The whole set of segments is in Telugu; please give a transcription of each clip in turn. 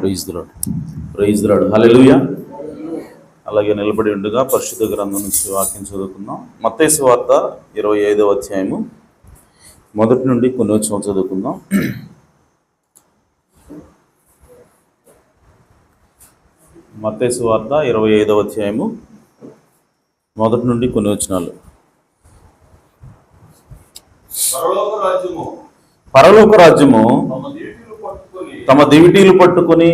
Praise the lord. హల్లెలూయా. అలాగే నిలబడి ఉండగా పరిశుద్ధ గ్రంథం నుంచి వాక్యం చదువుకుందాం. మత్తయి సువార్త 25వ అధ్యాయము మొదటి నుండి కొన్ని వచనం చదువుకుందాం. మత్తయి సువార్త 25వ అధ్యాయము మొదటి నుండి కొన్ని వచనాలు. పరలోక రాజ్యము తమ దివిటీలు పట్టుకుని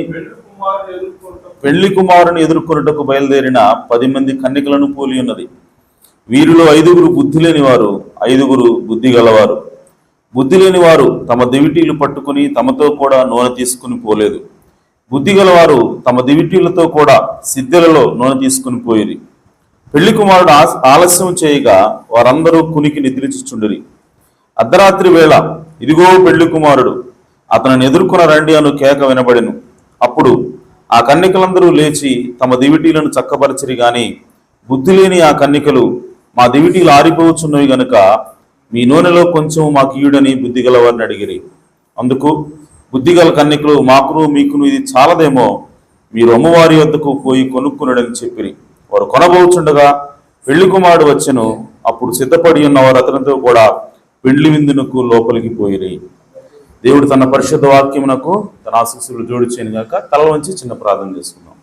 పెళ్లి కుమారుని ఎదుర్కొనుటకు బయలుదేరిన 10 మంది కన్యకలను పోలి ఉన్నది. వీరిలో 5 బుద్ధి లేని వారు, 5 బుద్ధి గలవారు. బుద్ధి లేని వారు తమ దివిటీలు పట్టుకుని తమతో కూడా నూనె తీసుకుని పోలేదు. బుద్ధి గలవారు తమ దివిటీలతో కూడా సిద్ధెలలో నూనె తీసుకుని పోయిరి. పెళ్లి కుమారుడు ఆలస్యం చేయగా వారందరూ కునికి నిద్రించుచుండిరి. అర్ధరాత్రి వేళ, ఇదిగో పెళ్లి కుమారుడు, అతనిని ఎదుర్కొన రండి అను కేక వినబడెను. అప్పుడు ఆ కన్యకలందరూ లేచి తమ దివిటీలను చక్కపరచిరి. గాని బుద్ధి లేని ఆ కన్యకలు, మా దివిటీలు ఆరిపోవచ్చున్నవి గనుక మీ నూనెలో కొంచెం మాకు ఇయ్యుడని బుద్ధి గలవారిని అడిగిరి. అందుకు బుద్ధిగల కన్యకలు, మాకును మీకును ఇది చాలదేమో, మీరు అమ్మవారి వద్దకు పోయి కొనుక్కునడని చెప్పిరి. వారు కొనబోచుండగా పెళ్లి కుమారుడు వచ్చెను. అప్పుడు సిద్ధపడి ఉన్నవారు అతనితో కూడా పెళ్లి విందునకు లోపలికి పోయిరి. దేవుడు తన పరిశుద్ధ వాక్యమునకు తన ఆశీస్సులు జోడించేను గాక. తల వంచి చిన్న ప్రార్థన చేసుకుందాం.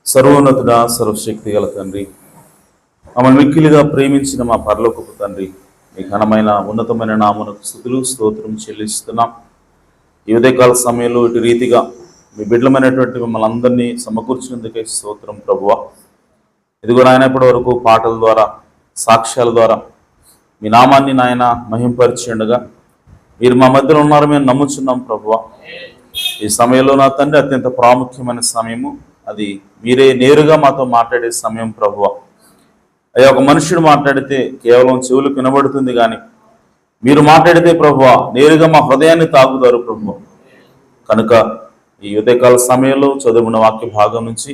సర్వోన్నతుడా, సర్వశక్తి గల తండ్రి, మమ్మల్ని మిక్కిలిగా ప్రేమించిన మా పరలోకపు తండ్రి, మీ ఘనమైన ఉన్నతమైన నామమునకు స్తుతులు స్తోత్రం చెల్లిస్తున్నాం. ఈ ఉదయకాల సమయంలో ఇటు రీతిగా మీ బిడ్డలమైనటువంటి మిమ్మల్ని అందరినీ సమకూర్చినందుకే స్తోత్రం ప్రభువా. ఇదిగో నాయన, ఇప్పటి వరకు పాటల ద్వారా, సాక్ష్యాల ద్వారా మీ నామాన్ని నాయన మహింపరిచి ఉండగా మీరు మా మధ్యలో ఉన్నారు, మేము నమ్ముచున్నాం ప్రభువా. ఈ సమయంలో నా తండ్రి అత్యంత ప్రాముఖ్యమైన సమయము, అది మీరే నేరుగా మాతో మాట్లాడే సమయం ప్రభువా. అయ్యా, ఒక మనుషుడు మాట్లాడితే కేవలం చెవులకు వినబడుతుంది, కానీ మీరు మాట్లాడితే ప్రభువా నేరుగా మా హృదయాన్ని తాకుతారు ప్రభువా. కనుక ఈ ఉదయకాల సమయంలో చదువుకున్న వాక్య భాగం నుంచి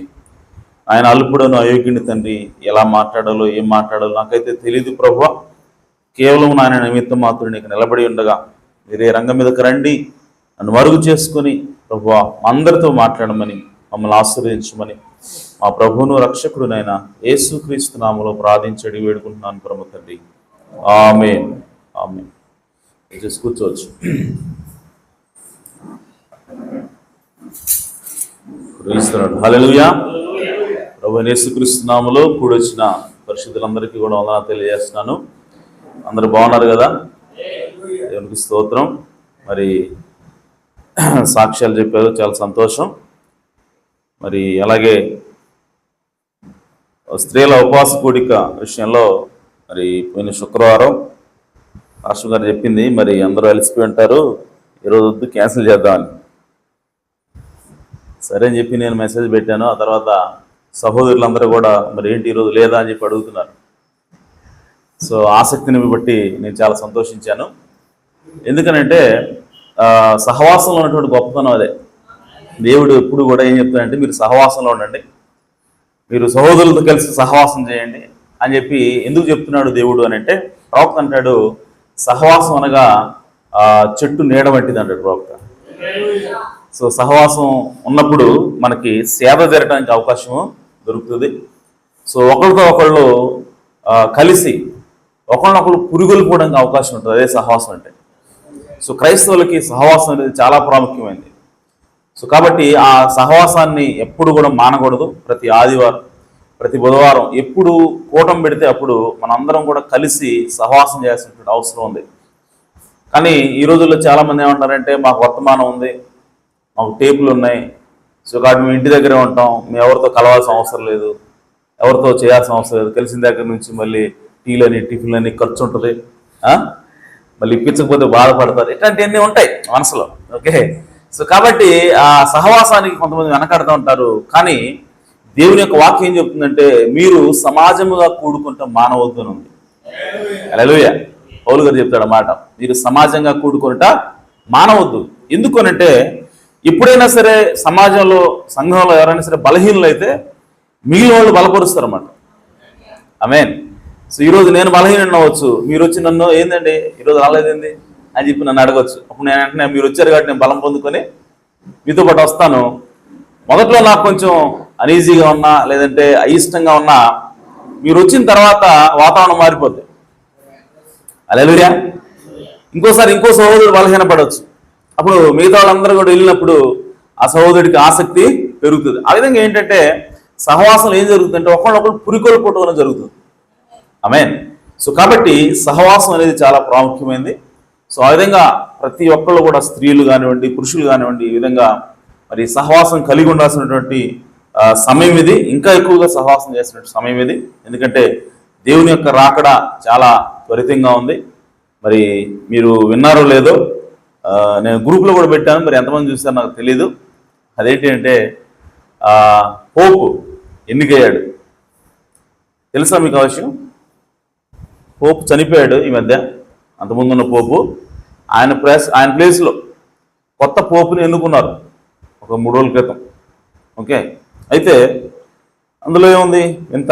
ఆయన అల్పుడను అయోగ్యుని తండ్రి, ఎలా మాట్లాడాలో ఏం మాట్లాడాలో నాకైతే తెలియదు ప్రభువా. కేవలం నాయన నిమిత్తం మాత్రం నీకు నిలబడి ఉండగా మీరే రంగం మీదకి రండి, నన్ను మరుగు చేసుకుని ప్రభువా అందరితో మాట్లాడమని, మమ్మల్ని ఆశీర్వదించమని మా ప్రభువును రక్షకుడునైనా యేసుక్రీస్తు నామములో ప్రార్థించడి వేడుకుంటున్నాను పరమ తండ్రి. ఆమేన్. ఆమేన్. కూర్చోవచ్చు. హల్లెలూయా. ప్రభువైన యేసుక్రీస్తు నామములో కూడొచ్చిన పరిశుద్ధులందరికీ కూడా వందనాలు తెలియజేస్తున్నాను. అందరూ బాగున్నారు కదా? దేవునికి స్తోత్రం. మరి సాక్ష్యాలు చెప్పారు, చాలా సంతోషం. మరి అలాగే స్త్రీల ఉపవాస కూడిక విషయంలో మరి పోయిన శుక్రవారం రాష్ట్రం గారు చెప్పింది, మరి అందరూ అలసిపోయి ఉంటారు, ఈరోజు వద్దు క్యాన్సిల్ చేద్దామని. సరే అని చెప్పి నేను మెసేజ్ పెట్టాను. ఆ తర్వాత సహోదరులందరూ కూడా మరి ఏంటి ఈరోజు లేదా అని చెప్పి అడుగుతున్నారు. సో ఆసక్తిని బట్టి నేను చాలా సంతోషించాను. ఎందుకనంటే సహవాసంలో ఉన్నటువంటి గొప్పతనం అదే. దేవుడు ఎప్పుడు కూడా ఏం చెప్తాడంటే, మీరు సహవాసంలో ఉండండి, మీరు సహోదరులతో కలిసి సహవాసం చేయండి అని చెప్పి ఎందుకు చెప్తున్నాడు దేవుడు అని అంటే, ప్రవక్త అంటాడు సహవాసం అనగా చెట్టు నీడ వంటిది అంటాడు ప్రవక్త. సో సహవాసం ఉన్నప్పుడు మనకి సేవ జరగడానికి అవకాశం దొరుకుతుంది. సో ఒకరితో ఒకళ్ళు కలిసి ఒకళ్ళనొకళ్ళు పురుగులు పోవడానికి అవకాశం ఉంటుంది. అదే సహవాసం అంటే. సో క్రైస్తవులకి సహవాసం అనేది చాలా ప్రాముఖ్యమైనది. సో కాబట్టి ఆ సహవాసాన్ని ఎప్పుడు కూడా మానకూడదు. ప్రతి ఆదివారం, ప్రతి బుధవారం ఎప్పుడు కూటం పెడితే అప్పుడు మనందరం కూడా కలిసి సహవాసం చేయాల్సినటువంటి అవసరం ఉంది. కానీ ఈ రోజుల్లో చాలామంది ఏమంటారంటే, మాకు వర్తమానం ఉంది, మాకు టేపులు ఉన్నాయి, సో కాబట్టి మేము ఇంటి దగ్గరే ఉంటాం, మేము ఎవరితో కలవాల్సిన అవసరం లేదు, ఎవరితో చేయాల్సిన అవసరం లేదు, కలిసిన దగ్గర నుంచి మళ్ళీ టీలని టిఫిన్లని ఖర్చు ఉంటుంది, మళ్ళీ ఇప్పించకపోతే బాధపడతారు, ఇట్లాంటివన్నీ ఉంటాయి మనసులో. ఓకే, సో కాబట్టి ఆ సహవాసానికి కొంతమంది వెనకాడుతూ ఉంటారు. కానీ దేవుని యొక్క వాక్యం ఏం చెప్తుందంటే, మీరు సమాజముగా కూడుకుంటూ మానవద్దు అని ఉంది. హల్లెలూయా. పౌలు గారు చెప్తాడు అన్నమాట, మీరు సమాజంగా కూడుకుంట మానవద్దు. ఎందుకనంటే ఎప్పుడైనా సరే సమాజంలో, సంఘంలో ఎవరైనా సరే బలహీనులు అయితే మిగిలిన వాళ్ళు బలపరుస్తారు అన్నమాట. ఆమేన్. సో ఈరోజు నేను బలహీన అవ్వచ్చు, మీరు వచ్చి నన్ను ఏందండి ఈరోజు రాలేదేంది అని చెప్పి నన్ను అడగచ్చు. అప్పుడు నేను వెంటనే మీరు వచ్చారు కాబట్టి నేను బలం పొందుకొని మీతో పాటు వస్తాను. మొదట్లో నాకు కొంచెం అనీజీగా ఉన్నా, లేదంటే అయిష్టంగా ఉన్నా, మీరు వచ్చిన తర్వాత వాతావరణం మారిపోద్ది. హల్లెలూయా. ఇంకోసారి ఇంకో సహోదరుడు బలహీనపడవచ్చు. అప్పుడు మిగతా వాళ్ళందరూ కూడా వెళ్ళినప్పుడు ఆ సహోదరుడికి ఆసక్తి పెరుగుతుంది. ఆ విధంగా ఏంటంటే సహవాసం ఏం జరుగుతుందంటే ఒకళ్ళొకళ్ళు పురికొల్పుకోవడం జరుగుతుంది. ఆమేన్. సో కాబట్టి సహవాసం అనేది చాలా ప్రాముఖ్యమైనది. సో ఆ విధంగా ప్రతి ఒక్కళ్ళు కూడా, స్త్రీలు కానివ్వండి, పురుషులు కానివ్వండి, ఈ విధంగా మరి సహవాసం కలిగి ఉండాల్సినటువంటి సమయం ఇది. ఇంకా ఎక్కువగా సహవాసం చేసినటువంటి సమయం ఇది. ఎందుకంటే దేవుని యొక్క రాకడ చాలా త్వరితంగా ఉంది. మరి మీరు విన్నారో లేదో, నేను గ్రూప్లో కూడా పెట్టాను, మరి ఎంతమంది చూస్తారో నాకు తెలీదు. అదేంటి అంటే పోపు ఎన్నికయ్యాడు. తెలుసా మీకు ఆ విషయం? పోపు చనిపోయాడు ఈ మధ్య. అంతకుముందున్న పోపు ఆయన ప్లేస్లో కొత్త పోపుని ఎన్నుకున్నారు ఒక 3 రోజుల క్రితం. ఓకే, అయితే అందులో ఏముంది ఇంత,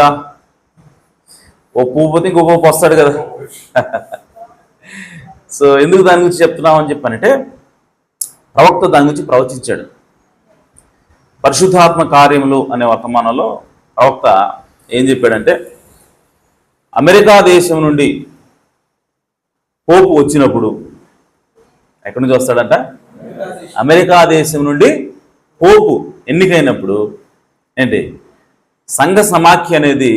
ఓ పువ్వు పోతే ఇంకో పోపు వస్తాడు కదా. సో ఎందుకు దాని గురించి చెప్తున్నామని చెప్పానంటే, ప్రవక్త దాని గురించి ప్రవచించాడు. పరిశుద్ధాత్మ కార్యములు అనే వర్తమానంలో ప్రవక్త ఏం చెప్పాడంటే, అమెరికా దేశం నుండి పోపు వచ్చినప్పుడు, ఎక్కడి నుంచి వస్తాడంట? అమెరికా దేశం నుండి పోపు ఎన్నికైనప్పుడు ఏంటి, సంఘ సమాఖ్య అనేది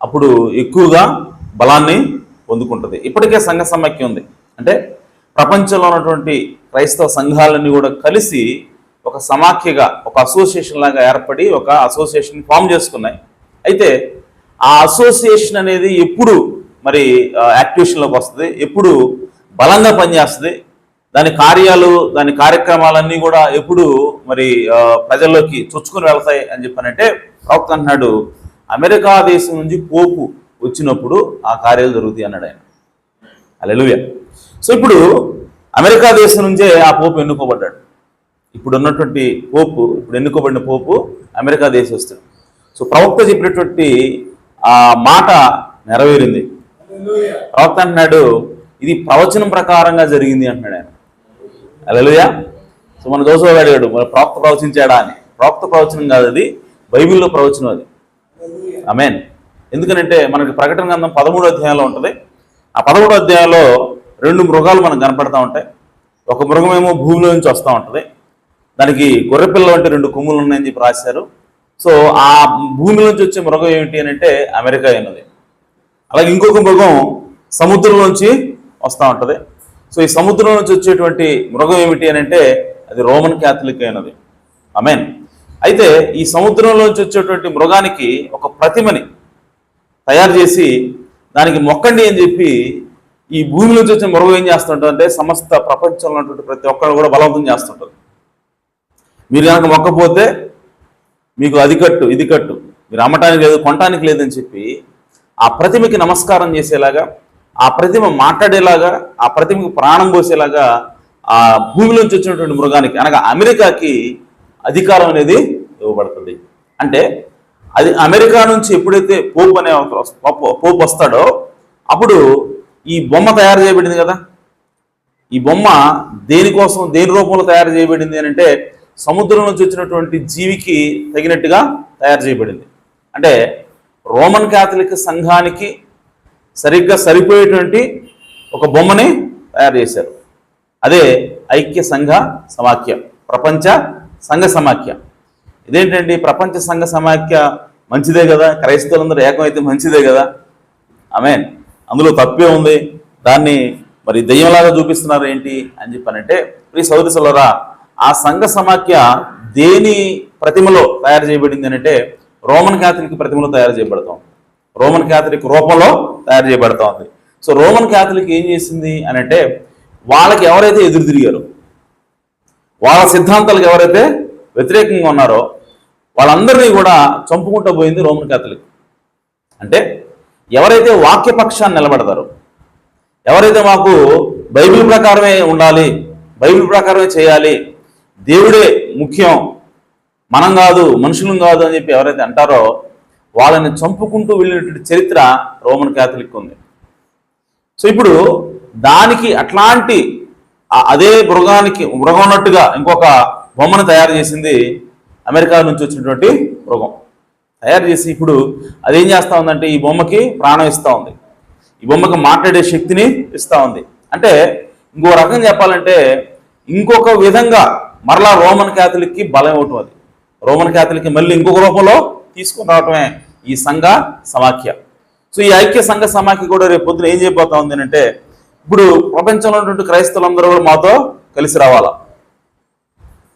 అప్పుడు ఎక్కువగా బలాన్ని పొందుకుంటుంది. ఇప్పటికే సంఘ సమాఖ్య ఉంది. అంటే ప్రపంచంలో ఉన్నటువంటి క్రైస్తవ సంఘాలన్నీ కూడా కలిసి ఒక సమాఖ్యగా, ఒక అసోసియేషన్ లాగా ఏర్పడి ఒక అసోసియేషన్ ఫామ్ చేసుకున్నాయి. అయితే ఆ అసోసియేషన్ అనేది ఎప్పుడు మరి యాక్టివేషన్లోకి వస్తుంది, ఎప్పుడు బలంగా పనిచేస్తుంది, దాని కార్యాలు, దాని కార్యక్రమాలన్నీ కూడా ఎప్పుడు మరి ప్రజల్లోకి చొచ్చుకొని వెళ్తాయి అని చెప్పానంటే, ప్రవక్త అంటున్నాడు అమెరికా దేశం నుంచి పోపు వచ్చినప్పుడు ఆ కార్యాలు జరుగుతాయి అన్నాడు ఆయన. హల్లెలూయా. సో ఇప్పుడు అమెరికా దేశం నుంచే ఆ పోపు ఎన్నుకోబడ్డాడు. ఇప్పుడు ఉన్నటువంటి పోపు, ఇప్పుడు ఎన్నుకోబడిన పోపు అమెరికా దేశస్తుడు. సో ప్రవక్త చెప్పినటువంటి ఆ మాట నెరవేరింది. ప్రవక్త అంటున్నాడు ఇది ప్రవచనం ప్రకారంగా జరిగింది అంటున్నాడు ఆయన. హల్లెలూయా. సో మన జోసఫ్ అడిగాడు, మరి ప్రవక్త ప్రవచించాడా అని. ప్రవక్త ప్రవచనం కాదు, అది బైబిల్లో ప్రవచనం అది. ఆమేన్. ఎందుకనంటే మనకి ప్రకటన గ్రంథం 13వ అధ్యాయంలో ఉంటుంది. ఆ 13వ అధ్యాయంలో 2 మృగాలు మనకు కనపడతా ఉంటాయి. ఒక మృగమేమో భూమిలో నుంచి వస్తూ ఉంటుంది, దానికి గొర్రెపిల్ల వంటి 2 కొమ్ములు ఉన్నాయని చెప్పి రాశారు. సో ఆ భూమి నుంచి వచ్చే మృగం ఏమిటి అని అంటే అమెరికా అయినది. అలాగే ఇంకొక మృగం సముద్రంలోంచి వస్తూ ఉంటుంది. సో ఈ సముద్రం నుంచి వచ్చేటువంటి మృగం ఏమిటి అని అంటే అది రోమన్ క్యాథలిక్ అయినది. ఆమేన్. అయితే ఈ సముద్రంలోంచి వచ్చేటువంటి మృగానికి ఒక ప్రతిమని తయారు చేసి దానికి మొక్కండి అని చెప్పి ఈ భూమి నుంచి వచ్చే మృగం ఏం చేస్తుంటుంది అంటే సమస్త ప్రపంచంలో ఉన్నటువంటి ప్రతి ఒక్కరు కూడా బలవంతం చేస్తుంటుంది. మీరు కనుక మొక్కపోతే మీకు అది కట్టు, ఇది కట్టు, మీరు అమ్మటానికి లేదు, కొనటానికి లేదని చెప్పి ఆ ప్రతిమకి నమస్కారం చేసేలాగా, ఆ ప్రతిమ మాట్లాడేలాగా, ఆ ప్రతిమకి ప్రాణం పోసేలాగా ఆ భూమిలోంచి వచ్చినటువంటి మృగానికి, అనగా అమెరికాకి అధికారం అనేది ఇవ్వబడుతుంది. అంటే అది అమెరికా నుంచి ఎప్పుడైతే పోపు వస్తాడో అప్పుడు ఈ బొమ్మ తయారు చేయబడింది కదా. ఈ బొమ్మ దేనికోసం, దేని రూపంలో తయారు చేయబడింది అని అంటే సముద్రం నుంచి వచ్చినటువంటి జీవికి తగినట్టుగా తయారు చేయబడింది. అంటే రోమన్ క్యాథలిక్ సంఘానికి సరిగ్గా సరిపోయేటువంటి ఒక బొమ్మని తయారు చేశారు. అదే ఐక్య సంఘ సమాఖ్య, ప్రపంచ సంఘ సమాఖ్య. ఇదేంటండి ప్రపంచ సంఘ సమాఖ్య? మంచిదే కదా, క్రైస్తవులందరూ ఏకమైతే మంచిదే కదా. ఆమేన్. అందులో తప్పే ఉంది? దాన్ని మరి దెయ్యంలాగా చూపిస్తున్నారు ఏంటి అని చెప్పానంటే, ప్రియ సోదరి సోదరులారా, ఆ సంఘ సమాఖ్య దేని ప్రతిమలో తయారు చేయబడింది అంటే రోమన్ క్యాథలిక్ ప్రతిమలో తయారు చేయబడతాం, రోమన్ క్యాథలిక్ రూపంలో తయారు చేయబడతా ఉంది. సో రోమన్ క్యాథలిక్ ఏం చేసింది అని అంటే, వాళ్ళకి ఎవరైతే ఎదురు తిరిగారో, వాళ్ళ సిద్ధాంతాలకు ఎవరైతే వ్యతిరేకంగా ఉన్నారో వాళ్ళందరినీ కూడా చంపుకుంటూ పోయింది రోమన్ క్యాథలిక్. అంటే ఎవరైతే వాక్యపక్షాన్ని నిలబడతారో, ఎవరైతే మాకు బైబిల్ ప్రకారమే ఉండాలి, బైబిల్ ప్రకారమే చేయాలి, దేవుడే ముఖ్యం, మనం కాదు మనుషులం కాదు అని చెప్పి ఎవరైతే అంటారో వాళ్ళని చంపుకుంటూ వెళ్ళినటువంటి చరిత్ర రోమన్ క్యాథలిక్ ఉంది. సో ఇప్పుడు దానికి అట్లాంటి అదే మృగం ఉన్నట్టుగా ఇంకొక బొమ్మను తయారు చేసింది అమెరికా నుంచి వచ్చినటువంటి మృగం. తయారు చేసి ఇప్పుడు అదేం చేస్తూ ఉందంటే ఈ బొమ్మకి ప్రాణం ఇస్తూ ఉంది, ఈ బొమ్మకి మాట్లాడే శక్తిని ఇస్తూ ఉంది. అంటే ఇంకో రకం చెప్పాలంటే ఇంకొక విధంగా మరలా రోమన్ క్యాథలిక్కి బలం ఇవ్వటం, అది రోమన్ క్యాథలిక్ మళ్ళీ ఇంకొక రూపంలో తీసుకుని రావటమే ఈ సంఘ సమాఖ్య. సో ఈ ఐక్య సంఘ సమాఖ్య కూడా రేపు పొద్దున ఏం చేయబోతా ఉంది అంటే, ఇప్పుడు ప్రపంచంలో ఉన్నటువంటి క్రైస్తవులందరూ కూడా మాతో కలిసి రావాలా,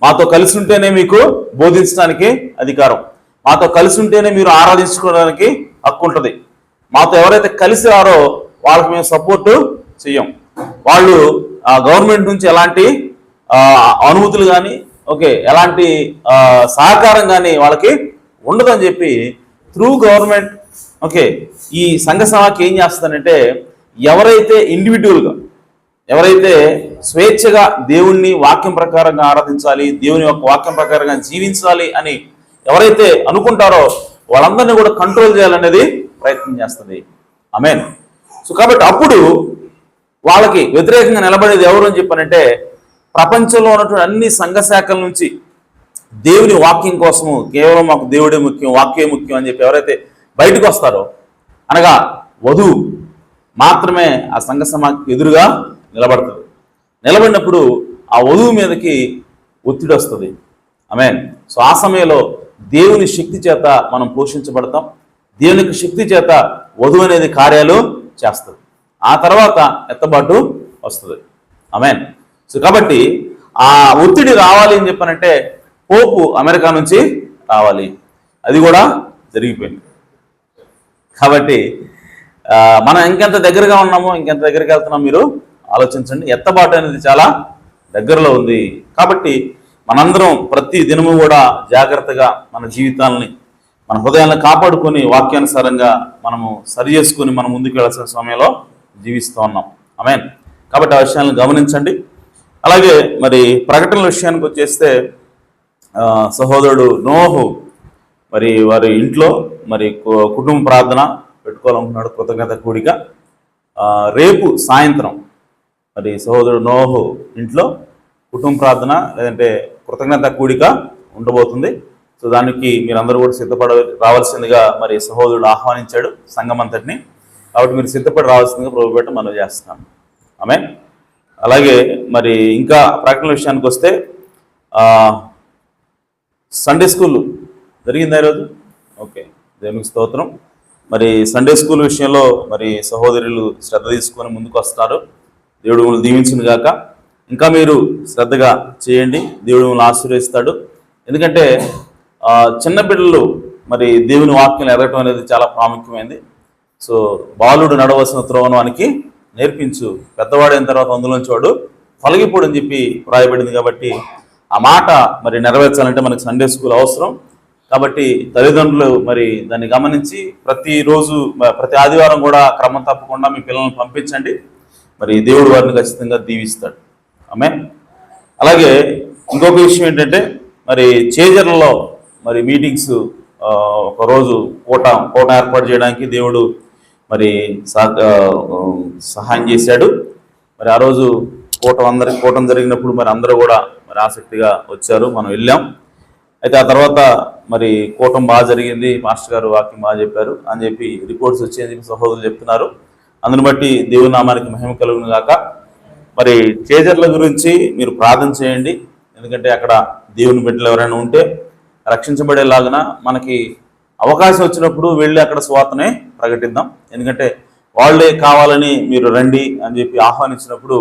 మాతో కలిసి ఉంటేనే మీకు బోధించడానికి అధికారం, మాతో కలిసి ఉంటేనే మీరు ఆరాధించుకోవడానికి హక్కు ఉంటుంది, మాతో ఎవరైతే కలిసి రారో వాళ్ళకి మేము సపోర్టు చెయ్యం, వాళ్ళు గవర్నమెంట్ నుంచి ఎలాంటి అనుమతులు కానీ ఎలాంటి సహకారం కానీ వాళ్ళకి ఉండదని చెప్పి త్రూ గవర్నమెంట్ ఈ సంఘ సమాఖ్య ఏం చేస్తుందంటే, ఎవరైతే ఇండివిజువల్గా, ఎవరైతే స్వేచ్ఛగా దేవుణ్ణి వాక్యం ప్రకారంగా ఆరాధించాలి, దేవుని యొక్క వాక్యం ప్రకారంగా జీవించాలి అని ఎవరైతే అనుకుంటారో వాళ్ళందరినీ కూడా కంట్రోల్ చేయాలనేది ప్రయత్నం చేస్తుంది. ఆమేన్. సో కాబట్టి అప్పుడు వాళ్ళకి వ్యతిరేకంగా నిలబడేది ఎవరు అని చెప్పానంటే, ప్రపంచంలో ఉన్నటువంటి అన్ని సంఘ శాఖల నుంచి దేవుని వాక్యం కోసము కేవలం మాకు దేవుడే ముఖ్యం, వాక్యే ముఖ్యం అని చెప్పి ఎవరైతే బయటకు వస్తారో, అనగా వధువు మాత్రమే ఆ సంఘ సమాఖ్యకు ఎదురుగా నిలబడుతుంది. నిలబడినప్పుడు ఆ వధువు మీదకి ఒత్తిడి వస్తుంది. ఆమేన్. సో ఆ సమయంలో దేవుని శక్తి చేత మనం పోషించబడతాం, దేవునికి శక్తి చేత వధువు అనేది కార్యాలు చేస్తుంది, ఆ తర్వాత ఎత్తబాటు వస్తుంది. ఆమేన్. సో కాబట్టి ఆ ఒత్తిడి రావాలి అని చెప్పానంటే పోపు అమెరికా నుంచి రావాలి, అది కూడా జరిగిపోయింది. కాబట్టి మనం ఇంకెంత దగ్గరగా ఉన్నామో, ఇంకెంత దగ్గరికి వెళ్తున్నాం మీరు ఆలోచించండి. ఎత్తబాటు అనేది చాలా దగ్గరలో ఉంది. కాబట్టి మనందరం ప్రతి దినము కూడా జాగ్రత్తగా మన జీవితాలని, మన హృదయాలను కాపాడుకొని వాక్యానుసారంగా మనము సరి చేసుకొని మనం ముందుకు వెళ్ళాల్సిన సమయంలో జీవిస్తూ ఉన్నాం. ఆమేన్. కాబట్టి ఆ విషయాలను గమనించండి. అలాగే మరి ప్రకటనల విషయానికి వచ్చేస్తే సహోదరుడు నోహు మరి వారి ఇంట్లో మరి కుటుంబ ప్రార్థన పెట్టుకోవాలనుకున్నాడు, కృతజ్ఞత కూడిక. రేపు సాయంత్రం మరి సహోదరుడు నోహు ఇంట్లో కుటుంబ ప్రార్థన లేదంటే కృతజ్ఞత కూడిక ఉండబోతుంది. సో దానికి మీరందరూ కూడా సిద్ధపడ రావాల్సిందిగా మరి సహోదరుడు ఆహ్వానించాడు సంఘం అంతటిని. కాబట్టి మీరు సిద్ధపడి రావాల్సిందిగా ప్రభుపేట మనం చేస్తున్నాం. ఆమేన్. అలాగే మరి ఇంకా ప్రకటన విషయానికి వస్తే సండే స్కూల్ జరిగిందా ఈరోజు? దేవునికి స్తోత్రం. మరి సండే స్కూల్ విషయంలో మరి సహోదరులు శ్రద్ధ తీసుకొని ముందుకు వస్తారు. దేవుడు మిమ్మల్ని దీవించును గాక. ఇంకా మీరు శ్రద్ధగా చేయండి, దేవుడు మిమ్మల్ని ఆశీర్వదిస్తాడు. ఎందుకంటే చిన్న బిడ్డలు మరి దేవుని వాక్యం ఎదగటం అనేది చాలా ప్రాముఖ్యమైనది. సో బాలుడు నడవలసిన త్రోవనానికి నేర్పించు, పెద్దవాడైన తర్వాత అందులోంచి వాడు తొలగిపోడు అని చెప్పి వ్రాయబడింది. కాబట్టి ఆ మాట మరి నెరవేర్చాలంటే మనకి సండే స్కూల్ అవసరం. కాబట్టి తల్లిదండ్రులు మరి దాన్ని గమనించి ప్రతిరోజు ప్రతి ఆదివారం కూడా క్రమం తప్పకుండా మీ పిల్లల్ని పంపించండి. మరి దేవుడు వారిని ఖచ్చితంగా దీవిస్తాడు. ఆమేన్. అలాగే ఇంకొక విషయం ఏంటంటే, మరి చేజర్లలో మరి మీటింగ్స్ ఒకరోజు కోట ఏర్పాటు చేయడానికి దేవుడు మరి సహాయం చేశాడు. మరి ఆ రోజు కూటం జరిగినప్పుడు మరి అందరూ కూడా మరి ఆసక్తిగా వచ్చారు, మనం వెళ్ళాం. అయితే ఆ తర్వాత మరి కూటం బాగా జరిగింది, మాస్టర్ గారు వాక్యం బాగా చెప్పారు అని చెప్పి రిపోర్ట్స్ వచ్చాయని చెప్పి సహోదరులు చెప్తున్నారు. అందుని బట్టి దేవుని నామానికి మహిమ కలుగును గాక. మరి చేజర్ల గురించి మీరు ప్రార్థన చేయండి. ఎందుకంటే అక్కడ దేవుని బిడ్డలు ఎవరైనా ఉంటే రక్షించబడేలాగా మనకి అవకాశం వచ్చినప్పుడు వెళ్ళి అక్కడ స్వార్థనే ప్రకటిద్దాం. ఎందుకంటే వాళ్ళే కావాలని మీరు రండి అని చెప్పి ఆహ్వానించినప్పుడు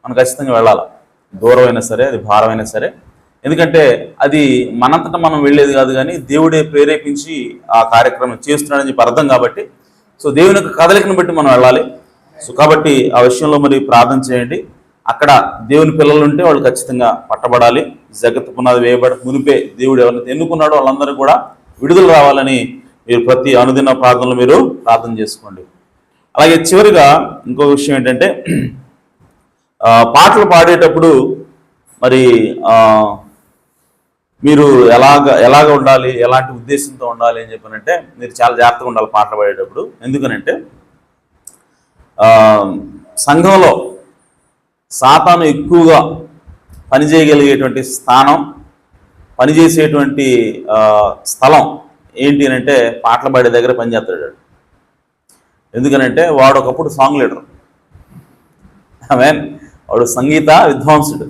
మనం ఖచ్చితంగా వెళ్ళాలి. దూరమైనా సరే, అది భారమైనా సరే. ఎందుకంటే అది మనంతటా మనం వెళ్ళేది కాదు, కానీ దేవుడే ప్రేరేపించి ఆ కార్యక్రమం చేస్తున్నాడని చెప్పి అర్థం. కాబట్టి సో దేవుని యొక్క కదలికను బట్టి మనం వెళ్ళాలి. సో కాబట్టి ఆ విషయంలో మరి ప్రార్థన చేయండి. అక్కడ దేవుని పిల్లలు ఉంటే వాళ్ళు ఖచ్చితంగా పట్టబడాలి. జగత్తు పునాది వేయబడ మునిపే దేవుడు ఎవరిని ఎన్నుకున్నాడో వాళ్ళందరూ కూడా విడుదల రావాలని మీరు ప్రతి అనుదిన ప్రార్థనలు మీరు ప్రార్థన చేసుకోండి. అలాగే చివరిగా ఇంకో విషయం ఏంటంటే, పాటలు పాడేటప్పుడు మరి మీరు ఎలాగ ఉండాలి, ఎలాంటి ఉద్దేశంతో ఉండాలి అని చెప్పానంటే, మీరు చాలా జాగ్రత్తగా ఉండాలి పాటలు పాడేటప్పుడు. ఎందుకనంటే సంఘంలో సాతాను ఎక్కువగా పనిచేయగలిగేటువంటి స్థానం, పనిచేసేటువంటి స్థలం ఏంటి అని అంటే పాటలు పాడే దగ్గర పనిచేస్తాడు. ఎందుకనంటే వాడు ఒకప్పుడు సాంగ్ లీడర్, వాడు సంగీత విద్వాంసుడు.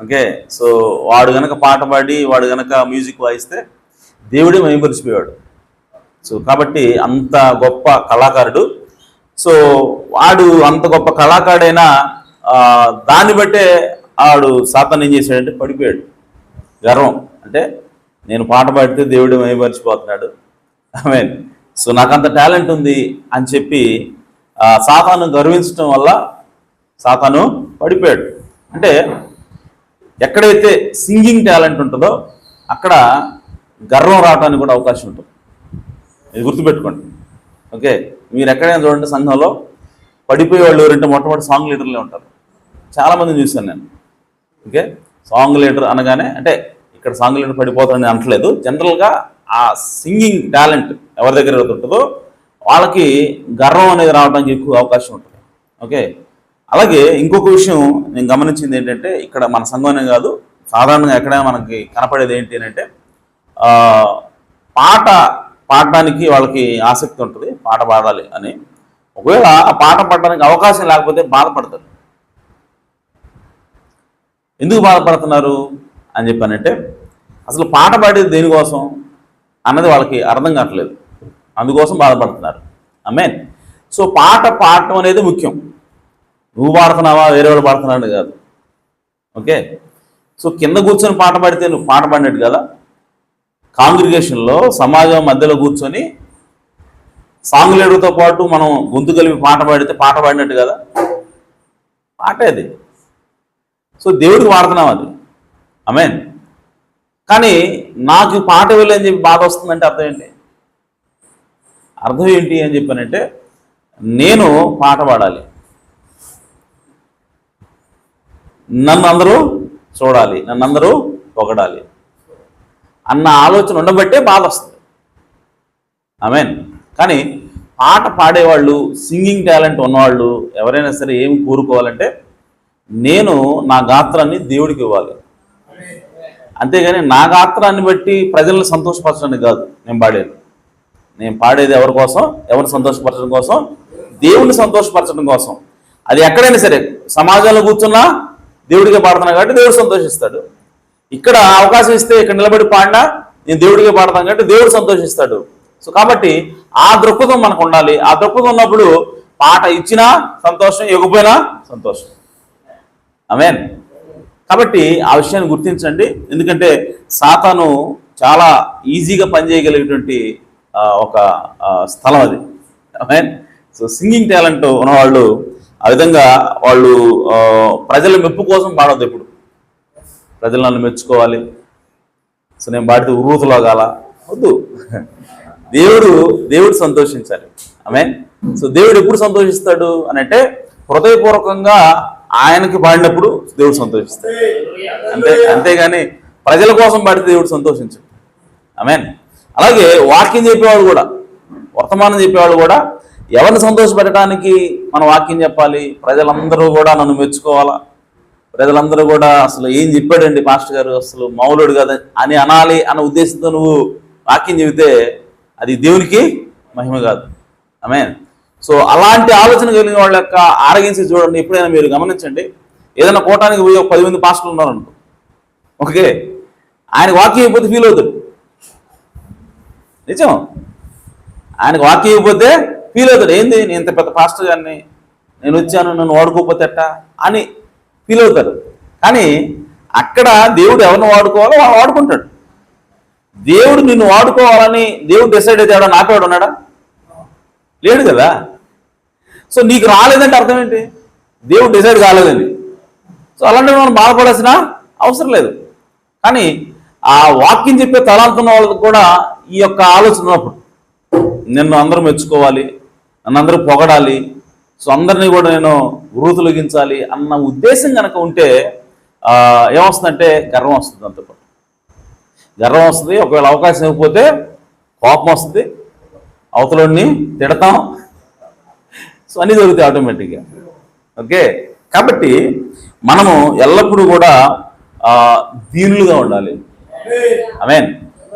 ఓకే, సో వాడు గనక పాట పాడి వాడు గనక మ్యూజిక్ వాయిస్తే దేవుడే మహిమపరిచిపోయాడు. సో కాబట్టి అంత గొప్ప కళాకారుడు. సో వాడు అంత గొప్ప కళాకారుడైనా దాన్ని బట్టే వాడు సాతాను ఏం చేశాడంటే పడిపోయాడు. గర్వం అంటే నేను పాట పాడితే దేవుడే మహిమపరిచిపోతున్నాడు, సో నాకంత టాలెంట్ ఉంది అని చెప్పి సాతాను గర్వించడం వల్ల సాతాను పడిపోయాడు. అంటే ఎక్కడైతే సింగింగ్ టాలెంట్ ఉంటుందో అక్కడ గర్వం రావడానికి కూడా అవకాశం ఉంటుంది. ఇది గుర్తుపెట్టుకోండి. ఓకే, మీరు ఎక్కడైనా చూడండి, సంఘంలో పడిపోయే వాళ్ళు ఎవరంటే మొట్టమొదటి సాంగ్ లీడర్లే ఉంటారు. చాలామందిని చూశాను నేను. ఓకే, సాంగ్ లీడర్ అనగానే అంటే ఇక్కడ సాంగ్ లీడర్ పడిపోతారని అనట్లేదు, జనరల్గా ఆ సింగింగ్ టాలెంట్ ఎవరి దగ్గర ఉంటుందో వాళ్ళకి గర్వం అనేది రావడానికి ఎక్కువ అవకాశం ఉంటుంది. ఓకే, అలాగే ఇంకొక విషయం నేను గమనించింది ఏంటంటే, ఇక్కడ మన సంఘంనే కాదు, సాధారణంగా ఎక్కడైనా మనకి కనపడేది ఏంటి అంటే, పాట పాడడానికి వాళ్ళకి ఆసక్తి ఉంటుంది, పాట పాడాలి అని. ఒకవేళ ఆ పాట పాడడానికి అవకాశం లేకపోతే బాధపడతారు. ఎందుకు బాధపడుతున్నారు అని చెప్పానంటే, అసలు పాట పాడేది దేనికోసం అన్నది వాళ్ళకి అర్థం కావట్లేదు, అందుకోసం బాధపడుతున్నారు. ఆమేన్. సో పాట పాడటం అనేది ముఖ్యం. నువ్వు పాడుతున్నావా వేరే వాళ్ళు పాడుతున్నాడు కాదు. ఓకే, సో కింద కూర్చొని పాట పాడితే నువ్వు పాట పాడినట్టు కదా. కాంగ్రిగేషన్లో సమాజం మధ్యలో కూర్చొని సాంగ్ లీడర్తో పాటు మనం గొంతు కలిపి పాట పాడితే పాట పాడినట్టు కదా. పాటే అది. సో దేవుడికి పాడుతున్నాం అది. ఆమేన్. కానీ నాకు పాట వెళ్ళని చెప్పి బాధ వస్తుందంటే అర్థం ఏంటి? అర్థం ఏంటి అని చెప్పానంటే, నేను పాట పాడాలి, నన్ను అందరూ చూడాలి, నన్ను అందరూ పొగడాలి అన్న ఆలోచన ఉండబట్టే బాధ వస్తుంది. ఆమేన్. కానీ పాట పాడేవాళ్ళు, సింగింగ్ టాలెంట్ ఉన్నవాళ్ళు ఎవరైనా సరే ఏం కోరుకోవాలంటే, నేను నా గాత్రాన్ని దేవుడికి ఇవ్వాలి, అంతేగాని నా గాత్రాన్ని బట్టి ప్రజలను సంతోషపరచడానికి కాదు నేను పాడేది. నేను పాడేది ఎవరి కోసం? ఎవరిని సంతోషపరచడం కోసం? దేవుడిని సంతోషపరచడం కోసం. అది ఎక్కడైనా సరే, సమాజంలో కూర్చున్నా దేవుడికే పాడుతున్నా కాబట్టి దేవుడు సంతోషిస్తాడు. ఇక్కడ అవకాశం ఇస్తే ఇక్కడ నిలబడి పాడినా నేను దేవుడికే పాడతాను కాబట్టి దేవుడు సంతోషిస్తాడు. సో కాబట్టి ఆ దృక్పథం మనకు ఉండాలి. ఆ దృక్పథం ఉన్నప్పుడు పాట ఇచ్చినా సంతోషం, ఇవ్వకపోయినా సంతోషం. ఆమేన్. కాబట్టి ఆ విషయాన్ని గుర్తించండి. ఎందుకంటే సాతాను చాలా ఈజీగా పనిచేయగలిగేటువంటి ఒక స్థలం అది. ఆమేన్. సో సింగింగ్ టాలెంట్ ఉన్నవాళ్ళు ఆ విధంగా వాళ్ళు ప్రజల మెప్పు కోసం పాడవద్దు. ఎప్పుడు ప్రజలు నన్ను మెచ్చుకోవాలి, సో నేను పాడితే ఉర్రూతలోగాల వద్దు. దేవుడు సంతోషించాలి. ఆమేన్. సో దేవుడు ఎప్పుడు సంతోషిస్తాడు అని అంటే, హృదయపూర్వకంగా ఆయనకి పాడినప్పుడు దేవుడు సంతోషిస్తాడు. అంతేగాని ప్రజల కోసం పాడితే దేవుడు సంతోషించాడు. ఆమేన్. అలాగే వాక్యం చెప్పేవాడు కూడా, వర్తమానం చెప్పేవాడు కూడా ఎవరిని సంతోషపెట్టడానికి మనం వాక్యం చెప్పాలి? ప్రజలందరూ కూడా నన్ను మెచ్చుకోవాలా, ప్రజలందరూ కూడా అసలు ఏం చెప్పాడండి పాస్టర్ గారు, అసలు మౌలుడు కదా అని అనాలి అన్న ఉద్దేశంతో నువ్వు వాక్యం చెబితే అది దేవునికి మహిమ కాదు. ఆమేన్. సో అలాంటి ఆలోచన కలిగిన వాళ్ళ యొక్క ఆరగించి చూడండి. ఎప్పుడైనా మీరు గమనించండి, ఏదైనా కోటానికి పోయి ఒక 10 మంది పాస్టర్లు ఉన్నారనుకో, ఓకే, ఆయనకు వాక్యం అయిపోతే ఫీల్ అవుతాడు. నిజం, ఆయనకు వాక్యం అయిపోతే ఫీల్ అవుతాడు. ఏంది, నేను ఇంత పెద్ద పాస్టర్ గారిని, నేను వచ్చాను, నన్ను వాడుకోకపోతే ఎట్టా అని ఫీల్ అవుతారు. కానీ అక్కడ దేవుడు ఎవరిని వాడుకోవాలో వాడు వాడుకుంటాడు. దేవుడు నిన్ను వాడుకోవాలని దేవుడు డిసైడ్ అయితే ఎవడో నాపేవాడు ఉన్నాడా? లేడు కదా. సో నీకు రాలేదంటే అర్థం ఏంటి? దేవుడు డిసైడ్ కాలేదండి. సో అలాంటి మనం బాధపడాల్సిన అవసరం లేదు. కానీ ఆ వాక్యం చెప్పే తలాంతున్న వాళ్ళకి కూడా ఈ యొక్క ఆలోచన ఉన్నప్పుడు, నిన్ను అందరూ మెచ్చుకోవాలి, నన్ను అందరూ పొగడాలి, సో అందరినీ కూడా నేను వృతులగించాలి అన్న ఉద్దేశం కనుక ఉంటే ఏమొస్తుందంటే గర్వం వస్తుంది. అంతపాటు గర్వం వస్తుంది. ఒకవేళ అవకాశం ఇవ్వకపోతే కోపం వస్తుంది, అవతలని తిడతాం, సో అన్నీ జరుగుతాయి ఆటోమేటిక్గా. ఓకే, కాబట్టి మనము ఎల్లప్పుడూ కూడా దీనులుగా ఉండాలి. ఆమేన్.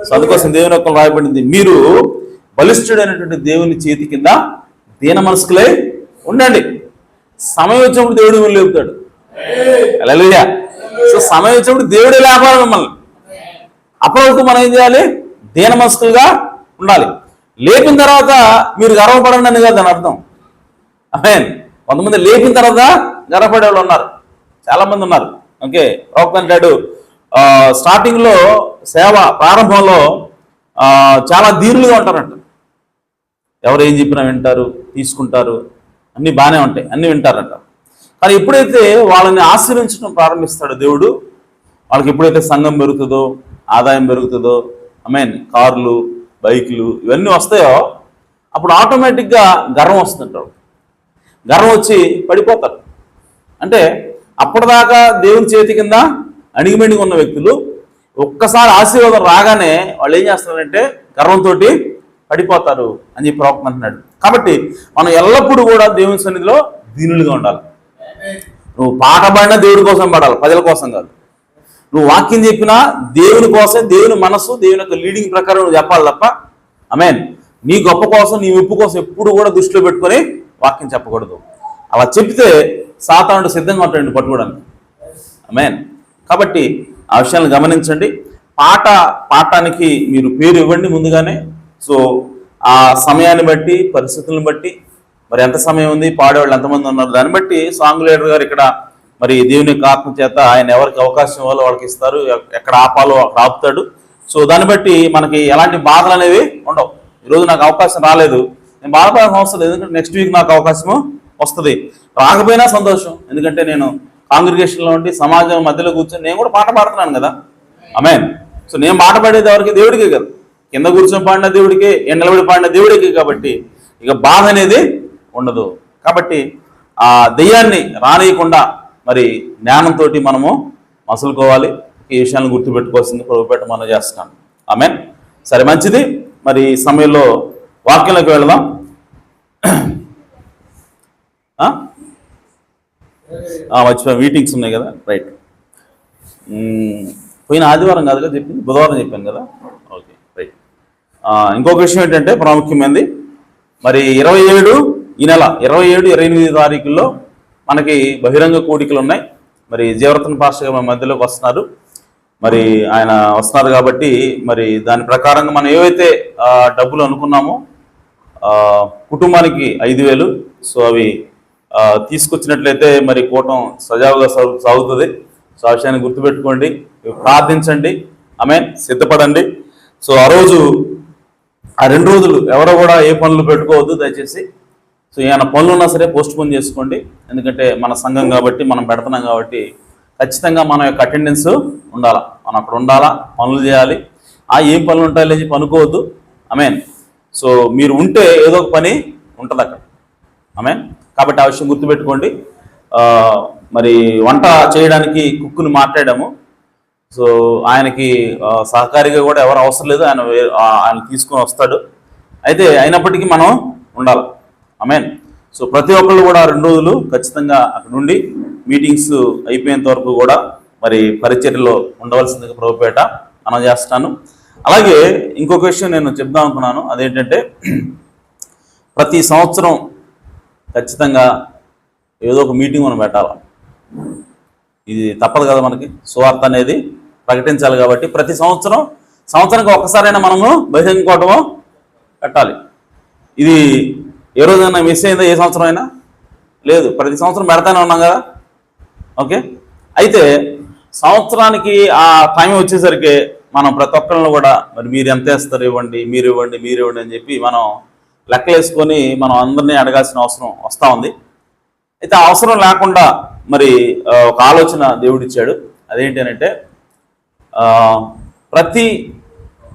సో అందుకోసం దేవుని యొక్క రాయబడింది, మీరు బలిష్ఠుడైనటువంటి దేవుని చేతి కింద దీన మనస్కులై ఉండండి. సమయం వచ్చినప్పుడు దేవుడు మిమ్మల్ని లేపుతాడు. హల్లెలూయా. సో సమయం వచ్చినప్పుడు దేవుడే లేపాలి మిమ్మల్ని. అప్పటివరకు మనం ఏం చేయాలి? దీన మనస్కులుగా ఉండాలి. లేపిన తర్వాత మీరు గర్వపడండి అని కాదు దాని అర్థం. ఆమేన్. కొంతమంది లేపిన తర్వాత గర్వపడే వాళ్ళు ఉన్నారు, చాలా మంది ఉన్నారు. ఓకే, ప్రవక్త అంటాడు స్టార్టింగ్లో సేవ ప్రారంభంలో చాలా దీనులుగా ఉంటారంట. ఎవరు ఏం చెప్పినా వింటారు, తీసుకుంటారు, అన్నీ బాగానే ఉంటాయి, అన్నీ వింటారంట. కానీ ఎప్పుడైతే వాళ్ళని ఆశీర్వించడం ప్రారంభిస్తాడో దేవుడు, వాళ్ళకి ఎప్పుడైతే సంఘం పెరుగుతుందో, ఆదాయం పెరుగుతుందో, ఆమేన్, కార్లు, బైకులు ఇవన్నీ వస్తాయో అప్పుడు ఆటోమేటిక్గా గర్వం వస్తుంటారు. గర్వం వచ్చి పడిపోతారు. అంటే అప్పటిదాకా దేవుని చేతి కింద అణిగిమణిగి ఉన్న వ్యక్తులు ఒక్కసారి ఆశీర్వాదం రాగానే వాళ్ళు ఏం చేస్తున్నారంటే గర్వంతో పడిపోతారు అని చెప్పి ప్రవక్త అంటున్నాడు. కాబట్టి మనం ఎల్లప్పుడూ కూడా దేవుని సన్నిధిలో దీనులుగా ఉండాలి. నువ్వు పాట పాడినా దేవుడి కోసం పాడాలి, ప్రజల కోసం కాదు. నువ్వు వాక్యం చెప్పినా దేవుని కోసం, దేవుని మనసు, దేవుని యొక్క లీడింగ్ ప్రకారం నువ్వు చెప్పాలి తప్ప, ఆమేన్, నీ గొప్ప కోసం, నీ మెప్పు కోసం ఎప్పుడు కూడా దృష్టిలో పెట్టుకొని వాక్యం చెప్పకూడదు. అలా చెప్తే సాతానుడు సిద్ధంగా ఉంటాడు పట్టుకోవడానికి. ఆమేన్. కాబట్టి ఆ విషయాలను గమనించండి. పాఠానికి మీరు పేరు ఇవ్వండి ముందుగానే. సో ఆ సమయాన్ని బట్టి, పరిస్థితులను బట్టి, మరి ఎంత సమయం ఉంది, పాడేవాళ్ళు ఎంతమంది ఉన్నారు, దాన్ని బట్టి సాంగ్ లీడర్ గారు ఇక్కడ మరి దేవుని యొక్క ఆత్మ చేత ఆయన ఎవరికి అవకాశం ఇవ్వాలో వాళ్ళకి ఇస్తారు, ఎక్కడ ఆపాలో అక్కడ ఆపుతాడు. సో దాన్ని బట్టి మనకి ఎలాంటి బాధలు అనేవి ఉండవు. ఈరోజు నాకు అవకాశం రాలేదు, నేను బాధపడాల్సిన అవసరం లేదు, ఎందుకంటే నెక్స్ట్ వీక్ నాకు అవకాశము వస్తుంది. రాకపోయినా సంతోషం, ఎందుకంటే నేను కాంగ్రిగేషన్లో ఉండి సమాజం మధ్యలో కూర్చొని నేను కూడా పాట పాడుతున్నాను కదా. ఆమేన్. సో నేను పాట పాడేది ఎవరికి? దేవుడికే కదా. కింద కూర్చొని పాడిన దేవుడికే, ఎండలబడి పాడిన దేవుడికే. కాబట్టి ఇక బాధ అనేది ఉండదు. కాబట్టి ఆ దెయ్యాన్ని రానియకుండా మరి జ్ఞానంతో మనము మసులుకోవాలి. ఈ విషయాన్ని గుర్తుపెట్టుకోవాల్సింది ప్రభుపేట మనం చేస్తున్నాను. ఆమేన్. సరే, మంచిది. మరి ఈ సమయంలో వాక్యంలోకి వెళదాం. మర్చిపోయి మీటింగ్స్ ఉన్నాయి కదా, రైట్. పోయిన ఆదివారం కాదు కదా చెప్పింది, బుధవారం చెప్పాను కదా. Okay, right. ఇంకొక విషయం ఏంటంటే ప్రాముఖ్యమైనది, మరి 27 ఈ నెల 27, 28 తారీఖుల్లో మనకి బహిరంగ కూడికలు ఉన్నాయి. మరి జీవరత్న పాస్టర్ గారు మన మధ్యలోకి వస్తున్నారు. మరి ఆయన వస్తున్నారు కాబట్టి మరి దాని ప్రకారంగా మనం ఏవైతే డబ్బులు అనుకున్నామో కుటుంబానికి 5,000, సో అవి తీసుకొచ్చినట్లయితే మరి కూటం సజావుగా సాగుతుంది. సో ఆ విషయాన్ని గుర్తుపెట్టుకోండి, ప్రార్థించండి, ఆమేన్, సిద్ధపడండి. సో ఆ రోజు ఆ 2 రోజులు ఎవరో కూడా ఏ పనులు పెట్టుకోవద్దు దయచేసి. సో ఏమైనా పనులు ఉన్నా సరే పోస్ట్ పోన్ చేసుకోండి, ఎందుకంటే మన సంఘం కాబట్టి మనం పెడుతున్నాం కాబట్టి ఖచ్చితంగా మన యొక్క అటెండెన్స్ ఉండాలా, మనం అక్కడ ఉండాలా, పనులు చేయాలి. ఏం పనులు ఉంటాయి లేచి పనుకోవద్దు. ఆమేన్. సో మీరు ఉంటే ఏదో ఒక పని ఉంటుంది అక్కడ. ఆమేన్. కాబట్టి ఆ విషయం గుర్తుపెట్టుకోండి. మరి వంట చేయడానికి కుక్కుని మాట్లాడాము. సో ఆయనకి సహకారిగా కూడా ఎవరు అవసరం లేదు, ఆయన తీసుకొని వస్తాడు. అయితే అయినప్పటికీ మనం ఉండాలి. ఆమేన్. సో ప్రతి ఒక్కళ్ళు కూడా 2 రోజులు ఖచ్చితంగా అక్కడ నుండి మీటింగ్స్ అయిపోయేంత వరకు కూడా మరి పరిచర్యలో ఉండవలసిందిగా ప్రభుపేట మనం చేస్తాను. అలాగే ఇంకొక విషయం నేను చెప్దాం అనుకున్నాను, అదేంటంటే ప్రతి సంవత్సరం ఖచ్చితంగా ఏదో ఒక మీటింగ్ మనం పెట్టాలి. ఇది తప్పదు కదా, మనకి సువార్త అనేది ప్రకటించాలి. కాబట్టి ప్రతి సంవత్సరానికి ఒక్కసారైనా మనము బహిరంగ కూటము పెట్టాలి. ఇది ఏ రోజైనా మిస్ అయిందా? ఏ సంవత్సరం అయినా లేదు, ప్రతి సంవత్సరం పెడతానే ఉన్నాం కదా. ఓకే, అయితే సంవత్సరానికి ఆ టైం వచ్చేసరికి మనం ప్రతి ఒక్కరిని కూడా మరి మీరు ఎంత వేస్తారు ఇవ్వండి, మీరు ఇవ్వండి, మీరు ఇవ్వండి అని చెప్పి మనం లెక్కలేసుకొని మనం అందరినీ అడగాల్సిన అవసరం వస్తూ ఉంది. అయితే ఆ అవసరం లేకుండా మరి ఒక ఆలోచన దేవుడిచ్చాడు. అదేంటి అంటే ప్రతి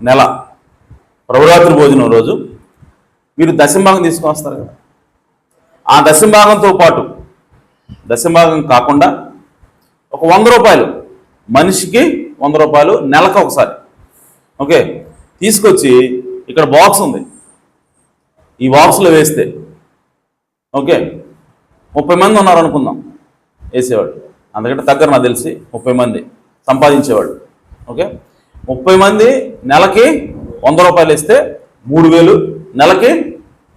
నెల ప్రభురాత్రి భోజనం రోజు మీరు దశంభాగం తీసుకొని వస్తారు కదా, ఆ దశంభాగంతో పాటు దశంభాగం కాకుండా ఒక 100 రూపాయలు, మనిషికి 100 రూపాయలు నెలకు ఒకసారి, ఓకే, తీసుకొచ్చి ఇక్కడ బాక్స్ ఉంది, ఈ బాక్స్లో వేస్తే, ఓకే, 30 మంది ఉన్నారు అనుకుందాం వేసేవాడు, అందుకంటే దగ్గర నాకు తెలిసి 30 మంది సంపాదించేవాడు. ఓకే, 30 మంది నెలకి 100 రూపాయలు ఇస్తే 3000, నెలకి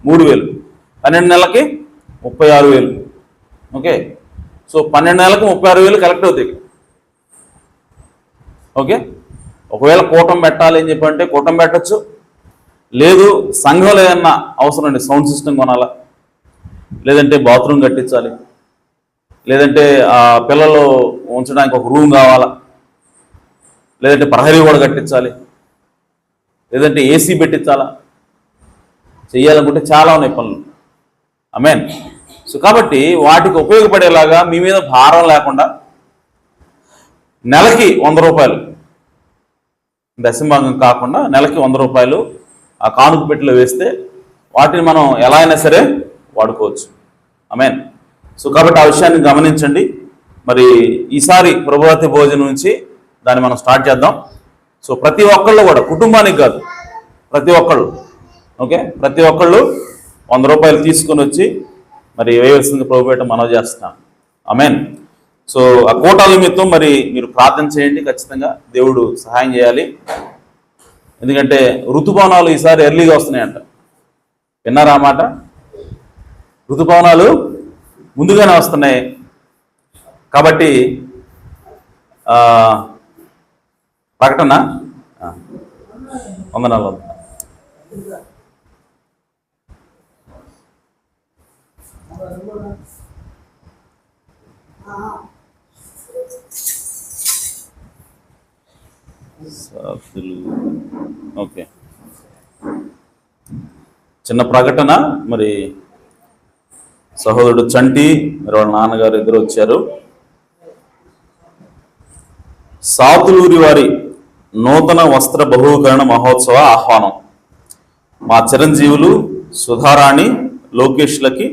3000, 12 నెలలకి 36,000. ఓకే, సో 12 నెలలకు 36,000 కలెక్ట్ అవుతాయి. ఓకే, ఒకవేళ కూటం పెట్టాలి అని చెప్పంటే కూటం పెట్టచ్చు, లేదు సంఘంలో ఏమన్నా అవసరం అండి, సౌండ్ సిస్టమ్ కొనాలా, లేదంటే బాత్రూమ్ కట్టించాలి, లేదంటే పిల్లలు ఉంచడానికి ఒక రూమ్ కావాలా, లేదంటే ప్రహరీ కూడా కట్టించాలి, లేదంటే ఏసీ పెట్టించాలా, చెయ్యాలనుకుంటే చాలా ఉన్నాయి పనులు. ఆమేన్. సో కాబట్టి వాటికి ఉపయోగపడేలాగా మీ మీద భారం లేకుండా నెలకి 100 రూపాయలు దశంభాగం కాకుండా నెలకి 100 రూపాయలు ఆ కానుక పెట్టిలో వేస్తే వాటిని మనం ఎలా అయినా సరే వాడుకోవచ్చు. ఆమేన్. సో కాబట్టి ఆ విషయాన్ని గమనించండి. మరి ఈసారి ప్రభురాత్రి భోజనం నుంచి దాన్ని మనం స్టార్ట్ చేద్దాం. సో ప్రతి ఒక్కళ్ళు కూడా, కుటుంబానికి కాదు, ప్రతి ఒక్కళ్ళు, ఓకే, ప్రతి ఒక్కళ్ళు 100 రూపాయలు తీసుకొని వచ్చి మరి వేయవలసింది ప్రభుపేట మనవి చేస్తున్నాం. ఆమేన్. సో ఆ కోటాల నిమిత్తం మరి మీరు ప్రార్థన చేయండి, ఖచ్చితంగా దేవుడు సహాయం చేయాలి. ఎందుకంటే ఋతుపవనాలు ఈసారి ఎర్లీగా వస్తున్నాయంట, విన్నారా మాట? ఋతుపవనాలు ముందుగానే వస్తున్నాయి కాబట్టి ప్రకటన వందనాలు. ఓకే, చిన్న ప్రకటన. మరి సహోదరుడు చంటి మరి వాళ్ళ నాన్నగారు ఇద్దరు వచ్చారు. సాతులూరి వారి నూతన వస్త్ర బహుకరణ మహోత్సవ ఆహ్వానం. మా చిరంజీవులు సుధారాణి లోకేష్లకి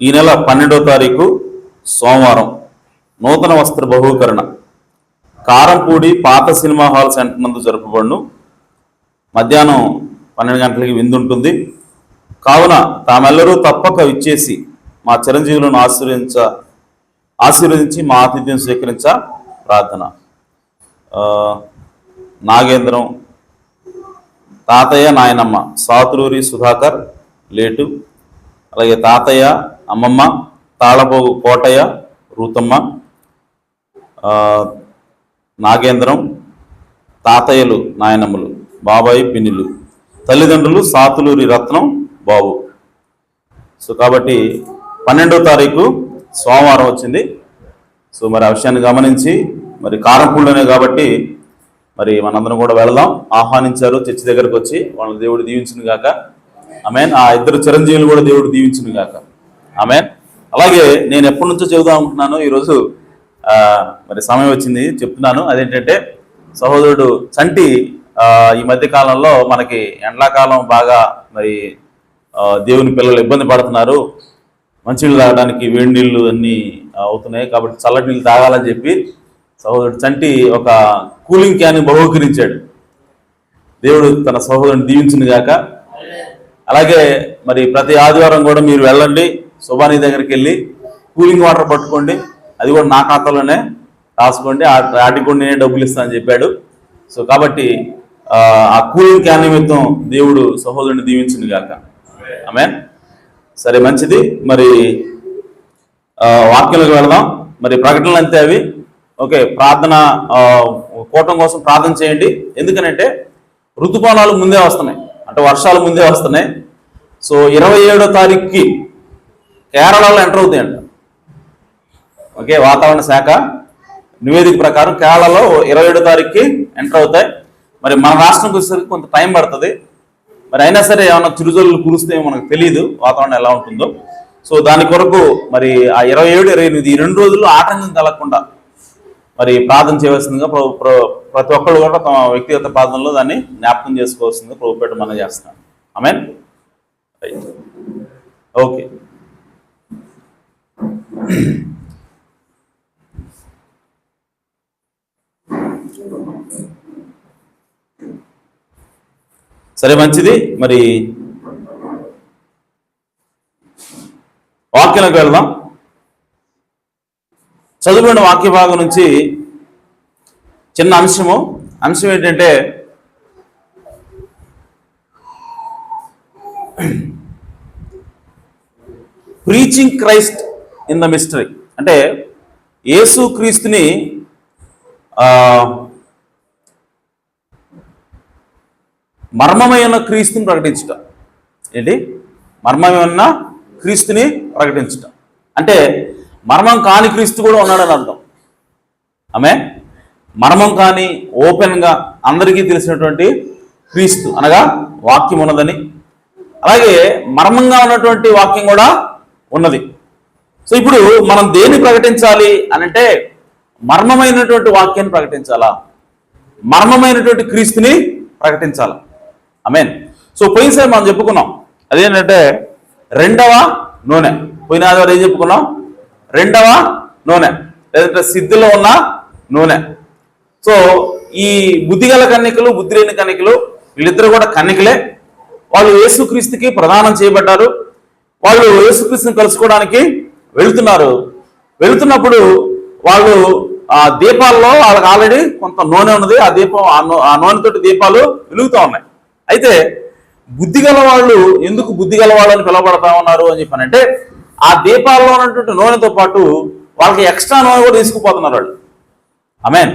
ఈ నెల 12వ తారీఖు సోమవారం నూతన వస్త్ర బహుకరణ కారంపూడి పాత సినిమా హాల్ సెంటర్ నందు జరపబడును. మధ్యాహ్నం 12 గంటలకి విందుంటుంది. కావున తామెల్లరూ తప్పక విచ్చేసి మా చిరంజీవులను ఆశీర్వదించి మా ఆతిథ్యం స్వీకరించ ప్రార్థన. నాగేంద్రం, తాతయ్య, నాయనమ్మ, సాతులూరి సుధాకర్ లేటు, అలాగే తాతయ్య, అమ్మమ్మ, తాళపోగు కోటయ్య, రూతమ్మ, నాగేంద్రం, తాతయ్యలు, నాయనమ్మలు, బాబాయి, పిన్నిలు, తల్లిదండ్రులు సాతులూరి రత్నం, బాబు. సో కాబట్టి 12వ తారీఖు సోమవారం వచ్చింది. సో మరి ఆ విషయాన్ని గమనించి మరి కారంపూడిలోనే కాబట్టి మరి మనందరం కూడా వెళదాం. ఆహ్వానించారు చర్చి దగ్గరకు వచ్చి, వాళ్ళని దేవుడు దీవించును గాక. ఆమేన్. ఆ ఇద్దరు చిరంజీవులు కూడా దేవుడు దీవించును గాక. ఆమేన్. అలాగే నేను ఎప్పటి నుంచో చెబుదాం అనుకుంటున్నాను, ఈరోజు మరి సమయం వచ్చింది, చెప్తున్నాను. అదేంటంటే సహోదరుడు చంటి ఈ మధ్య కాలంలో మనకి ఎండాకాలం బాగా మరి దేవుని పిల్లలు ఇబ్బంది పడుతున్నారు, మంచినీళ్ళు తాగడానికి వేడి నీళ్ళు అన్నీ అవుతున్నాయి, కాబట్టి చల్లటి నీళ్ళు తాగాలని చెప్పి సహోదరుడు చంటి ఒక కూలింగ్ క్యాన్ బహుకరించాడు. దేవుడు తన సహోదరుని దీవించును గాక. అలాగే మరి ప్రతి ఆదివారం కూడా మీరు వెళ్ళండి, సుబానీ దగ్గరికి వెళ్ళి కూలింగ్ వాటర్ పట్టుకోండి, అది కూడా నా ఖాతాలోనే రాసుకోండి, వాటికి కూడా నేనే డబ్బులు ఇస్తానని చెప్పాడు. సో కాబట్టి ఆ కూలింగ్ క్యాన్ నిమిత్తం దేవుడు సహోదరుని దీవించును గాక. ఆమేన్. సరే, మంచిది. మరి వాక్యంలోకి వెళదాం. మరి ప్రకటనలు అంతే అవి. ఓకే, ప్రార్థన కూటం కోసం ప్రార్థన చేయండి. ఎందుకనంటే ఋతుపవనాలు ముందే వస్తున్నాయి, అంటే వర్షాలు ముందే వస్తున్నాయి. సో 27వ తారీఖుకి కేరళలో ఎంటర్ అవుతాయంట. ఓకే, వాతావరణ శాఖ నివేదిక ప్రకారం కేరళలో 27వ తారీఖుకి ఎంటర్ అవుతాయి. మరి మన రాష్ట్రంకి వచ్చేసరికి కొంత టైం పడుతుంది. మరి అయినా సరే ఏమన్నా చిరుజల్లు కురుస్తే మనకు తెలియదు వాతావరణం ఎలా ఉంటుందో. సో దాని కొరకు మరి ఆ 27, 28 ఈ 2 రోజుల్లో ఆటంకం కలగకుండా మరి ప్రార్థన చేయవలసిందిగా ప్రతి ఒక్కరు కూడా తమ వ్యక్తిగత ప్రార్థనలో దాన్ని జ్ఞాపకం చేసుకోవాల్సిందిగా ప్రభుపేట మనం చేస్తున్నాం. ఆమేన్. ఓకే, సరే, మంచిది. మరి వాక్యంలోకి వెళ్దాం. చదువుకున్న వాక్య భాగం నుంచి చిన్న అంశం ఏంటంటే preaching Christ in the mystery. అంటే యేసు క్రీస్తుని మర్మమైన క్రీస్తుని ప్రకటించటం. ఏంటి? మర్మమైన క్రీస్తుని ప్రకటించటం అంటే మర్మం కాని క్రీస్తు కూడా ఉన్నాడని అర్థం. మర్మం కాని ఓపెన్గా అందరికీ తెలిసినటువంటి క్రీస్తు అనగా వాక్యం ఉన్నదని, అలాగే మర్మంగా ఉన్నటువంటి వాక్యం కూడా ఉన్నది. సో ఇప్పుడు మనం దేన్ని ప్రకటించాలి అనంటే మర్మమైనటువంటి వాక్యాన్ని ప్రకటించాలా, మర్మమైనటువంటి క్రీస్తుని ప్రకటించాలా. ఆమేన్. సో పోయినసారి మనం చెప్పుకున్నాం అదేంటంటే 2వ నూనె. పోయిన ఆదివారం ఏం చెప్పుకున్నాం? 2వ నూనె, లేదంటే సిద్ధిలో ఉన్న నూనె. సో ఈ బుద్ధిగల కన్యకలు, బుద్ధి లేని కన్యకలు, వీళ్ళిద్దరు కూడా కన్యకలే. వాళ్ళు యేసుక్రీస్తుకి ప్రదానం చేయబడ్డారు. వాళ్ళు యేసుక్రీస్తుని కలుసుకోవడానికి వెళుతున్నప్పుడు వాళ్ళు ఆ దీపాల్లో వాళ్ళకి ఆల్రెడీ కొంత నూనె ఉన్నది. ఆ దీపం ఆ నూనెతోటి దీపాలు వెలుగుతూ ఉన్నాయి. అయితే బుద్ధిగల వాళ్ళు ఎందుకు బుద్ధిగల వాళ్ళు అని పిలువబడతా ఉన్నారు అని చెప్పానంటే ఆ దీపాల్లో ఉన్నటువంటి నూనెతో పాటు వాళ్ళకి ఎక్స్ట్రా నూనె కూడా తీసుకుపోతున్నారు వాళ్ళు. ఆమేన్.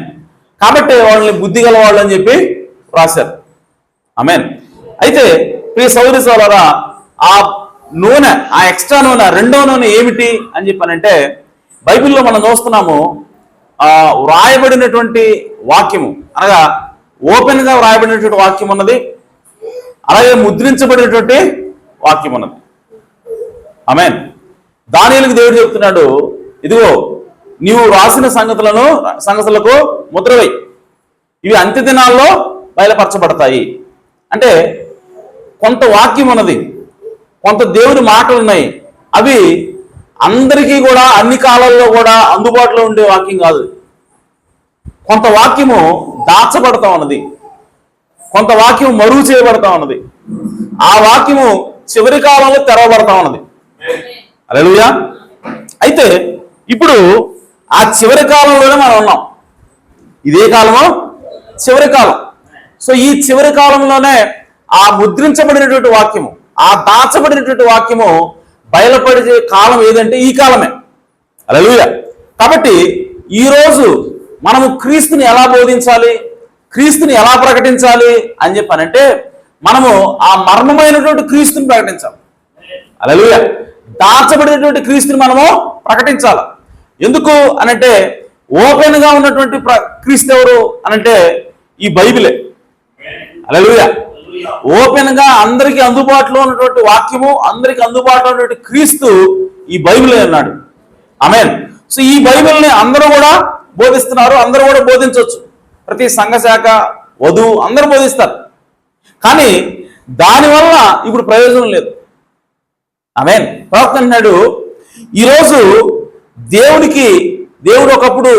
కాబట్టి వాళ్ళని బుద్ధిగల వాళ్ళు అని చెప్పి రాశారు. ఆమేన్. అయితే ప్రియ సోదరి సోదరులారా, ఆ నూనె, ఆ ఎక్స్ట్రా నూనె, 2వ నూనె ఏమిటి అని చెప్పానంటే బైబిల్లో మనం చూస్తున్నాము వ్రాయబడినటువంటి వాక్యము అనగా ఓపెన్గా వ్రాయబడినటువంటి వాక్యం ఉన్నది, అలాగే ముద్రించబడినటువంటి వాక్యం ఉన్నది. ఆమేన్. దానియేలుకు దేవుడు చెప్తున్నాడు, ఇదిగో నీవు రాసిన సంగతులకు ముద్రవై, ఇవి అంత్య దినాల్లో బయలుపరచబడతాయి. అంటే కొంత వాక్యం ఉన్నది, కొంత దేవుని మాటలు ఉన్నాయి. అవి అందరికీ కూడా అన్ని కాలాల్లో కూడా అందుబాటులో ఉండే వాక్యం కాదు. కొంత వాక్యము దాచబడతా ఉన్నది, కొంత వాక్యం మరుగు చేయబడతా ఉన్నది. ఆ వాక్యము చివరి కాలంలో తెరవబడతా ఉన్నది. హల్లెలూయా. అయితే ఇప్పుడు ఆ చివరి కాలంలోనే మనం ఉన్నాం. ఇదే కాలము చివరి కాలం. సో ఈ చివరి కాలంలోనే ఆ ముద్రించబడినటువంటి వాక్యము, ఆ దాచబడినటువంటి వాక్యము బయలుపడే కాలం ఏదంటే ఈ కాలమే. హల్లెలూయా. కాబట్టి ఈరోజు మనము క్రీస్తుని ఎలా బోధించాలి, క్రీస్తుని ఎలా ప్రకటించాలి అని చెప్పానంటే మనము ఆ మర్మమైనటువంటి క్రీస్తుని ప్రకటించాలి. హల్లెలూయా. దాచబడినటువంటి క్రీస్తుని మనము ప్రకటించాలి. ఎందుకు అనంటే ఓపెన్గా ఉన్నటువంటి క్రీస్తు ఎవరు అనంటే ఈ బైబిలే. హల్లెలూయా. ఓపెన్గా అందరికీ అందుబాటులో ఉన్నటువంటి వాక్యము, అందరికీ అందుబాటులో ఉన్నటువంటి క్రీస్తు ఈ బైబిలే అన్నాడు. ఆమేన్. సో ఈ బైబిల్ని అందరూ కూడా బోధిస్తున్నారు, అందరూ కూడా బోధించవచ్చు. ప్రతి సంఘ శాఖ, వధువు అందరూ బోధిస్తారు. కానీ దానివల్ల ఇప్పుడు ప్రయోజనం లేదు. ఆమేన్. ప్రవక్త అన్నాడు, ఈరోజు దేవుడు ఒకప్పుడు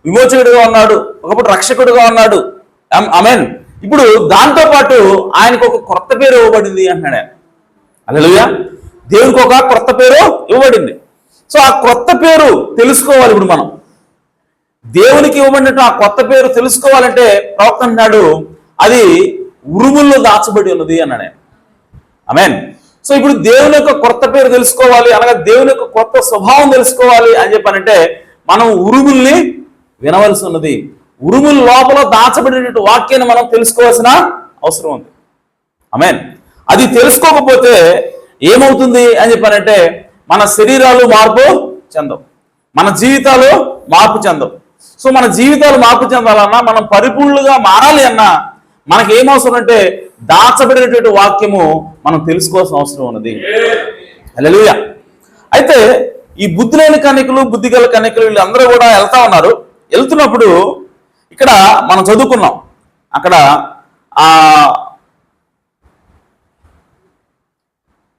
విమోచకుడిగా ఉన్నాడు, ఒకప్పుడు రక్షకుడిగా ఉన్నాడు. ఆమేన్. ఇప్పుడు దాంతో పాటు ఆయనకు ఒక కొత్త పేరు ఇవ్వబడింది అంటున్నాడు. హల్లెలూయా. దేవునికి ఒక కొత్త పేరు ఇవ్వబడింది. సో ఆ కొత్త పేరు తెలుసుకోవాలి. ఇప్పుడు మనం దేవునికి ఇవ్వబడినట్టు ఆ కొత్త పేరు తెలుసుకోవాలంటే ప్రవక్త అన్నాడు, అది ఉరుముల్లో దాచబడి ఉన్నది అన్నాడు. ఆమేన్. సో ఇప్పుడు దేవుని యొక్క కొత్త పేరు తెలుసుకోవాలి, అనగా దేవుని యొక్క కొత్త స్వభావం తెలుసుకోవాలి అని చెప్పానంటే మనం ఉరుముల్ని వినవలసి ఉన్నది. ఉరుముల లోపల దాచబడినటువంటి వాక్యాన్ని మనం తెలుసుకోవాల్సిన అవసరం ఉంది. ఆమేన్. అది తెలుసుకోకపోతే ఏమవుతుంది అని చెప్పారంటే మన శరీరాలు మార్పు చెందవు, మన జీవితాలు మార్పు చెందవు. సో మన జీవితాలు మార్పు చెందాలన్నా, మనం పరిపూర్ణులుగా మారాలి అన్నా మనకి ఏమవసరం అంటే దాచబడినటువంటి వాక్యము మనం తెలుసుకోవాల్సిన అవసరం ఉన్నది. హల్లెలూయా. అయితే ఈ బుద్ధి లేని కన్యకలు, బుద్ధి గల కన్యకలు వీళ్ళందరూ కూడా వెళ్తా ఉన్నారు. వెళ్తున్నప్పుడు ఇక్కడ మనం చదువుకున్నాం, అక్కడ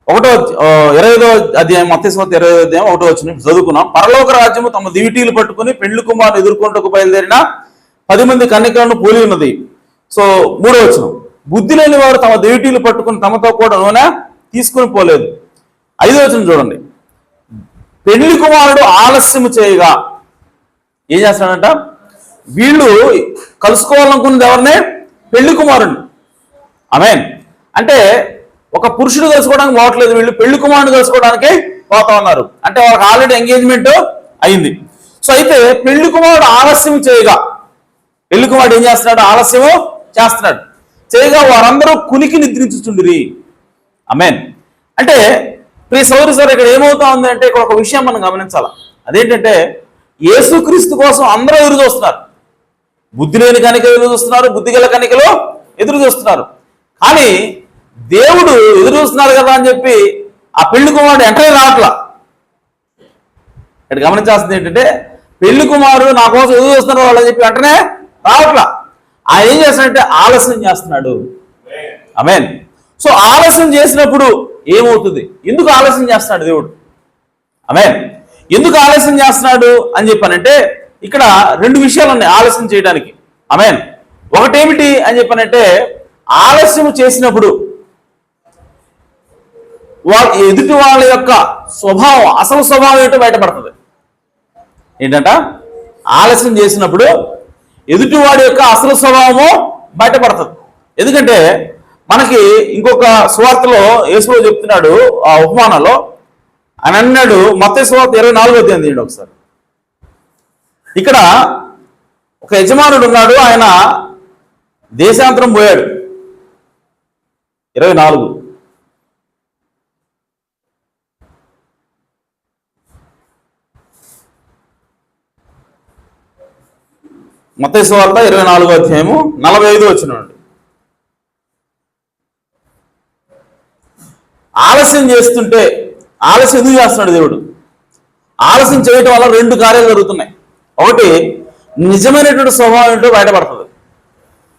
25వ అధ్యాయం, మత్తయి సువార్త 25వ అధ్యాయం 1వ వచనం చదువుకున్నాం. పరలోక రాజ్యము తమ దివిటీలు పట్టుకుని పెండ్లి కుమారుని ఎదుర్కొంటకు బయలుదేరిన 10 మంది కన్యకలను పోలి ఉన్నది. సో 3వ వచనం, బుద్ధి లేని వారు తమ దివిటీలు పట్టుకుని తమతో కూడా నూనె తీసుకుని పోలేదు. 5వ వచనం చూడండి, పెండ్లి కుమారుడు ఆలస్యము చేయగా ఏం చేస్తాడంట, వీళ్ళు కలుసుకోవాలనుకున్నది ఎవరిని? పెళ్లి కుమారుడిని. ఆమేన్. అంటే ఒక పురుషుడు కలుసుకోవడానికి పోవట్లేదు, వీళ్ళు పెళ్లి కుమారుడు కలుసుకోవడానికి పోతా ఉన్నారు. అంటే వాళ్ళకి ఆల్రెడీ ఎంగేజ్మెంట్ అయింది. సో అయితే పెళ్లి కుమారుడు ఆలస్యం చేయగా, పెళ్లి కుమారుడు ఏం చేస్తున్నాడు? ఆలస్యము చేస్తున్నాడు. చేయగా వారందరూ కునికి నిద్రించుచుండిరి. ఆమేన్. అంటే ప్రియ సోదరి సార్, ఇక్కడ ఏమవుతా ఉంది అంటే ఇక్కడ ఒక విషయం మనం గమనించాలి. అదేంటంటే యేసుక్రీస్తు కోసం అందరూ ఎదురు చూస్తున్నారు. బుద్ధి లేని కన్యకలు ఎదురు చూస్తున్నారు, బుద్ధి గల కన్యకలు ఎదురు చూస్తున్నారు. కానీ దేవుడు ఎదురు చూస్తున్నారు కదా అని చెప్పి ఆ పెళ్లి కుమారుడు వెంటనే రావట్లా. ఇక్కడ గమనించాల్సింది ఏంటంటే పెళ్లి కుమారుడు నా కోసం ఎదురు చూస్తున్నారు వాళ్ళని చెప్పి వెంటనే రావట్లా. ఆయన ఏం చేస్తున్నాడంటే ఆలస్యం చేస్తున్నాడు. ఆమేన్. సో ఆలస్యం చేసినప్పుడు ఏమవుతుంది? ఎందుకు ఆలస్యం చేస్తున్నాడు దేవుడు? ఆమేన్. ఎందుకు ఆలస్యం చేస్తున్నాడు అని చెప్పానంటే ఇక్కడ 2 విషయాలు ఉన్నాయి ఆలస్యం చేయడానికి. ఆమేన్. ఒకటేమిటి అని చెప్పానంటే ఆలస్యం చేసినప్పుడు ఎదుటి వాళ్ళ యొక్క స్వభావం, అసలు స్వభావం ఏంటో బయటపడుతుంది. ఏంటంట? ఆలస్యం చేసినప్పుడు ఎదుటివాడి యొక్క అసలు స్వభావము బయటపడుతుంది. ఎందుకంటే మనకి ఇంకొక సువార్తలో యేసు చెప్తున్నాడు, ఆ ఉపమానంలో ఆయన అన్నాడు, మత్తయి సువార్త 24వ అధ్యాయం తీయండి ఒకసారి. ఇక్కడ ఒక యజమానుడు ఉన్నాడు, ఆయన దేశాంతరం పోయాడు. 24 మత్తయి సువార్త 24వ అధ్యాయము 45వ వచనం. ఆలస్యం చేస్తుంటే, ఆలస్యం ఎందుకు చేస్తున్నాడు దేవుడు? ఆలస్యం చేయటం వల్ల 2 కార్యాలు జరుగుతున్నాయి. ఒకటి, నిజమైనటువంటి స్వభావం ఏంటో బయటపడుతుంది.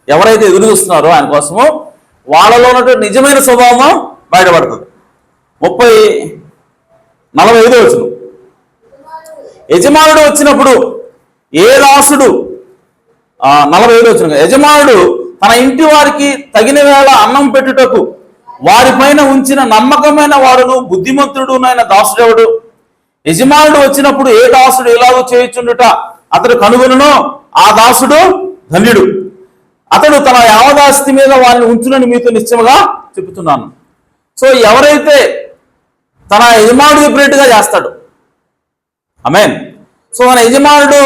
ఎవరైతే ఎదురు చూస్తున్నారో ఆయన కోసము వాళ్ళలో ఉన్నటువంటి నిజమైన స్వభావం బయటపడుతుంది. 45వ వచనం, యజమానుడు వచ్చినప్పుడు ఏ దాసుడు 45వ వచనం, యజమానుడు తన ఇంటి వారికి తగిన వేళ అన్నం పెట్టుటకు వారిపైన ఉంచిన నమ్మకమైన వాడును బుద్ధిమంతుడునైన దాసుడెవడు? యజమానుడు వచ్చినప్పుడు ఏ దాసుడు ఎలాగో చేయుచుండుట అతడు కనుగొనునో ఆ దాసుడు ధన్యుడు. అతడు తన యావదాస్తి మీద వారిని ఉంచునని మీతో నిశ్చయముగా చెబుతున్నాను. సో ఎవరైతే తన యజమానుడు చెప్పినట్టుగా చేస్తాడు. ఆమేన్. సో మన యజమానుడు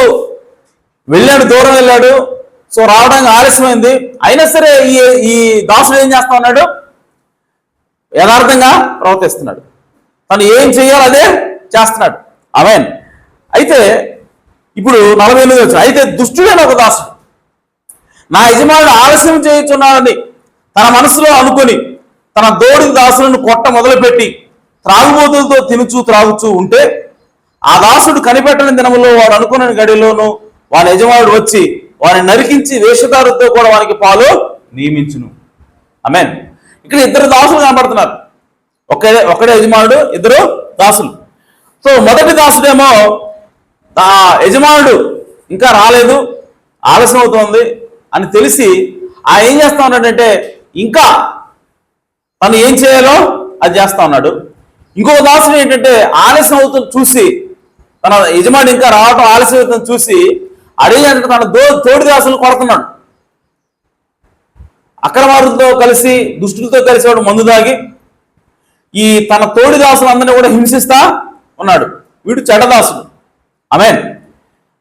వెళ్ళాడు, దూరం వెళ్ళాడు, సో రావడానికి ఆలస్యమైంది. అయినా సరే ఈ దాసుడు ఏం చేస్తా ఉన్నాడు? యథార్థంగా ప్రవర్తిస్తున్నాడు. తను ఏం చేయాలో అదే చేస్తున్నాడు. ఆమేన్. అయితే ఇప్పుడు 48వ వచనం, అయితే దుష్టుడైన ఒక దాసుడు నా యజమానుడు ఆలస్యం చేయుచున్నాడని తన మనసులో అనుకొని తన దోడి దాసులను కొట్ట మొదలుపెట్టి త్రాగుబోతులతో త్రాగుచూ ఉంటే ఆ దాసుడు కనిపెట్టని దినములో వాడు అనుకున్న గడిలోను వాని యజమానుడు వచ్చి వారిని నరికించి వేషధారుతో కూడా వానికి పాలు నియమించును. ఆమేన్. ఇక్కడ 2 దాసులు కనబడుతున్నారు. ఒకడే యజమానుడు, 2 దాసులు. సో మొదటి దాసుడేమో యజమానుడు ఇంకా రాలేదు, ఆలస్యం అవుతోంది అని తెలిసి ఆయన ఏం చేస్తా ఉన్నాడంటే ఇంకా తను ఏం చేయాలో అది చేస్తా ఉన్నాడు. ఇంకొక దాసుడు ఏంటంటే ఆలస్యం అవుతుంది చూసి, తన యజమాని ఇంకా రావటం ఆలస్యం అవుతుంది చూసి అడిగినట్టు తన తోడి దాసులను కొడుతున్నాడు. అక్రమారులతో కలిసి, దుష్టులతో కలిసి వాడు మందు దాగి ఈ తన తోడి దాసులందరినీ కూడా హింసిస్తా ఉన్నాడు. వీడు చెడ్డదాసుడు. ఆమేన్.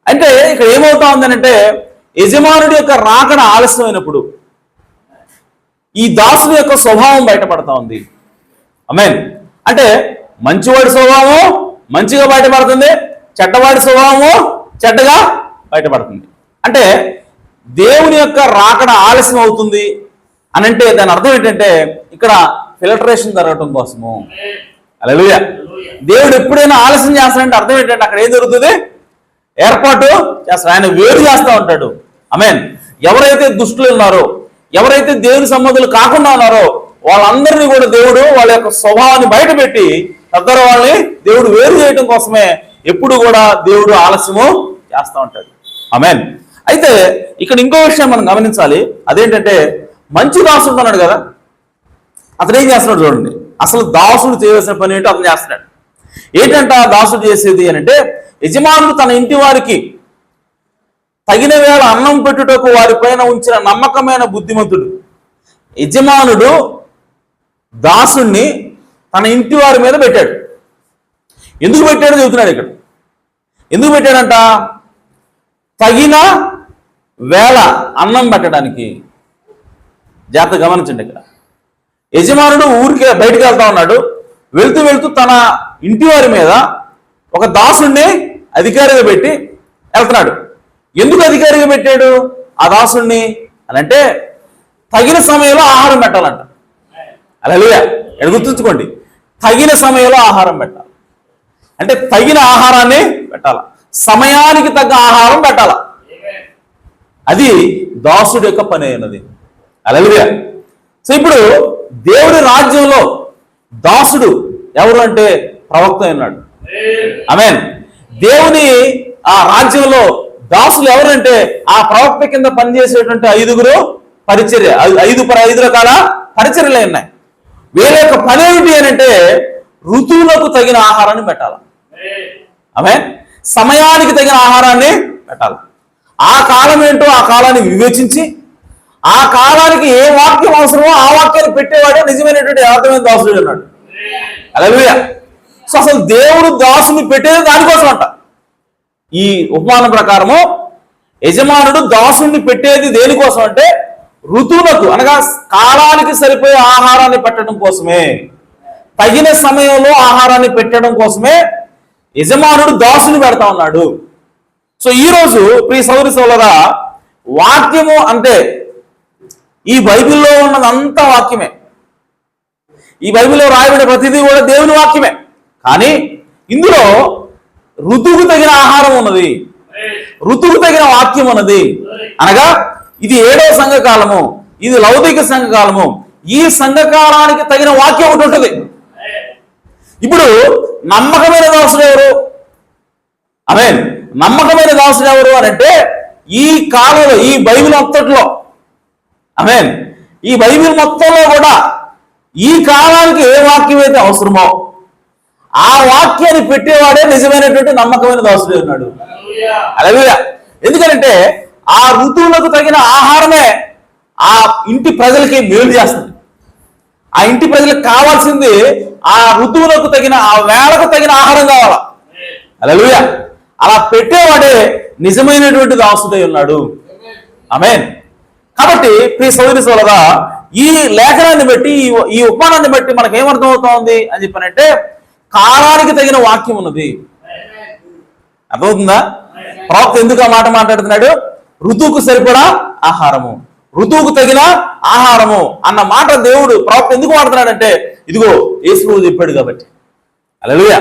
అంటే ఇక్కడ ఏమవుతా ఉందనంటే యజమానుడి యొక్క రాకడ ఆలస్యమైనప్పుడు ఈ దాసుని యొక్క స్వభావం బయటపడతా ఉంది. ఆమేన్. అంటే మంచివాడి స్వభావము మంచిగా బయటపడుతుంది, చెడ్డవాడి స్వభావము చెడ్డగా బయటపడుతుంది. అంటే దేవుని యొక్క రాకడ ఆలస్యం అవుతుంది అని అంటే దాని అర్థం ఏంటంటే ఇక్కడ ఫిల్టరేషన్ జరగటం కోసము. హల్లెలూయా. దేవుడు ఎప్పుడైనా ఆలస్యం చేస్తాడంటే అర్థం ఏంటంటే అక్కడ ఏం జరుగుతుంది? ఏర్పాటు చేస్తాడు, ఆయన వేరు చేస్తూ ఉంటాడు. ఆమేన్. ఎవరైతే దుష్టులు ఉన్నారో, ఎవరైతే దేవుని సంబంధులు కాకుండా ఉన్నారో వాళ్ళందరినీ కూడా దేవుడు వాళ్ళ యొక్క స్వభావాన్ని బయటపెట్టి తద్వారా వాళ్ళని దేవుడు వేరు చేయడం కోసమే ఎప్పుడు కూడా దేవుడు ఆలస్యము చేస్తూ ఉంటాడు. ఆమేన్. అయితే ఇక్కడ ఇంకో విషయం మనం గమనించాలి. అదేంటంటే మంచి దాసుడు ఉన్నాడు కదా, అతను ఏం చేస్తున్నాడు చూడండి. అసలు దాసుడు చేయవలసిన పని ఏంటో అతను చేస్తున్నాడు. ఏంటంట దాసుడు చేసేది అని అంటే యజమానుడు తన ఇంటి వారికి తగిన వేళ అన్నం పెట్టుటకు వారిపైన ఉంచిన నమ్మకమైన బుద్ధిమంతుడు. యజమానుడు దాసుణ్ణి తన ఇంటి వారి మీద పెట్టాడు. ఎందుకు పెట్టాడో చెబుతున్నాడు ఇక్కడ. ఎందుకు పెట్టాడంట? తగిన వేళ అన్నం పెట్టడానికి. జాగ్రత్త గమనించండి. ఇక్కడ యజమానుడు ఊరికి బయటికి వెళ్తా ఉన్నాడు. వెళ్తూ వెళ్తూ తన ఇంటి వారి మీద ఒక దాసుణ్ణి అధికారిగా పెట్టి వెళ్తున్నాడు. ఎందుకు అధికారిగా పెట్టాడు ఆ దాసుణ్ణి అని అంటే తగిన సమయంలో ఆహారం పెట్టాలంట. హల్లెలూయా. ఇక్కడ గుర్తుంచుకోండి, తగిన సమయంలో ఆహారం పెట్టాలి. అంటే తగిన ఆహారాన్ని పెట్టాల, సమయానికి తగ్గ ఆహారం పెట్టాల. అది దాసుడి యొక్క పని అయినది. హల్లెలూయా. సో ఇప్పుడు దేవుడి రాజ్యంలో దాసుడు ఎవరు అంటే ప్రవక్త ఉన్నాడు. ఆమేన్. దేవుని ఆ రాజ్యంలో దాసులు ఎవరంటే ఆ ప్రవక్త కింద పనిచేసేటువంటి 5 పరిచర్య, 5 రకాల పరిచర్యలే ఉన్నాయి. వీళ్ళ యొక్క పని ఏమిటి అని అంటే ఋతువులకు తగిన ఆహారాన్ని పెట్టాలి. ఆమేన్. సమయానికి తగిన ఆహారాన్ని పెట్టాలి. ఆ కాలం ఏంటో ఆ కాలాన్ని వివేచించి ఆ కాలానికి ఏ వాక్యం అవసరమో ఆ వాక్యాన్ని పెట్టేవాడే నిజమైనటువంటి యథార్థమైన దాసుడు అన్నాడు. హల్లెలూయా. సో అసలు దేవుడు దాసుని పెట్టేది దానికోసం అంట. ఈ ఉపమానం ప్రకారము యజమానుడు దాసుని పెట్టేది దేనికోసం అంటే ఋతువులకు అనగా కాలానికి సరిపోయే ఆహారాన్ని పెట్టడం కోసమే, తగిన సమయంలో ఆహారాన్ని పెట్టడం కోసమే యజమానుడు దాసుని పెడతా ఉన్నాడు. సో ఈరోజు ప్రియ సోదరి సోదరులారా, వాక్యము అంటే ఈ బైబిల్లో ఉన్నదంతా వాక్యమే. ఈ బైబిల్లో రాయబడిన ప్రతిదీ కూడా దేవుని వాక్యమే. కానీ ఇందులో ఋతువుకు తగిన ఆహారం ఉన్నది, ఋతువుకు తగిన వాక్యం ఉన్నది. అనగా ఇది 7వ సంఘకాలము, ఇది లౌకిక సంఘకాలము. ఈ సంఘకాలానికి తగిన వాక్యం ఒకటి ఉంటుంది. ఇప్పుడు నమ్మకమైన దాసుడు ఎవరు? ఆమేన్. నమ్మకమైన దాసుడు ఎవరు అని అంటే ఈ కాలంలో ఈ బైబిల్ మొత్తంలో, ఆమేన్, ఈ బైబిల్ మొత్తంలో కూడా ఈ కాలానికి ఏ వాక్యం అయితే అవసరమో ఆ వాక్యాన్ని పెట్టేవాడే నిజమైనటువంటి నమ్మకమైన దాసుడు ఉన్నాడు. హల్లెలూయా. ఎందుకంటే ఆ ఋతువులకు తగిన ఆహారమే ఆ ఇంటి ప్రజలకి మేలు చేస్తుంది. ఆ ఇంటి ప్రజలకు కావాల్సింది ఆ ఋతువులకు తగిన ఆ వేళకు తగిన ఆహారం కావాలా. హల్లెలూయా. అలా పెట్టేవాడే నిజమైనటువంటి దాసుడై ఉన్నాడు. ఆమేన్. కాబట్టి ప్రియ సోదరి సోదరులారా, ఈ లేఖనాన్ని బట్టి ఈ ఉపమానాన్ని బట్టి మనకు ఏమర్థం అవుతా ఉంది అని చెప్పానంటే కాలానికి తగిన వాక్యం ఉన్నది. అర్థమవుతుందా? ప్రవక్త ఎందుకు ఆ మాట మాట్లాడుతున్నాడు? ఋతువుకు సరిపడా ఆహారము, ఋతువుకు తగిన ఆహారము అన్న మాట దేవుడు ప్రవక్త ఎందుకు వాడుతున్నాడంటే ఇదిగో యేసు చెప్పాడు కాబట్టి. హల్లెలూయా.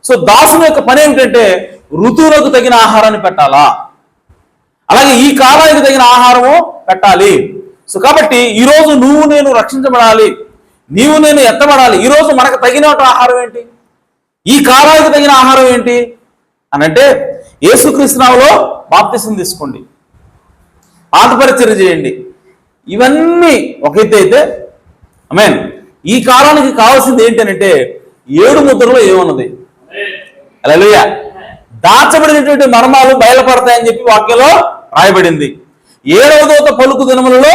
సో దాసుని యొక్క పని ఏమిటంటే ఋతువులకు తగిన ఆహారాన్ని పెట్టాలా, అలాగే ఈ కాలానికి తగిన ఆహారము పెట్టాలి. సో కాబట్టి ఈరోజు నువ్వు నేను రక్షించబడాలి, నీవు నేను ఎత్తబడాలి. ఈరోజు మనకు తగిన ఆహారం ఏంటి? ఈ కాలానికి తగిన ఆహారం ఏంటి అని అంటే యేసుక్రీస్తు నామములో బాప్తిసం తీసుకోండి, ఆత్మపరిచర్య చేయండి. ఇవన్నీ ఒక ఎత్తు అయితే, ఆమేన్, ఈ కాలానికి కావాల్సింది ఏంటి అంటే 7 ముద్రలో ఏమున్నది? హల్లెలూయా. దాచబడినటువంటి మర్మాలు బయలుపడతాయని చెప్పి వాక్యంలో రాయబడింది. 7వ దూత పలుకు దినములలో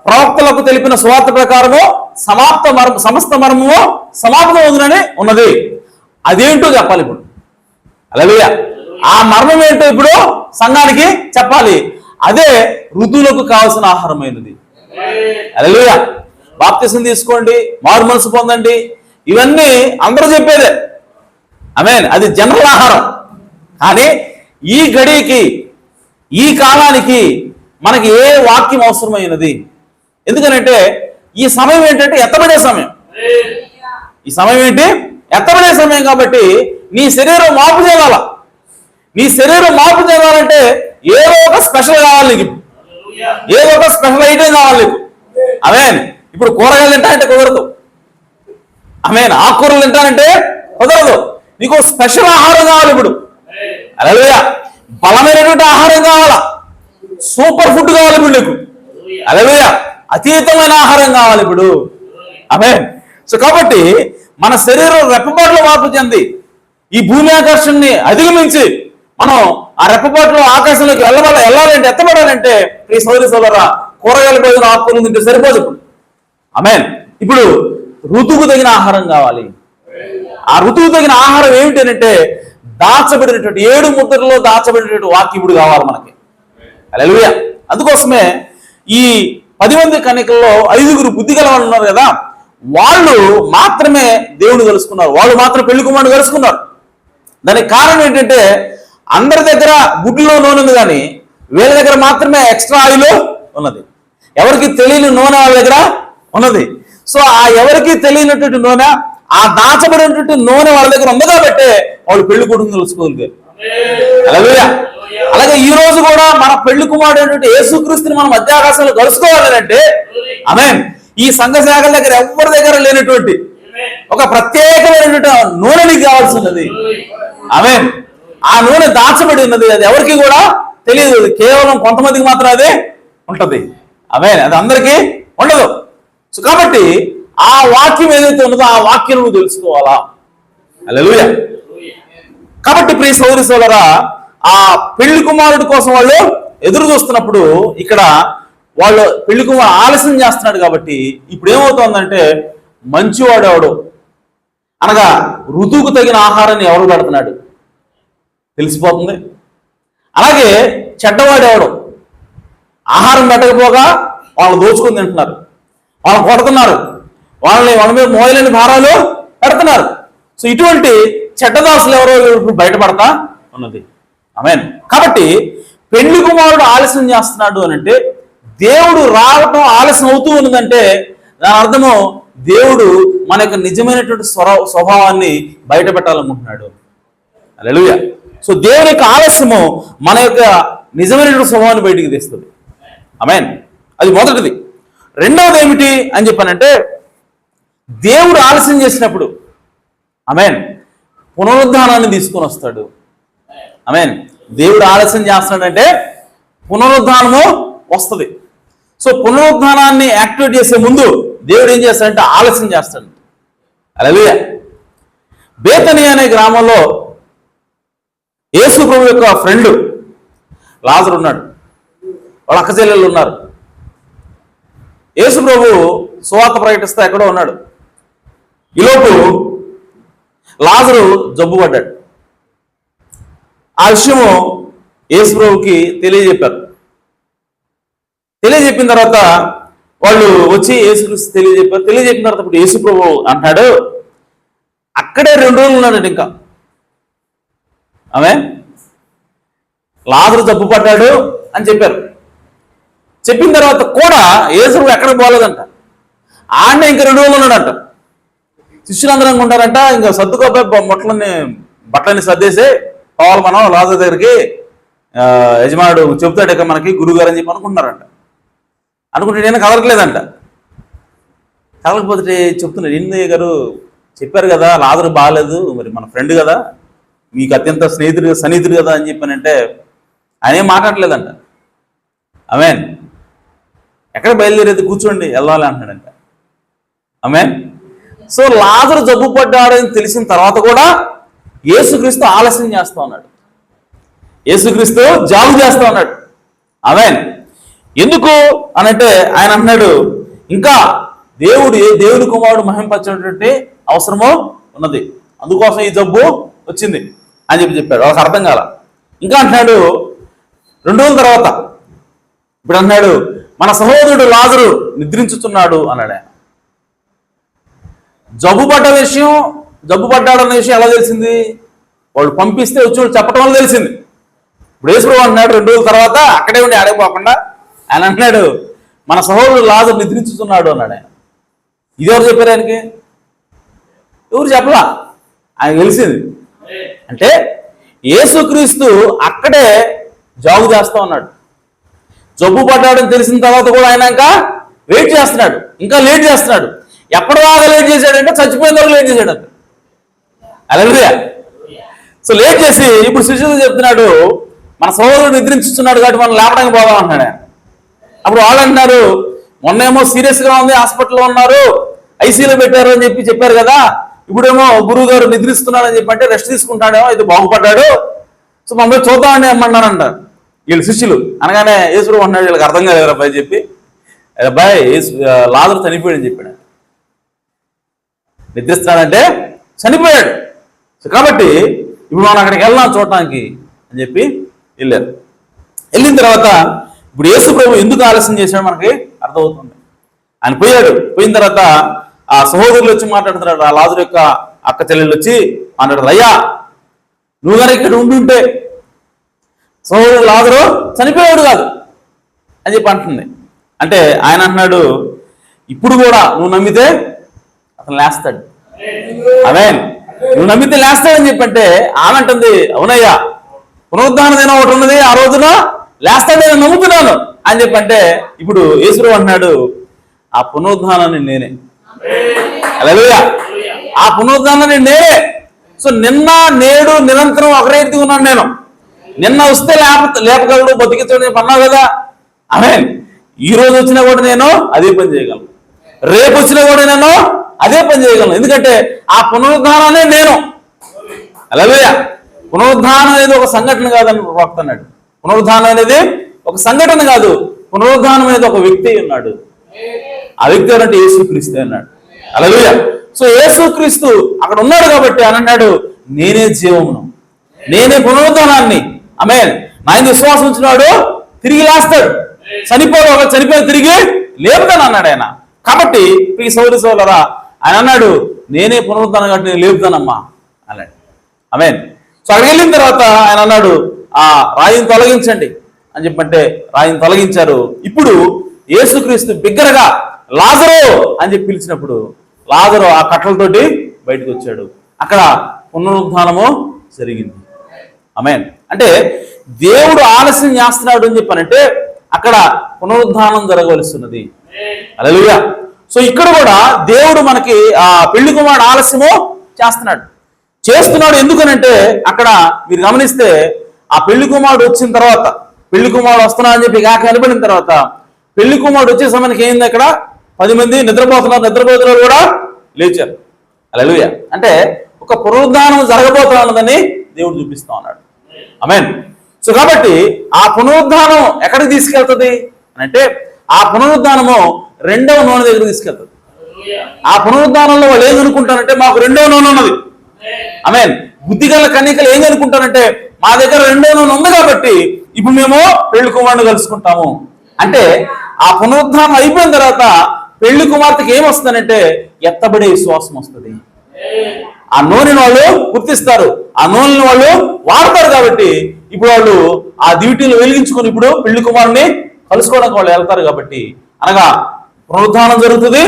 ప్రవక్తలకు తెలిపిన సువార్త ప్రకారము సమస్త మర్మము సమాప్తం అవుతుందని ఉన్నది. అదేంటో చెప్పాలి ఇప్పుడు. హల్లెలూయా. ఆ మర్మం ఏంటో ఇప్పుడు సంఘానికి చెప్పాలి. అదే ఋతువులకు కావాల్సిన ఆహారమైనది. హల్లెలూయా. బాప్తిసం తీసుకోండి, మారు మనసు పొందండి, ఇవన్నీ అందరూ చెప్పేదే. ఆమేన్. అది జనరల్ ఆహారం. కానీ ఈ గడికి, ఈ కాలానికి మనకి ఏ వాక్యం అవసరమైనది? ఎందుకనంటే ఈ సమయం ఏంటంటే ఎత్తబడే సమయం. ఈ సమయం ఏంటి? ఎత్తబడే సమయం. కాబట్టి నీ శరీరం మార్పు చెందాల. నీ శరీరం మార్పు చెందాలంటే ఏదో ఒక స్పెషల్ కావాలి నీకు, ఏదో ఒక స్పెషల్ ఐటెం కావాలి నీకు. ఆమేన్. ఇప్పుడు కూరగాయలు తింటానంటే కుదరదు. ఆమేన్. ఆకుకూరలు తింటానంటే కుదరదు. నీకు స్పెషల్ ఆహారం కావాలి ఇప్పుడు. హల్లెలూయా. బలమైనటువంటి ఆహారం కావాలా, సూపర్ ఫుడ్ కావాలి ఇప్పుడు నీకు. హల్లెలూయా. అతీతమైన ఆహారం కావాలి ఇప్పుడు. ఆమేన్. సో కాబట్టి మన శరీరం రెప్పపాటులో మార్పు చెంది ఈ భూమి ఆకర్షణని అధిగమించి మనం ఆ రెప్పపాటులో ఆకాశంలోకి వెళ్ళాలంటే, ఎత్తబడాలంటే ఈ సోదరి సోదరా కూరగాయల భోజనం, ఆకుకూరలు తింటే సరిపోదు ఇప్పుడు. ఆమేన్. ఇప్పుడు ఋతువుకు తగిన ఆహారం కావాలి. ఆ ఋతువు తగిన ఆహారం ఏమిటి అంటే దాచబడినటువంటి 7 ముద్రలో దాచబడినటువంటి వాక్యం ఇప్పుడు కావాలి మనకి. హల్లెలూయా. అందుకోసమే ఈ 10 మంది కన్యకల్లో 5గురు బుద్ధి గల వాళ్ళు ఉన్నారు కదా, వాళ్ళు మాత్రమే దేవుని కలుసుకున్నారు. వాళ్ళు మాత్రం పెళ్లి కుమారుడు కలుసుకున్నారు. దానికి కారణం ఏంటంటే అందరి దగ్గర గుడ్లో నూనె ఉంది, కానీ వీళ్ళ దగ్గర మాత్రమే ఎక్స్ట్రా ఆయిల్ ఉన్నది. ఎవరికి తెలియని నూనె వాళ్ళ దగ్గర ఉన్నది. సో ఆ ఎవరికి తెలియనటువంటి నూనె, ఆ దాచబడినటువంటి నూనె వాళ్ళ దగ్గర ఉంది కాబట్టి వాళ్ళు పెళ్లి కొడుకుని తెలుసుకోగలిగారు. హల్లెలూయా. అలాగే ఈ రోజు కూడా మన పెళ్లి కుమారుడు యేసుక్రీస్తుని మనం మధ్యాకాశంలో కలుసుకోవాలంటే ఆమేన్, ఈ సంఘ శాఖల దగ్గర ఎవరి దగ్గర లేనటువంటి ఒక ప్రత్యేకమైనటువంటి నూనె నీకు కావాల్సి ఉన్నది. ఆమేన్. ఆ నూనె దాచబడి ఉన్నది. అది ఎవరికి కూడా తెలియదు. కేవలం కొంతమందికి మాత్రం అదే ఉంటది. ఆమేన్. అది అందరికీ ఉండదు. సో కాబట్టి ఆ వాక్యం ఏదైతే ఉన్నదో ఆ వాక్యం నువ్వు తెలుసుకోవాలా. హల్లెలూయా. కాబట్టి ప్రియ సోదరి సోదరా, ఆ పెళ్లి కుమారుడి కోసం వాళ్ళు ఎదురు చూస్తున్నప్పుడు ఇక్కడ వాళ్ళు పెళ్లి కుమారుడు ఆలస్యం చేస్తున్నాడు. కాబట్టి ఇప్పుడు ఏమవుతుందంటే మంచివాడు ఎవడు అనగా ఋతువుకు తగిన ఆహారాన్ని ఎవరు పెడుతున్నాడు తెలిసిపోతుంది. అలాగే చెడ్డవాడు ఎవడు ఆహారం పెట్టకపోగా వాళ్ళు దోచుకుని తింటున్నారు, వాళ్ళు కొడుతున్నారు, వాళ్ళ మీద మోయలేని భారాలు పెడుతున్నారు. సో ఇటువంటి చెడ్డదాసులు ఎవరో ఇప్పుడు బయటపడతా ఉన్నది. ఆమేన్. కాబట్టి పెళ్లి కుమారుడు ఆలస్యం చేస్తున్నాడు అని అంటే దేవుడు రావటం ఆలస్యం అవుతూ ఉన్నదంటే దాని అర్థము దేవుడు మన యొక్క నిజమైనటువంటి స్వభావాన్ని బయట పెట్టాలనుకుంటున్నాడు. హల్లెలూయా. సో దేవుని యొక్క ఆలస్యము మన యొక్క నిజమైనటువంటి స్వభావాన్ని బయటికి తెస్తుంది. ఆమేన్. అది మొదటిది. రెండవది ఏమిటి అని చెప్పానంటే దేవుడు ఆలస్యం చేసినప్పుడు ఆమేన్ పునరుద్ధానాన్ని తీసుకొని వస్తాడు. ఆమేన్. దేవుడు ఆలస్యం చేస్తున్నాడంటే పునరుద్ధానము వస్తుంది. సో పునరుద్ధానాన్ని యాక్టివేట్ చేసే ముందు దేవుడు ఏం చేస్తాడంటే ఆలస్యం చేస్తాడు. హల్లెలూయా. బేతనీ అనే గ్రామంలో యేసు ప్రభు యొక్క ఫ్రెండ్ లాజరు ఉన్నాడు. వాళ్ళ అక్క చెల్లెళ్ళు ఉన్నారు. యేసు ప్రభు సువార్త ప్రకటిస్తే ఎక్కడో ఉన్నాడు. ఈలోపు లాజరు జబ్బు పడ్డాడు. ఆ విషయము యేసు ప్రభుకి తెలియజెప్పారు. తెలియజెప్పిన తర్వాత వాళ్ళు వచ్చి యేసుక్రీస్తు తెలియజెప్పారు. తెలియజెప్పిన తర్వాత ఇప్పుడు యేసు ప్రభు అంటాడు అక్కడే 2 రోజులు ఉన్నాడు ఇంకా. ఆమేన్. లాజరు జబ్బు పడ్డాడు అని చెప్పారు. చెప్పిన తర్వాత కూడా యేసు ఎక్కడ పోలేదంట. ఆడనే ఇంకా 2 రోజులు ఉన్నాడంట. శిష్యులందరం ఉంటారంట, ఇంకా సర్దుకోపోయి బట్టలని సర్దేసి పోవాలి మనం లాజరు దగ్గరికి, యజమానుడు చెబుతాడు ఇక మనకి గురువుగారు అని చెప్పి అనుకుంటున్నారంట. అనుకుంటే నేను కదలట్లేదంట. కదలకపోతే చెప్తున్నాడు, ఏంది గారు చెప్పారు కదా లాజరు బాగాలేదు, మరి మన ఫ్రెండ్ కదా, మీకు అత్యంత సన్నిహితుడు కదా అని చెప్పానంటే ఆయన ఏం మాట్లాడలేదంట. ఆమేన్. ఎక్కడ బయలుదేరేది, కూర్చోండి వెళ్ళాలి అంటున్నాడంట. ఆమేన్. సో లాజరు జబ్బు పడ్డాడని తెలిసిన తర్వాత కూడా యేసుక్రీస్తు ఆలస్యం చేస్తా ఉన్నాడు. యేసుక్రీస్తు జాగు చేస్తా ఉన్నాడు. ఆమేన్. ఎందుకు అనంటే ఆయన అన్నాడు ఇంకా దేవుని కుమారుడు మహింపరచినటువంటి అవసరమో ఉన్నది, అందుకోసం ఈ జబ్బు వచ్చింది అని చెప్పాడు. వాళ్ళకి అర్థం కాల. ఇంకా అంటున్నాడు 2 రోజుల తర్వాత ఇప్పుడు అంటున్నాడు, మన సహోదరుడు లాజరు నిద్రించుతున్నాడు అన్నాడు ఆయన. జబ్బు పడ్డాడన్న విషయం ఎలా తెలిసింది? వాళ్ళు పంపిస్తే వచ్చి చెప్పడం వల్ల తెలిసింది. ఇప్పుడు యేసుప్రభువు అంటున్నాడు 2 రోజుల తర్వాత, అక్కడే ఉండి ఆడైపోకుండా ఆయన అంటున్నాడు, మన సహోదరుడు లాజరు నిద్రించుతున్నాడు అన్నాడు ఆయన. ఇది ఎవరు చెప్పారు ఆయనకి? ఎవరు చెప్పలా, ఆయన తెలిసింది. అంటే యేసుక్రీస్తు అక్కడే జాగు చేస్తా ఉన్నాడు. జబ్బు పడ్డాడని తెలిసిన తర్వాత కూడా ఆయన ఇంకా వెయిట్ చేస్తున్నాడు, ఇంకా లేట్ చేస్తున్నాడు. ఎప్పటిదాకా లేట్ చేశాడంటే చచ్చిపోయిన వరకు లేట్ చేశాడు అంట. హల్లెలూయా. సో లేట్ చేసి ఇప్పుడు శిష్యులు చెప్తున్నాడు, మన సహోదరుడు నిద్రించుతున్నాడు కాబట్టి మనం లేపడానికి పోదాం అంటున్నాడు. అప్పుడు వాళ్ళు అంటున్నారు, మొన్నేమో సీరియస్గా ఉంది, హాస్పిటల్లో ఉన్నారు, ఐసీలో పెట్టారు అని చెప్పారు కదా, ఇప్పుడేమో గురువు గారు నిద్రిస్తున్నాడు అని చెప్పంటే రెస్ట్ తీసుకుంటాడేమో, ఇది బాగుపడ్డాడు, సో మమ్మల్ని చూద్దామని అమ్మన్నారంట వీళ్ళు శిష్యులు. అనగానే యేసుప్రభువు అన్నాడు, వీళ్ళకి అర్థం కాలేదు అబ్బాయి చెప్పి, అబ్బాయి లాజరు చనిపోయాడు అని చెప్పాడు. నిద్రిస్తున్నాడంటే చనిపోయాడు. సో కాబట్టి ఇప్పుడు మనం అక్కడికి వెళ్దాం చూడటానికి అని చెప్పి వెళ్ళారు. వెళ్ళిన తర్వాత ఇప్పుడు యేసుప్రభువు ఎందుకు ఆలస్యం చేశాడో మనకి అర్థమవుతుంది. ఆయన పోయిన తర్వాత ఆ సహోదరులు వచ్చి మాట్లాడుతున్నాడు, ఆ లాజరు యొక్క అక్క చెల్లెళ్ళు వచ్చి మాట్లాడారు, అయ్యా నువ్వు కనుక ఇక్కడ ఉండుంటే సహోదరుడు లాజరు చనిపోయాడు కాదు అని చెప్పి అంటుంది. అంటే ఆయన అంటున్నాడు, ఇప్పుడు కూడా నువ్వు నమ్మితే అతను లేస్తాడు. ఆమేన్. నువ్వు నమ్మితే లేస్తాడని చెప్పంటే ఆమె అంటుంది, అవునయ్యా పునరుద్ధానం ఏదో ఒకటి ఉన్నది, ఆ రోజున లేస్తాడని నేను నమ్ముతున్నాను అని చెప్పంటే ఇప్పుడు యేసుప్రభువు అంటున్నాడు, ఆ పునరుద్ధానాన్ని నేనే. హల్లెలూయా. ఆ పునరుద్ధానాన్ని నేనే. సో నిన్న నేడు నిరంతరం ఒకరే రీతిగా ఉన్నాను నేను. నిన్న వస్తే లేపగలడు, బతికించడం అన్నావు కదా. ఆమేన్. ఈ రోజు వచ్చినా కూడా నేను అదే పని చేయగలను, రేపు వచ్చినా కూడా నేను అదే పని చేయగలను. ఎందుకంటే ఆ పునరుద్ధానాన్ని నేను. హల్లెలూయా. పునరుద్ధానం అనేది ఒక సంఘటన కాదని వాడుతున్నాడు. పునరుద్ధానం అనేది ఒక సంఘటన కాదు, పునరుద్ధానం అనేది ఒక వ్యక్తి ఉన్నాడు. ఆ వ్యక్తి ఎవరంటే యేసుక్రీస్తు అన్నాడు. హల్లెలూయా. సో యేసుక్రీస్తు అక్కడ ఉన్నాడు కాబట్టి అని అన్నాడు, నేనే జీవమును, నేనే పునరుద్ధానాన్ని. ఆమేన్. నా యందు విశ్వాసం ఉంచినాడు తిరిగి లేస్తాడు, చనిపోయి తిరిగి లేపుతాను అన్నాడు ఆయన. కాబట్టి ఈ సోదరులారా ఆయన అన్నాడు, నేనే పునరుద్ధానం కాబట్టి నేను లేపుతానమ్మా అన్నాడు. ఆమేన్. సో అక్కడికి వెళ్ళిన తర్వాత ఆయన అన్నాడు, ఆ రాయిని తొలగించండి అని చెప్పంటే రాయిని తొలగించారు. ఇప్పుడు యేసుక్రీస్తు బిగ్గరగా లాజరు అని చెప్పి పిలిచినప్పుడు లాజరు ఆ కట్టలతోటి బయటకు వచ్చాడు. అక్కడ పునరుద్ధానము జరిగింది. ఆమేన్. అంటే దేవుడు ఆలస్యం చేస్తున్నాడు అని చెప్పానంటే అక్కడ పునరుద్ధానం జరగవలసినది. హల్లెలూయా. సో ఇక్కడ కూడా దేవుడు మనకి ఆ పెళ్లి కుమారుడు ఆలస్యము చేస్తున్నాడు. ఎందుకనంటే అక్కడ మీరు గమనిస్తే ఆ పెళ్లి కుమారుడు వచ్చిన తర్వాత, పెళ్లి కుమారుడు వస్తున్నా అని చెప్పి కాక కనబడిన తర్వాత పెళ్లి కుమారుడు వచ్చే సమయానికి ఏంది, అక్కడ 10 మంది నిద్రపోతున్నారు కూడా లేచారు. హల్లెలూయా. అంటే ఒక పునరుద్ధానం జరగబోతున్నదని దేవుడు చూపిస్తా ఉన్నాడు. ఆమేన్. సో కాబట్టి ఆ పునరుద్ధానం ఎక్కడికి తీసుకెళ్తుంది అంటే ఆ పునరుద్ధానము 2వ నూనె దగ్గర తీసుకెళ్తుంది. ఆ పునరుద్ధానంలో వాళ్ళు ఏం అనుకుంటారంటే మాకు 2వ నూనె ఉన్నది. ఆమేన్. బుద్ధిగల కన్యకలు ఏం అనుకుంటారంటే మా దగ్గర 2వ నూనె ఉంది కాబట్టి ఇప్పుడు మేము పెళ్లి కుమారుని కలుసుకుంటాము. అంటే ఆ పునరుద్ధానం అయిపోయిన తర్వాత పెళ్లి కుమార్తెకి ఏమొస్తుందంటే ఎత్తబడే విశ్వాసం వస్తుంది. ఆ నూనెని వాళ్ళు గుర్తిస్తారు, ఆ నూనెని వాళ్ళు వాడతారు. కాబట్టి ఇప్పుడు వాళ్ళు ఆ డ్యూటీలు వెలిగించుకొని ఇప్పుడు పెళ్లి కుమారుని కలుసుకోవడానికి వాళ్ళు వెళ్తారు. కాబట్టి అనగా పునరుద్ధానం జరుగుతుంది,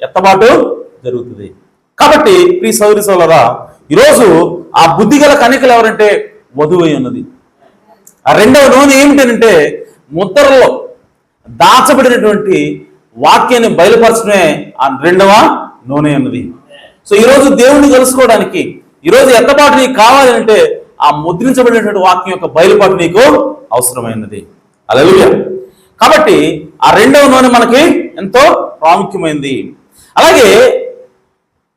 ఎత్తబాటు జరుగుతుంది. కాబట్టి ప్రియ సోదరి సోదరులారా, ఈరోజు ఆ బుద్ధిగల కన్యకలు ఎవరంటే వధువై ఉన్నది. ఆ 2వ నూనె ఏమిటంటే ముద్రలో దాచబడినటువంటి వాక్యాన్ని బయలుపరచడమే ఆ 2వ నూనె ఉన్నది. సో ఈరోజు దేవుణ్ణి కలుసుకోవడానికి, ఈరోజు ఎత్తబాటు నీకు కావాలి అంటే ఆ ముద్రించబడినటువంటి వాక్యం యొక్క బయలుపాటు నీకు అవసరమైనది. హల్లెలూయా. కాబట్టి ఆ 2వ నూనె మనకి ఎంతో ప్రాముఖ్యమైనది. అలాగే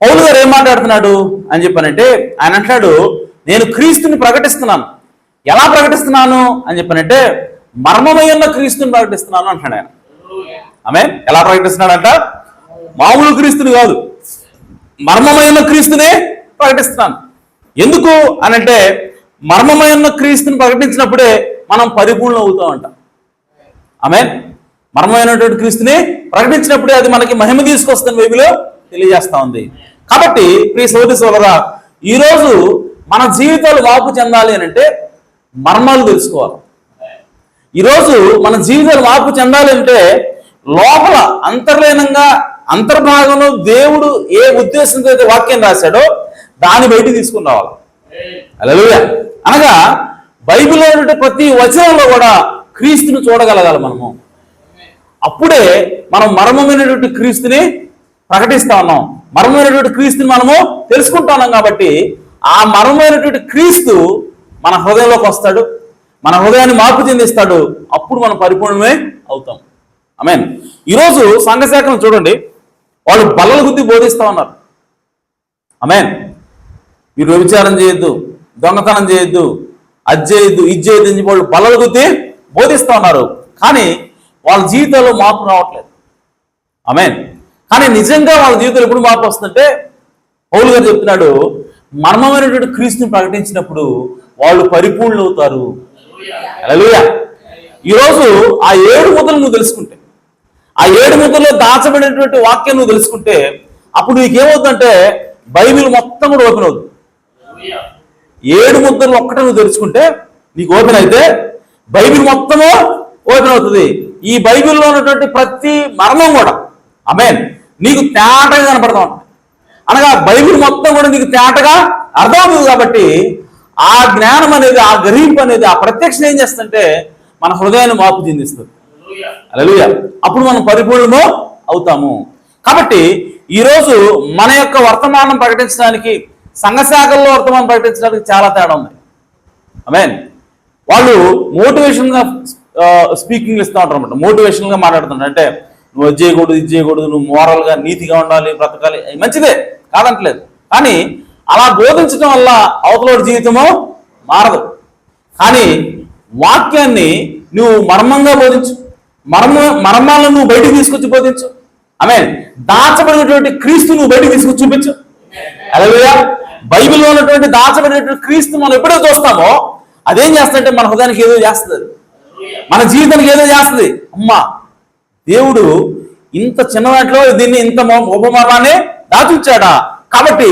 పౌలు గారు ఏం మాట్లాడుతున్నాడు అని చెప్పానంటే ఆయన అంటున్నాడు, నేను క్రీస్తుని ప్రకటిస్తున్నాను. ఎలా ప్రకటిస్తున్నాను అని చెప్పానంటే మర్మమైన క్రీస్తుని ప్రకటిస్తున్నాను అంటున్నాడు ఆయన. ఆమేన్. ఎలా ప్రకటిస్తున్నాడంట? మామూలు క్రీస్తుని కాదు, మర్మమైన క్రీస్తునే ప్రకటిస్తున్నాను. ఎందుకు అనంటే మర్మమైన క్రీస్తుని ప్రకటించినప్పుడే మనం పరిపూర్ణ అవుతామంట. ఆమేన్. మర్మమైనటువంటి క్రీస్తుని ప్రకటించినప్పుడే అది మనకి మహిమ తీసుకొస్తుందని బైబిల్ తెలియజేస్తా ఉంది. కాబట్టి ప్రియ సోదరి సోదరా, ఈరోజు మన జీవితాలు మార్పు చెందాలి అని అంటే మర్మాలు తెలుసుకోవాలి. ఈరోజు మన జీవితాలు మార్పు చెందాలి అంటే లోపల అంతర్లీనంగా అంతర్భాగంలో దేవుడు ఏ ఉద్దేశంతో అయితే వాక్యం రాశాడో దాన్ని బయటికి తీసుకుని రావాలి. హల్లెలూయా. అనగా బైబిల్లో ఉన్నటువంటి ప్రతి వచనంలో కూడా క్రీస్తుని చూడగలగాలి మనము. అప్పుడే మనం మర్మమైనటువంటి క్రీస్తుని ప్రకటిస్తా ఉన్నాం, మర్మమైనటువంటి క్రీస్తుని మనము తెలుసుకుంటా ఉన్నాం. కాబట్టి ఆ మర్మమైనటువంటి క్రీస్తు మన హృదయంలోకి వస్తాడు, మన హృదయాన్ని మార్పు చెందిస్తాడు. అప్పుడు మనం పరిపూర్ణమే అవుతాం. ఆమేన్. ఈరోజు సంఘశాఖను చూడండి, వాళ్ళు బల్లల గుద్ది బోధిస్తా ఉన్నారు. ఆమేన్. మీరు వ్యభిచారం చేయొద్దు, దొంగతనం చేయొద్దు, అది చేయొద్దు, ఇది చేయొద్దు అని వాళ్ళు బల్లల గుద్ది బోధిస్తా ఉన్నారు. కానీ వాళ్ళ జీవితంలో మార్పు రావట్లేదు. ఆమేన్. కానీ నిజంగా వాళ్ళ జీవితంలో ఎప్పుడు మార్పు వస్తుందంటే పౌలు గారు చెప్తున్నాడు, మర్మమైనటువంటి క్రీస్తుని ప్రకటించినప్పుడు వాళ్ళు పరిపూర్ణులు అవుతారు. హల్లెలూయా. ఈరోజు ఆ 7 ముద్రలు నువ్వు తెలుసుకుంటే, ఆ 7 ముద్రలో దాచబడినటువంటి వాక్యం నువ్వు తెలుసుకుంటే అప్పుడు నీకేమవుతుందంటే బైబిల్ మొత్తం కూడా ఓపెన్ అవుతుంది. 7 ముద్రలు ఒక్కటే నువ్వు తెలుసుకుంటే నీకు ఓపెన్ అయితే బైబిల్ మొత్తము ఓపెన్ అవుతుంది. ఈ బైబిల్లో ఉన్నటువంటి ప్రతి మర్మం కూడా ఆమేన్ నీకు తేటగా కనపడతా ఉంటుంది. అనగా బైబిల్ మొత్తం కూడా నీకు తేటగా అర్థమవుతుంది. కాబట్టి ఆ జ్ఞానం అనేది, ఆ గ్రహింపు అనేది, ఆ ప్రత్యక్షం ఏం చేస్తుందంటే మన హృదయాన్ని మార్పు చెందిస్తుంది. హల్లెలూయా. అప్పుడు మనం పరిపూర్ణము అవుతాము. కాబట్టి ఈరోజు మన యొక్క వర్తమానం ప్రకటించడానికి, సంఘశాఖల్లో వర్తమానం ప్రకటించడానికి చాలా తేడా ఉంది. ఆమేన్. వాళ్ళు మోటివేషన్గా స్పీకింగ్ ఇస్తూ ఉంటారు అనమాట. మోటివేషన్గా మాట్లాడుతుంటారు. అంటే నువ్వు అది చేయకూడదు, ఇది చేయకూడదు, నువ్వు మోరల్గా నీతిగా ఉండాలి, బ్రతకాలి, మంచిదే కాదంటలేదు. కానీ అలా బోధించడం వల్ల అవతలోడి జీవితము మారదు. కానీ వాక్యాన్ని నువ్వు మర్మంగా బోధించు, మర్మాలను నువ్వు బయటికి తీసుకొచ్చి బోధించు. ఆమేన్. దాచబడినటువంటి క్రీస్తు నువ్వు బయటికి తీసుకొచ్చి చూపించు. హల్లెలూయా. బైబిల్లో ఉన్నటువంటి దాచబడినటువంటి క్రీస్తు మనం ఎప్పుడైతే చూస్తామో అదేం చేస్తుందంటే మన హృదయానికి ఏదో చేస్తుంది, మన జీవితానికి ఏదో చేస్తుంది. అమ్మా, దేవుడు ఇంత చిన్న వాటిలో దీన్ని ఇంత ఉపమర్మాన్ని దాచుంచాడా, కాబట్టి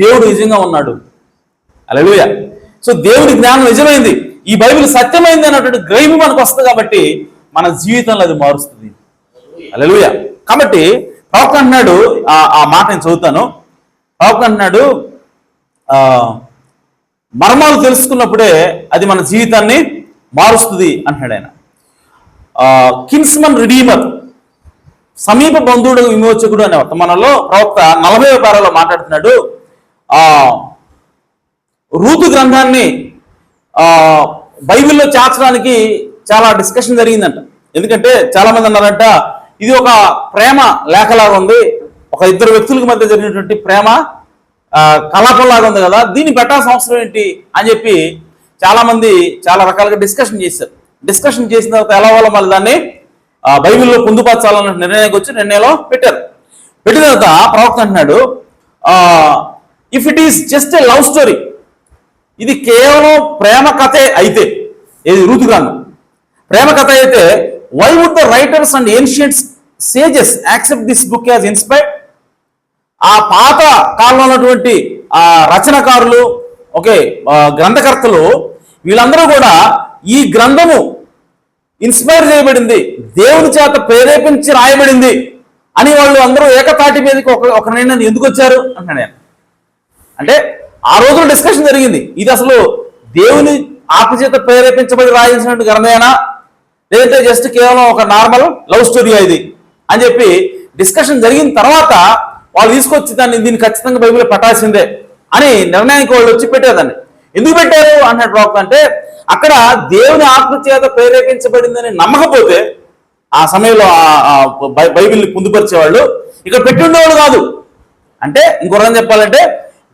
దేవుడు నిజంగా ఉన్నాడు. హల్లెలూయా. సో దేవుడి జ్ఞానం నిజమైంది, ఈ బైబిల్ సత్యమైంది అన్నటువంటి గ్రహింపు మనకు వస్తుంది. కాబట్టి మన జీవితంలో అది మారుస్తుంది. హల్లెలూయా. కాబట్టి ప్రవక్త అంటున్నాడు, ఆ మాట నేను చదువుతాను. ప్రవక్త అంటున్నాడు, మర్మాలు తెలుసుకున్నప్పుడే అది మన జీవితాన్ని మారుస్తుంది అంటున్నాడు ఆయన. కిన్స్మన్ రిడీమర్, సమీప బంధువుడు విమోచకుడు అనే వర్తమానంలో ప్రవక్త 40వ పారాలో మాట్లాడుతున్నాడు. రూతు గ్రంథాన్ని బైబిల్లో చేర్చడానికి చాలా డిస్కషన్ జరిగిందంట. ఎందుకంటే చాలా మంది అన్నారంట ఇది ఒక ప్రేమ లేఖలాగా ఉంది, ఒక ఇద్దరు వ్యక్తులకు మధ్య జరిగినటువంటి ప్రేమ కలాపంలాగా ఉంది కదా, దీన్ని పెట్టాల్సిన అవసరం ఏంటి అని చెప్పి చాలా మంది చాలా రకాలుగా డిస్కషన్ చేశారు. డిస్కషన్ చేసిన తర్వాత ఎలా వాళ్ళ మళ్ళీ దాన్ని బైబిల్లో పొందుపరచాలన్న నిర్ణయానికి వచ్చి నిర్ణయంలో పెట్టారు. పెట్టిన తర్వాత ప్రవక్త అంటున్నాడు, if it is just a love story, ఇది కేవలం ప్రేమ కథే అయితే, ఏది రూతు గ్రంథం ప్రేమ కథ అయితే, why would the writers and ancient sages accept this book as inspired? ఆ పాత కాలంలో ఉన్నటువంటి రచనకారులు, గ్రంథకర్తలు, వీళ్ళందరూ కూడా ఈ గ్రంథము ఇన్స్పైర్ చేయబడింది, దేవుని చేత ప్రేరేపించి రాయబడింది అని వాళ్ళు అందరూ ఏకతాటి మీదకి ఒక నిర్ణయాన్ని ఎందుకు వచ్చారు అంటున్నాడు నేను. అంటే ఆ రోజున డిస్కషన్ జరిగింది, ఇది అసలు దేవుని ఆత్మ చేత ప్రేరేపించబడి రాయించినట్టు గ్రంథమేనా, లేదంటే జస్ట్ కేవలం ఒక నార్మల్ లవ్ స్టోరీ ఇది అని చెప్పి డిస్కషన్ జరిగిన తర్వాత వాళ్ళు తీసుకొచ్చి దీన్ని ఖచ్చితంగా బైబిల్లో పెట్టాల్సిందే అని నిర్ణయానికి వాళ్ళు వచ్చి పెట్టేదాన్ని. ఎందుకు పెట్టారు అన్నట్టు ప్రవక్త అంటే, అక్కడ దేవుని ఆత్మ చేత ప్రేరేపించబడిందని నమ్మకపోతే ఆ సమయంలో బైబిల్ని పొందుపరిచేవాళ్ళు ఇక్కడ పెట్టి ఉండేవాళ్ళు కాదు. అంటే ఇంకో రకం చెప్పాలంటే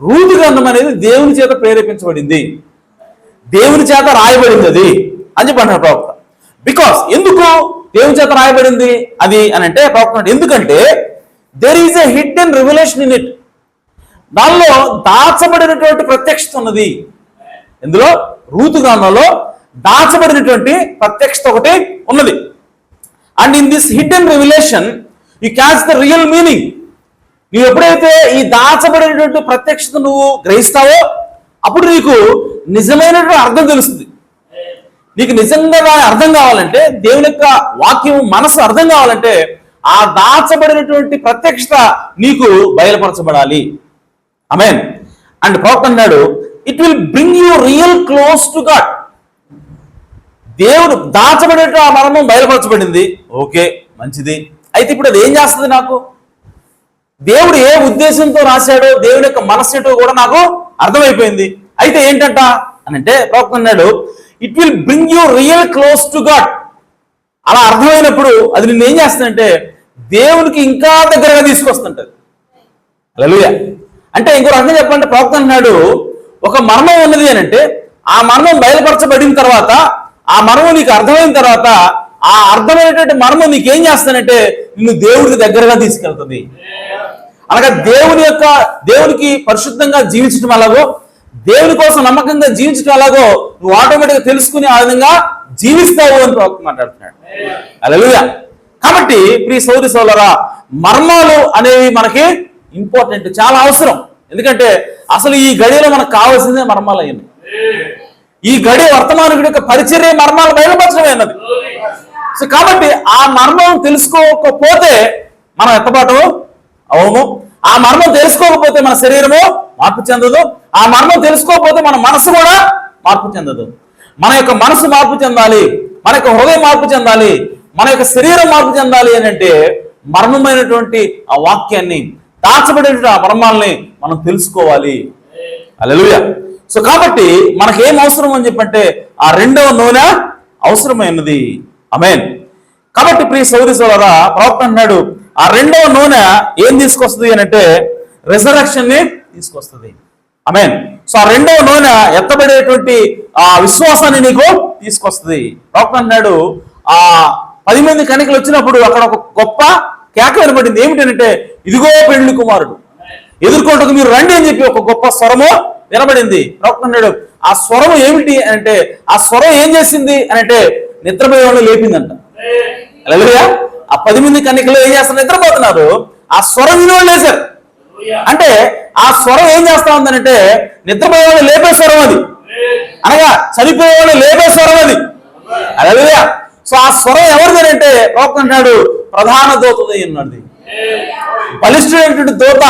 రూతు గ్రంథం అనేది దేవుని చేత ప్రేరేపించబడింది, దేవుని చేత రాయబడింది అది అని చెప్పి అంటారు ప్రవక్త. బికాస్ ఎందుకు దేవుని చేత రాయబడింది అది అని అంటే ప్రవక్త, ఎందుకంటే there is a hidden revelation in it, దానిలో దాచబడినటువంటి ప్రత్యక్షత ఉన్నది. ఎందులో రూతు గ్రంథంలో దాచబడినటువంటి ప్రత్యక్షత ఒకటి ఉన్నది. And in this hidden revolution you catch the real meaning. నువ్వు ఎప్పుడైతే ఈ దాచబడినటువంటి ప్రత్యక్షత నువ్వు గ్రహిస్తావో అప్పుడు నీకు నిజమైనటువంటి అర్థం తెలుస్తుంది. నీకు నిజంగా అర్థం కావాలంటే, దేవుని యొక్క వాక్యం మనసు అర్థం కావాలంటే ఆ దాచబడినటువంటి ప్రత్యక్షత నీకు బయలుపరచబడాలి. ఆమేన్. అండ్ ప్రవక్త అన్నాడు, it will bring you real close to God. దేవుడు దాచబడే ఆ మర్మం బయలుపరచబడింది, ఓకే మంచిది. అయితే ఇప్పుడు అది ఏం చేస్తుంది? నాకు దేవుడు ఏ ఉద్దేశంతో రాశాడో, దేవుని యొక్క మనస్సు ఏంటో కూడా నాకు అర్థమైపోయింది. అయితే ఏంటంట అని అంటే ప్రవక్త అన్నాడు, it will bring you real close to God. అలా అర్థమైనప్పుడు అది నిన్ను ఏం చేస్తుందంటే దేవునికి ఇంకా దగ్గరగా తీసుకొస్తుంటది. హల్లెలూయా. అంటే ఇంకో రకంగా చెప్పాలంటే ప్రవక్త అన్నాడు, ఒక మర్మం ఉన్నది అని అంటే ఆ మర్మం బయలుపరచబడిన తర్వాత, ఆ మర్మం నీకు అర్థమైన తర్వాత, ఆ అర్థమైనటువంటి మర్మం నీకేం చేస్తానంటే నిన్ను దేవుడికి దగ్గరగా తీసుకెళ్తుంది. అనగా దేవునికి పరిశుద్ధంగా జీవించడం అలాగో, దేవుని కోసం నమ్మకంగా జీవించడం అలాగో నువ్వు ఆటోమేటిక్గా తెలుసుకుని ఆ విధంగా జీవిస్తావు అని ప్రవక్త మాట్లాడుతున్నాడు. హల్లెలూయా. కాబట్టి ప్రియ సోదరి సోదరా, మర్మాలు అనేవి మనకి ఇంపార్టెంట్, చాలా అవసరం. ఎందుకంటే అసలు ఈ గడిలో మనకు కావాల్సిందే మర్మాలు అయ్యింది. ఈ గడి వర్తమానుడి యొక్క పరిచర్య మర్మాలు బయలుపరచడమే అన్నది. సో కాబట్టి ఆ మర్మం తెలుసుకోకపోతే మనం ఎత్తబాటు అవును. ఆ మర్మం తెలుసుకోకపోతే మన శరీరము మార్పు చెందదు. ఆ మర్మం తెలుసుకోకపోతే మన మనసు కూడా మార్పు చెందదు. మన యొక్క మనసు మార్పు చెందాలి, మన యొక్క హృదయం మార్పు చెందాలి, మన యొక్క శరీరం మార్పు చెందాలి అని అంటే మర్మమైనటువంటి ఆ వాక్యాన్ని, దాచబడిన ఆ మర్మాల్ని మనం తెలుసుకోవాలి. హల్లెలూయా. సో కాబట్టి మనకేం అవసరం అని చెప్పంటే ఆ రెండవ నూనె అవసరమైనది. ఆమేన్. కాబట్టి ప్రియ సోదరి సోదరా, ప్రవక్త అన్నాడు, ఆ రెండవ నూనె ఏం తీసుకొస్తుంది అని అంటే రిజరక్షన్ ని తీసుకొస్తుంది. ఆమేన్. సో ఆ రెండవ నూనె ఎత్తబడేటువంటి ఆ విశ్వాసాన్ని నీకు తీసుకొస్తుంది. ప్రవక్త అన్నాడు, ఆ 10 మంది కన్యకలు వచ్చినప్పుడు అక్కడ ఒక గొప్ప కేక వినబడింది. ఏమిటంటే, ఇదిగో పెళ్లి కుమారుడు, ఎదుర్కొంటకు మీరు రండి అని చెప్పి ఒక గొప్ప స్వరము వినబడింది. ప్రవక్త అన్నాడు, ఆ స్వరం ఏమిటి అంటే, ఆ స్వరం ఏం చేసింది అని అంటే నిద్రపోయే వాళ్ళు లేపిందంట. హల్లెలూయా. ఆ 10 మంది కన్యకలు ఏం చేస్తారు? నిద్రపోతున్నారు. ఆ స్వరం వినోళ్ళు లేశారు. అంటే ఆ స్వరం ఏం చేస్తా ఉందనంటే నిద్రపోయే వాళ్ళు లేపే స్వరం అది, అనగా చనిపోయే వాళ్ళు లేపే స్వరం అది. హల్లెలూయా. సో ఆ స్వరం ఎవరిది అంటే ప్రవక్త అంటాడు, ప్రధాన దూతది అన్నది. బలిష్ఠుడైనటువంటి దూత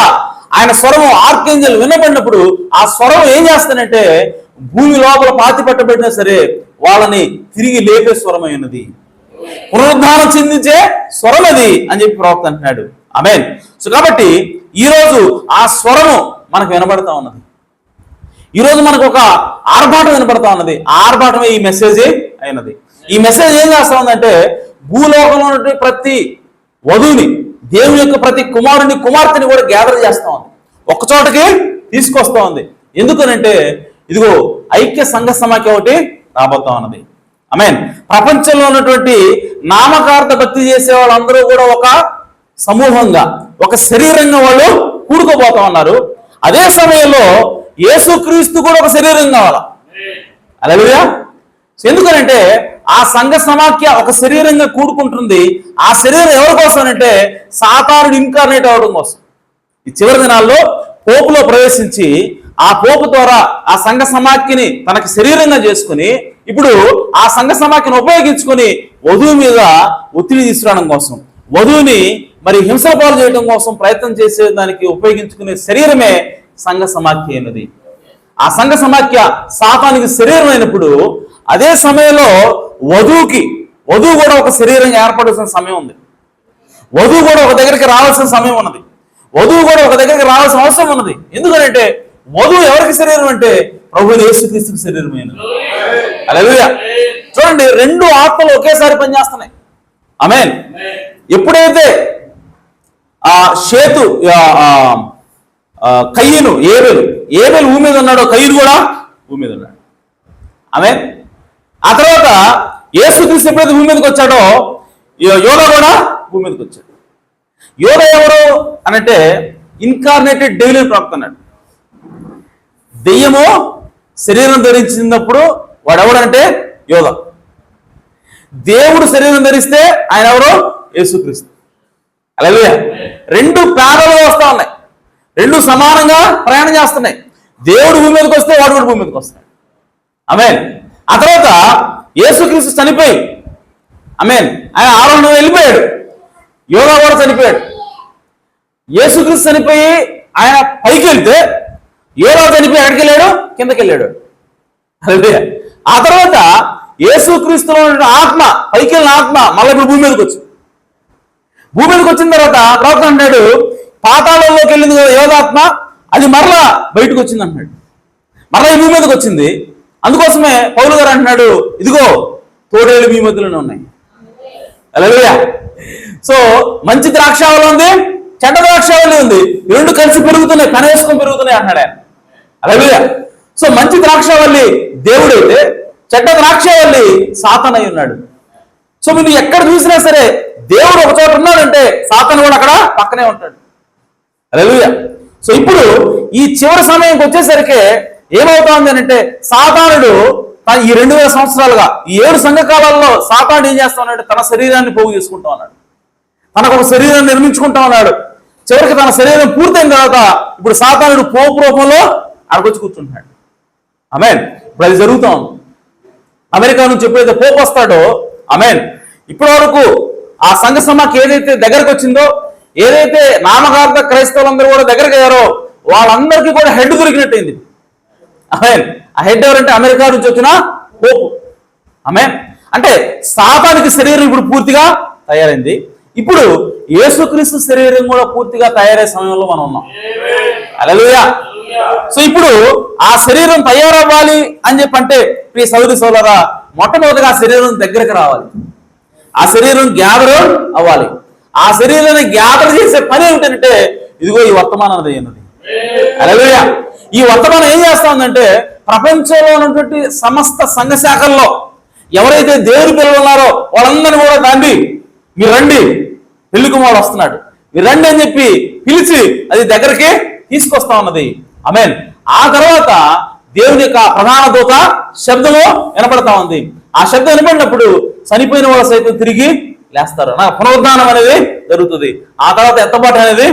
ఆయన స్వరము ఆర్కేంజల్ వినబడినప్పుడు ఆ స్వరం ఏం చేస్తానంటే భూమి లోపల పాతి పట్టబడినా సరే వాళ్ళని తిరిగి లేపే స్వరం అయినది, పునరుద్ధానం చెందించే స్వరం అది అని చెప్పి ప్రవక్త అంటున్నాడు. ఆమేన్. సో కాబట్టి ఈరోజు ఆ స్వరము మనకు వినబడతా ఉన్నది. ఈరోజు మనకు ఒక ఆర్భాటం వినపడతా ఉన్నది. ఆ ఆర్భాటమే ఈ మెసేజ్ అయినది. ఈ మెసేజ్ ఏం చేస్తా ఉందంటే భూలోకంలో ఉన్నటువంటి ప్రతి వధువుని, దేవుని యొక్క ప్రతి కుమారుని కుమార్తెని కూడా గ్యాదర్ చేస్తా ఉంది, ఒక్క చోటకి తీసుకొస్తా ఉంది. ఎందుకనంటే ఇదిగో ఐక్య సంఘ సమాఖ్య ఒకటి రాబోతా ఉన్నది. ఆమేన్. ప్రపంచంలో ఉన్నటువంటి నామకార్థ భక్తి చేసే వాళ్ళందరూ కూడా ఒక సమూహంగా, ఒక శరీరంగా వాళ్ళు కూడుకోబోతా ఉన్నారు. అదే సమయంలో యేసుక్రీస్తు కూడా ఒక శరీరం కావాలా. హల్లెలూయా. ఎందుకనంటే ఆ సంఘ సమాఖ్య ఒక శరీరంగా కూడుకుంటుంది. ఆ శరీరం ఎవరి కోసం అంటే సాతానుడు ఇన్కార్నేట్ అవడం కోసం. ఈ చివరి దినాల్లో పోపులో ప్రవేశించి ఆ పోపు ద్వారా ఆ సంఘ సమాఖ్యని తనకి శరీరంగా చేసుకుని ఇప్పుడు ఆ సంఘ సమాఖ్యను ఉపయోగించుకొని వధువు మీద ఒత్తిడి తీసుకురావడం కోసం, వధువుని మరి హింసల పాలు చేయడం కోసం ప్రయత్నం చేసే దానికి ఉపయోగించుకునే శరీరమే సంఘ సమాఖ్య అయినది. ఆ సంఘ సమాఖ్య సాతానికి శరీరం అయినప్పుడు అదే సమయంలో వధువు కూడా ఒక శరీరంగా ఏర్పడాల్సిన సమయం ఉంది. వధువు కూడా ఒక దగ్గరికి రావాల్సిన సమయం ఉన్నది. వధువు కూడా ఒక దగ్గరికి రావాల్సిన అవసరం ఉన్నది. ఎందుకంటే వధువు ఎవరికి శరీరం అంటే ప్రభువు యేసుక్రీస్తుకి శరీరమైనది. హల్లెలూయా. చూడండి, రెండు ఆత్మలు ఒకేసారి పనిచేస్తున్నాయి. ఆమేన్. ఎప్పుడైతే ఆ షేతు కయ్యను ఏబేలు భూమి మీద ఉన్నాడో కయ్యను కూడా భూమి మీద ఉన్నాడు. ఆమేన్. ఆ తర్వాత యేసుక్రీస్తు ఎప్పుడైతే భూమి మీదకి వచ్చాడో యోధ కూడా భూమి మీదకి వచ్చాడు. యోధ ఎవరు అనంటే ఇన్కార్నేటెడ్ డెవిల్ అని ప్రవక్త అన్నాడు. దెయ్యము శరీరం ధరించినప్పుడు వాడు ఎవడంటే యోధ. దేవుడు శరీరం ధరిస్తే ఆయన ఎవరు? యేసుక్రీస్తు. హల్లెలూయా. రెండు ప్యారల్గా వస్తా ఉన్నాయి, రెండు సమానంగా ప్రయాణం చేస్తున్నాయి. దేవుడు భూమి మీదకి వస్తే వాడు కూడా భూమి మీదకి వస్తాడు. ఆమేన్. ఆ తర్వాత యేసుక్రీస్తు చనిపోయి ఆమేన్ ఆయన ఆరోహణ వెళ్ళిపోయాడు, యోధ కూడా చనిపోయాడు. యేసుక్రీస్తు చనిపోయి ఆయన పైకి వెళ్తే యోధ చనిపోయి ఎక్కడికి వెళ్ళాడు? కిందకి వెళ్ళాడు. హల్లెలూయా. ఆ తర్వాత యేసుక్రీస్తులో ఉన్న ఆత్మ, పైకి వెళ్ళిన ఆత్మ మళ్ళీ ఇప్పుడు భూమి మీదకి వచ్చింది. భూమి మీదకి వచ్చిన తర్వాత ప్రవక్త అంటాడు, పాతాళంలోకి వెళ్ళింది కదా యోధాత్మ, అది మరలా బయటకు వచ్చింది అంటున్నాడు. మరలా ఈ భూమి మీదకి వచ్చింది. అందుకోసమే పౌలు గారు అంటున్నాడు, ఇదిగో తోడేళ్ళు మీ మధ్యలోనే ఉన్నాయి. హల్లెలూయా. సో మంచి ద్రాక్షావళి ఉంది, చెడ్డ ద్రాక్షావళి ఉంది, రెండు కలిసి పెరుగుతున్నాయి, కనేసుకొని పెరుగుతున్నాయి అంటున్నాడు ఆయన. హల్లెలూయా. సో మంచి ద్రాక్షావళి దేవుడైతే చెడ్డ ద్రాక్షావళి సాతాను అయి ఉన్నాడు. సో మీరు ఎక్కడ చూసినా సరే దేవుడు ఒక చోట ఉన్నాడంటే సాతాను కూడా అక్కడ పక్కనే ఉంటాడు. హల్లెలూయా. సో ఇప్పుడు ఈ చివరి సమయంకి వచ్చేసరికి ఏమవుతోంది అంటే సాతానుడు ఈ 2000 సంవత్సరాలుగా ఈ 7 సంఘకాలాల్లో సాతానుడు ఏం చేస్తా ఉన్నాడు? తన శరీరాన్ని పోగు చేసుకుంటా ఉన్నాడు, తనకు ఒక శరీరాన్ని నిర్మించుకుంటా ఉన్నాడు. చివరికి తన శరీరం పూర్తయిన తర్వాత ఇప్పుడు సాతానుడు పోపు రూపంలో అడగొచ్చి కూర్చుంటున్నాడు. ఆమేన్. ఇప్పుడు అది జరుగుతా ఉంది. అమెరికా నుంచి ఎప్పుడైతే పోపు వస్తాడో ఆమేన్, ఇప్పటి వరకు ఆ సంఘ సమాఖ్య ఏదైతే దగ్గరకు వచ్చిందో, ఏదైతే నామకార్థ క్రైస్తవులందరూ కూడా దగ్గరకు అయ్యారో వాళ్ళందరికీ కూడా హెడ్ దొరికినట్టయింది. ఆమేన్. ఆ హెడ్ ఎవరంటే అమెరికా నుంచి వచ్చిన పోపు. ఆమేన్. అంటే సాతానికి శరీరం ఇప్పుడు పూర్తిగా తయారైంది. ఇప్పుడు యేసుక్రీస్తు శరీరం కూడా పూర్తిగా తయారయ్యే సమయంలో మనం ఉన్నాం. హల్లెలూయా. సో ఇప్పుడు ఆ శరీరం తయారవ్వాలి అని చెప్పంటే ప్రియ సోదరి సోదరా, మొట్టమొదటిగా ఆ శరీరం దగ్గరికి రావాలి, ఆ శరీరం గ్యాదర్ అవ్వాలి. ఆ శరీరాన్ని గ్యాదర్ చేసే పని ఏమిటంటే ఇదిగో ఈ వర్తమానం అన్నది. హల్లెలూయా. ఈ వర్తమానం ఏం చేస్తా ఉందంటే ప్రపంచంలో ఉన్నటువంటి సమస్త సంఘ శాఖల్లో ఎవరైతే దేవుడి పిల్లలు ఉన్నారో వాళ్ళందరినీ కూడా తండ్రి మీరు రండి, పెళ్లి కుమారుడు వస్తున్నాడు, మీరు రండి అని చెప్పి పిలిచి అది దగ్గరికి తీసుకొస్తా ఉన్నది. ఆమేన్. ఆ తర్వాత దేవుని యొక్క ప్రధాన దూత శబ్దము వినపడతా ఉంది. ఆ శబ్దం వినపడినప్పుడు చనిపోయిన వాళ్ళ సైతం తిరిగి లేస్తారు, పునరుద్ధానం అనేది జరుగుతుంది. ఆ తర్వాత ఎత్తబాటు అనేది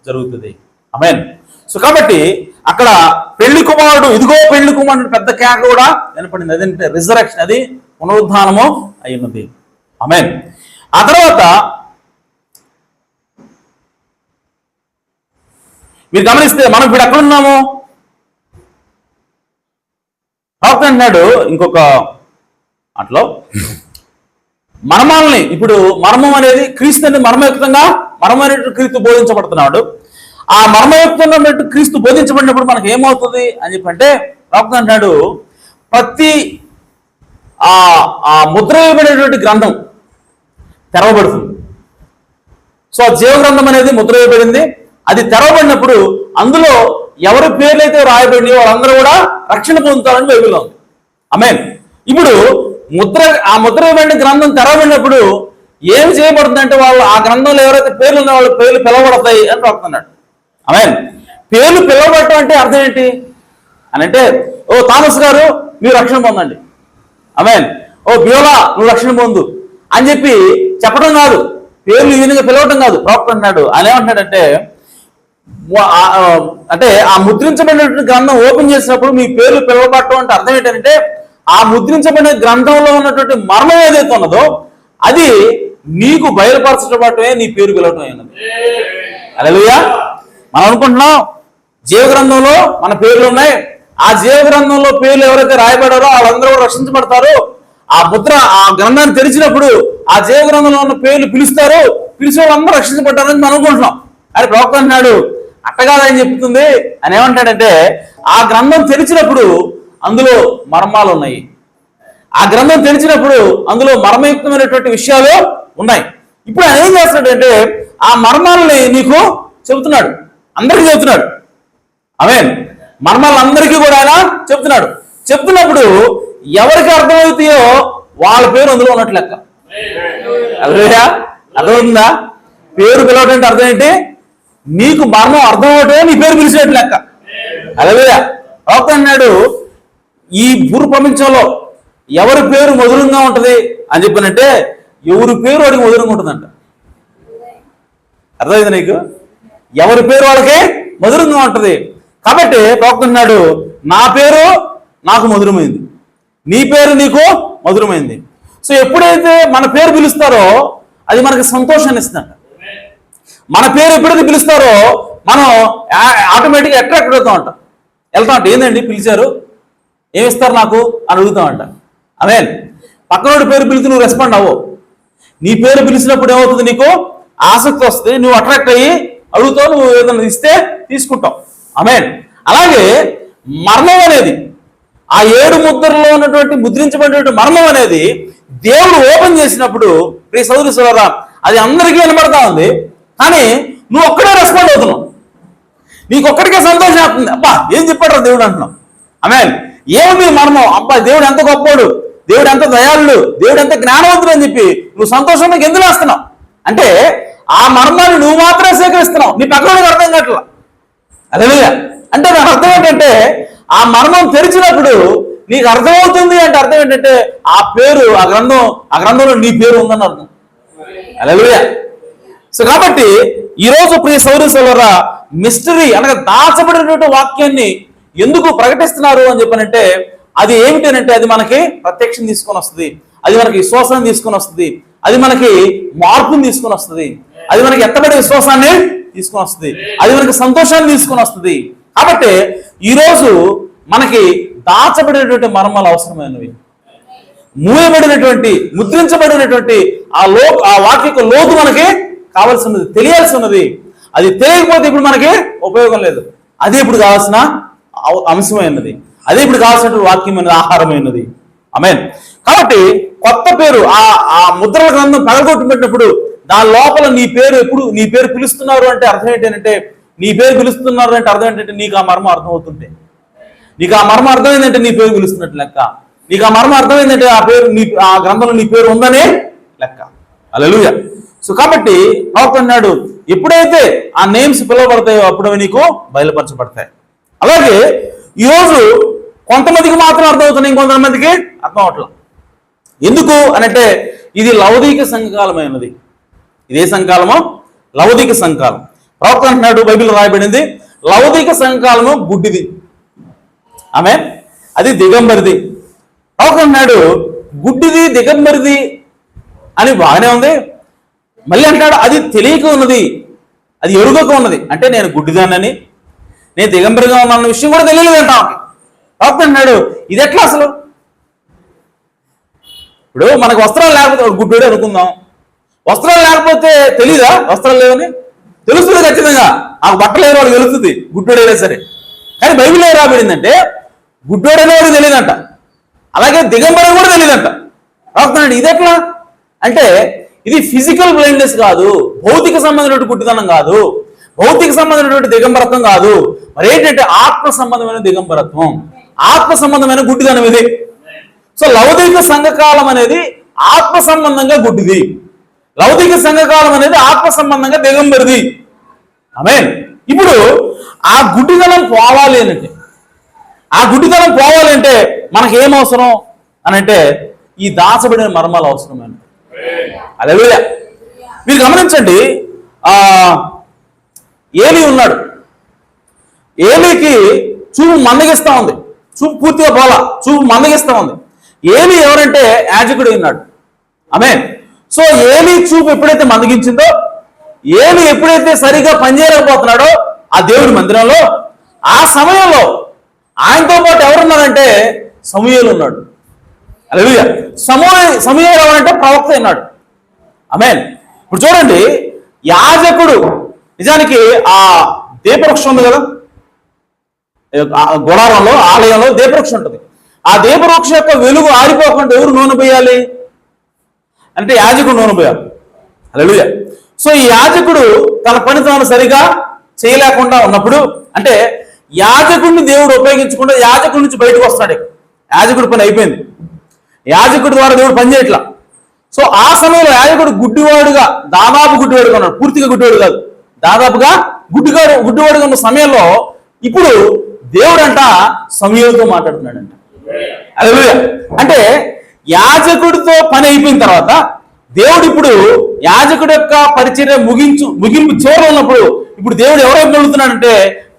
జరుగుతుంది. ఆమేన్. సో కాబట్టి అక్కడ పెళ్లి కుమారుడు, ఇదిగో పెళ్లి కుమారుడు పెద్ద కేక కూడా వినపడింది. అదేంటే రిజరెక్షన్, అది పునరుద్ధానము అయినది. ఆమేన్. ఆ తర్వాత మీరు గమనిస్తే మనం ఇప్పుడు ఎక్కడున్నాము? ప్రవక్త అంటున్నాడు ఇంకొక అట్లో మర్మాలని, ఇప్పుడు మర్మం అనేది క్రీస్తుని మర్మయుక్తంగా మర్మమైనటువంటి క్రీస్తు బోధించబడుతున్నాడు. ఆ మర్మయుక్తంగా క్రీస్తు బోధించబడినప్పుడు మనకు ఏమవుతుంది అని చెప్పంటే ప్రవక్త అంటున్నాడు, ప్రతి ఆ ముద్ర వేయబడినటువంటి గ్రంథం తెరవబడుతుంది. సో జీవ గ్రంథం అనేది ముద్ర వేయబడింది. అది తెరవబడినప్పుడు అందులో ఎవరి పేర్లు అయితే రాయబడినాయో వాళ్ళందరూ కూడా రక్షణ పొందుతారని బైబిల్లో ఉంది. ఆమేన్. ఇప్పుడు ఆ ముద్ర వేయబడిన గ్రంథం తెరవబడినప్పుడు ఏమి చేయబడుతుందంటే వాళ్ళు ఆ గ్రంథంలో ఎవరైతే పేర్లు ఉన్నాయో వాళ్ళ పేర్లు పిలవబడతాయి అని ప్రవక్తున్నాడు. ఆమేన్. పేర్లు పిలవబడటం అంటే అర్థం ఏంటి అని అంటే, ఓ థామస్ గారు మీరు రక్షణ పొందండి, ఆమేన్, ఓ బియోలా నువ్వు రక్షణ పొందు అని చెప్పి చెప్పడం కాదు, పేర్లు ఈ విధంగా పిలవటం కాదు. ప్రవక్త అన్నాడు, ఆయన ఏమంటున్నాడంటే అంటే ఆ ముద్రించబడినటువంటి గ్రంథం ఓపెన్ చేసినప్పుడు మీ పేర్లు పిలవబడటం అంటే అర్థం ఏంటంటే ఆ ముద్రించబడిన గ్రంథంలో ఉన్నటువంటి మర్మం ఏదైతే ఉన్నదో అది నీకు బయలుపరచబడటమే నీ పేరు పిలవటం అయినది. హల్లెలూయా. మనం అనుకుంటున్నాం జీవ గ్రంథంలో మన పేర్లు ఉన్నాయి, ఆ జీవ గ్రంథంలో పేర్లు ఎవరైతే రాయబడారో వాళ్ళందరూ రక్షించబడతారు. ఆ ముద్ర ఆ గ్రంథాన్ని తెరిచినప్పుడు ఆ జీవ గ్రంథంలో ఉన్న పేర్లు పిలుస్తారు, పిలిచే వాళ్ళందరూ రక్షించబడ్డారని మనం అనుకుంటున్నాం. అని ప్రవక్త అంటున్నాడు అట్టగాదని చెప్తుంది. అని ఏమంటాడంటే ఆ గ్రంథం తెరిచినప్పుడు అందులో మర్మాలు ఉన్నాయి, ఆ గ్రంథం తెరిచినప్పుడు అందులో మర్మయుక్తమైనటువంటి విషయాలు ఉన్నాయి. ఇప్పుడు ఆయన ఏం చేస్తున్నాడంటే ఆ మర్మాలని నీకు చెబుతున్నాడు, అందరికీ చెబుతున్నాడు. ఆమేన్. మర్మాలు అందరికీ కూడా ఆయన చెప్తున్నాడు. చెప్తున్నప్పుడు ఎవరికి అర్థమవుతాయో వాళ్ళ పేరు అందులో ఉన్నట్లు లెక్క. హల్లెలూయా. అర్థమవుతుందా? పేరు పిలవటం అర్థం ఏంటి? నీకు మర్మం అర్థం అవటమే నీ పేరు పిలిచినట్లు లెక్క. హల్లెలూయా. ప్రవక్త అన్నాడు ఈ భూప్రపంచంలో ఎవరి పేరు మధురంగా ఉంటుంది అని చెప్పానంటే ఎవరి పేరు వాడికి మధురంగా ఉంటుందంట. అర్థమైంది నీకు? ఎవరి పేరు వాళ్ళకి మధురంగా ఉంటుంది. కాబట్టి ప్రవక్త అన్నాడు, నా పేరు నాకు మధురమైంది, నీ పేరు నీకు మధురమైంది. సో ఎప్పుడైతే మన పేరు పిలుస్తారో అది మనకి సంతోషాన్ని ఇస్తుందంట. మన పేరు ఎప్పుడైతే పిలుస్తారో మనం ఆటోమేటిక్గా అట్రాక్ట్ అవుతాం అంట. వెళ్తాం అంట, ఏందండి పిలిచారు, ఏమిస్తారు నాకు అని అడుగుతామంట. ఆమేన్. పక్కనోడి పేరు పిలిచి నువ్వు రెస్పాండ్ అవ్వవు. నీ పేరు పిలిచినప్పుడు ఏమవుతుంది, నీకు ఆసక్తి వస్తుంది, నువ్వు అట్రాక్ట్ అయ్యి అడుగుతావు, నువ్వు ఏదైనా ఇస్తే తీసుకుంటావు. ఆమేన్. అలాగే మర్మం అనేది, ఆ 7 ముద్రలో ఉన్నటువంటి ముద్రించబడినటువంటి మర్మం అనేది దేవుడు ఓపెన్ చేసినప్పుడు ప్రియ సోదరి సోదరా అది అందరికీ వినబడతా ఉంది. కానీ నువ్వు ఒక్కడే రెస్పాండ్ అవుతున్నావు, నీకు ఒక్కడికే సంతోషం అవుతుంది. అబ్బా ఏం చెప్పాడు దేవుడు అంటున్నావు. ఆమేన్. ఏమి మర్మం, అబ్బా దేవుడు ఎంత గొప్పోడు, దేవుడు ఎంత దయాళుడు, దేవుడు ఎంత జ్ఞానవంతుడు అని చెప్పి నువ్వు సంతోషంగా ఎందుకు వేస్తున్నావు అంటే ఆ మర్మాన్ని నువ్వు మాత్రమే సేకరిస్తున్నావు, నీ పక్కనోడికి అర్థం కావట్లా. హల్లెలూయా. అంటే దాని అర్థం ఏంటంటే ఆ మర్మం తెరిచినప్పుడు నీకు అర్థమవుతుంది అంటే అర్థం ఏంటంటే ఆ పేరు, ఆ గ్రంథంలో నీ పేరు ఉందని అర్థం. హల్లెలూయా. సో కాబట్టి ఈరోజు ప్రియ సోదరి సోదరులారా మిస్టరీ అనగా దాచబడినటువంటి వాక్యాన్ని ఎందుకు ప్రకటిస్తున్నారు అని చెప్పనంటే అది ఏమిటనంటే అది మనకి ప్రత్యక్షం తీసుకొని వస్తుంది, అది మనకి విశ్వాసాన్ని తీసుకొని వస్తుంది, అది మనకి మార్పుని తీసుకొని వస్తుంది, అది మనకి ఎత్తబడే విశ్వాసాన్ని తీసుకొని వస్తుంది, అది మనకి సంతోషాన్ని తీసుకొని వస్తుంది. కాబట్టి ఈరోజు మనకి దాచబడినటువంటి మర్మాలు అవసరమైనవి, మూయబడినటువంటి ముద్రించబడినటువంటి ఆ వాక్యకు లోతు మనకి కావాల్సి ఉన్నది, తెలియాల్సి ఉన్నది. అది తెలియకపోతే ఇప్పుడు మనకి ఉపయోగం లేదు. అది ఇప్పుడు కావాల్సిన అంశమైనది, అదే ఇప్పుడు కావాల్సినటువంటి వాక్యమైనది, ఆహారమైనది. ఆమేన్. కాబట్టి కొత్త పేరు ఆ ముద్రల గ్రంథం పగలగొట్టి పెట్టినప్పుడు దాని లోపల నీ పేరు పిలుస్తున్నారు అంటే అర్థం ఏంటంటే నీ పేరు పిలుస్తున్నారు అంటే అర్థం ఏంటంటే నీకు ఆ మర్మం అర్థం అవుతుంటే, నీకు ఆ మర్మం అర్థమైందంటే నీ పేరు పిలుస్తున్నట్టు లెక్క, నీకు ఆ మర్మం అర్థమైందంటే ఆ గ్రంథంలో నీ పేరు ఉందనే లెక్క. హల్లెలూయా. సో కాబట్టి ప్రవక్త అన్నాడు ఎప్పుడైతే ఆ నేమ్స్ పిలువబడతాయో అప్పుడు అవి నీకు బయలుపరచబడతాయి. అలాగే ఈరోజు కొంతమందికి మాత్రం అర్థమవుతున్నాయి, ఇంకొంతమందికి అర్థం అవట్లేదు. ఎందుకు అనంటే ఇది లౌకిక సంఘకాలమైనది. ఇదే సంఘకాలమో లౌకిక సంఘకాలం. ప్రవక్త అంటున్నాడు, బైబిల్ రాయబడింది లౌకిక సంఘకాలము గుడ్డిది, ఆమేన్, అది దిగంబరిది. ప్రవక్త అంటున్నాడు గుడ్డిది దిగంబరిది అని బాగానే ఉంది, మళ్ళీ అంటాడు అది తెలియక ఉన్నది, అది ఎరుగక ఉన్నది. అంటే నేను గుడ్డిదానని, నేను దిగంబరిగా ఉన్న విషయం కూడా తెలియలేదు అంటాం. ప్రవక్త అంటున్నాడు ఇది ఎట్లా అసలు? ఇప్పుడు మనకు వస్త్రాలు లేకపోతే గుడ్డోడే అనుకుందాం, వస్త్రాలు లేకపోతే తెలీదా వస్త్రాలు లేవని? తెలుస్తుంది ఖచ్చితంగా, నాకు బట్టలు లేని వాడు తెలుస్తుంది గుడ్డోడైనా సరే. కానీ బైబిల్ ఏం రాబడిందంటే గుడ్డోడైన వాడికి తెలియదంట, అలాగే దిగంబరం కూడా తెలియదంట. ప్రవక్త అన్నాడు ఇది ఎట్లా అంటే ఇది ఫిజికల్ బ్లైండ్నెస్ కాదు, భౌతిక సంబంధమైనటువంటి గుడ్డితనం కాదు, భౌతిక సంబంధమైనటువంటి దిగంబరత్వం కాదు, మరి ఏంటంటే ఆత్మ సంబంధమైన దిగంబరత్వం, ఆత్మ సంబంధమైన గుడ్డితనం ఇది. సో లౌకిక సంఘకాలం అనేది ఆత్మ సంబంధంగా గుడ్డిది, లౌకిక సంఘకాలం అనేది ఆత్మ సంబంధంగా దిగంబరిది. ఆమేన్. ఇప్పుడు ఆ గుడ్డితనం పోవాలి అంటే, ఆ గుడ్డితనం పోవాలి అంటే మనకి ఏం అవసరం అని అంటే ఈ దాచబడిన మర్మాలు అవసరమైన. హల్లెలూయా. మీరు గమనించండి, ఏలీ ఉన్నాడు, ఏలీకి చూపు మందగిస్తా ఉంది, చూపు పూర్తిగా పోలా, చూపు మందగిస్తా ఉంది. ఏలీ ఎవరంటే యాజకుడు ఉన్నాడు. ఆమేన్. సో ఏలీ చూపు ఎప్పుడైతే మందగించిందో, ఏలీ ఎప్పుడైతే సరిగా పనిచేయలేకపోతున్నాడో ఆ దేవుడి మందిరంలో, ఆ సమయంలో ఆయనతో పాటు ఎవరున్నారంటే సమూయేలు ఉన్నాడు. హల్లెలూయా. సమూయేలు ఎవరంటే ప్రవక్త ఉన్నాడు. ఆమేన్. ఇప్పుడు చూడండి, యాజకుడు నిజానికి ఆ దీపవృక్షం ఉంది కదా, గుడారంలో ఆలయంలో దీపవృక్షం ఉంటుంది. ఆ దీపవృక్షం యొక్క వెలుగు ఆరిపోకుండా ఎవరు నూనె పోయాలి అంటే యాజకుడు నూనె పోయాలి. హల్లెలూయా. సో ఈ యాజకుడు తన పని తాను సరిగా చేయలేకుండా ఉన్నప్పుడు, అంటే యాజకుడిని దేవుడు ఉపయోగించకుండా యాజకుడి నుంచి బయటకు వస్తాడు. యాజకుడి పని అయిపోయింది, యాజకుడి ద్వారా దేవుడు పని చేయట్లా. సో ఆ సమయంలో యాజకుడు గుడ్డివాడుగా, దాదాపు గుడ్డివాడుగా ఉన్నాడు, పూర్తిగా గుడ్డివాడు కాదు, దాదాపుగా గుడ్డివాడుగా ఉన్న సమయంలో ఇప్పుడు దేవుడు అంట సమూయేలుతో మాట్లాడుతున్నాడంట. హల్లెలూయా. అంటే యాజకుడితో పని అయిపోయిన తర్వాత దేవుడు ఇప్పుడు యాజకుడి యొక్క పరిచర్య ముగింపు చివరి ఉన్నప్పుడు ఇప్పుడు దేవుడు ఎవరు వెళ్తున్నాడంటే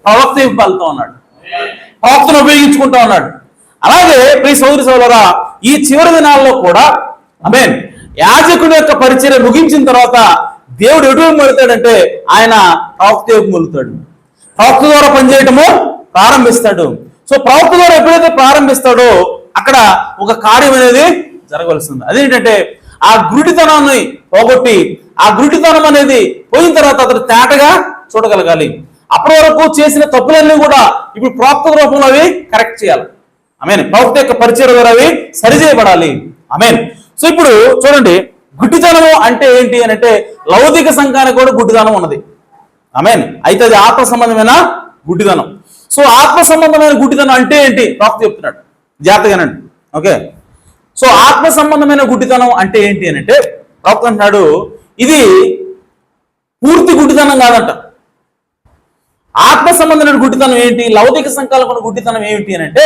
ప్రవక్త వెళ్తూ ఉన్నాడు, ప్రవక్తను ఉపయోగించుకుంటూ ఉన్నాడు. అలాగే ప్రియ సోదరి సోదరులారా, ఈ చివరి దినాల్లో కూడా ఆమేన్ యాజకుడి యొక్క పరిచర్య ముగించిన తర్వాత దేవుడు ఎటువైపు వెళుతాడంటే ఆయన ప్రవక్త వైపు వెళుతాడు. ప్రవక్త ద్వారా పనిచేయటము ప్రారంభిస్తాడు. సో ప్రవక్త ద్వారా ఎప్పుడైతే ప్రారంభిస్తాడో అక్కడ ఒక కార్యం అనేది జరగవలసింది. అదేంటంటే ఆ గురుడితనాన్ని పోగొట్టి ఆ గురుడితనం అనేది పోయిన తర్వాత అతను తేటగా చూడగలగాలి. అప్పటి వరకు చేసిన తప్పులన్నీ కూడా ఇప్పుడు ప్రవక్త రూపంలో అవి కరెక్ట్ చేయాలి. ఆమేన్. ప్రవక్త యొక్క పరిచయం ద్వారా అవి సరిచేయబడాలి. ఆమేన్. సో ఇప్పుడు చూడండి, గుడ్డితనము అంటే ఏంటి అని అంటే లౌకిక సంఘానికి కూడా గుడ్డితనం ఉన్నది. ఆమేన్. అయితే అది ఆత్మ సంబంధమైన గుడ్డితనం. సో ఆత్మ సంబంధమైన గుడ్డితనం అంటే ఏంటి ప్రవక్త చెప్తున్నాడు, జాగ్రత్తగానండి. ఓకే. సో ఆత్మ సంబంధమైన గుడ్డితనం అంటే ఏంటి అని అంటే ప్రవక్త అంటున్నాడు ఇది పూర్తి గుడ్డితనం కాదంట. ఆత్మ సంబంధమైన గుడ్డితనం ఏంటి, లౌకిక సంఘాలకు ఉన్న గుడ్డితనం ఏమిటి అని అంటే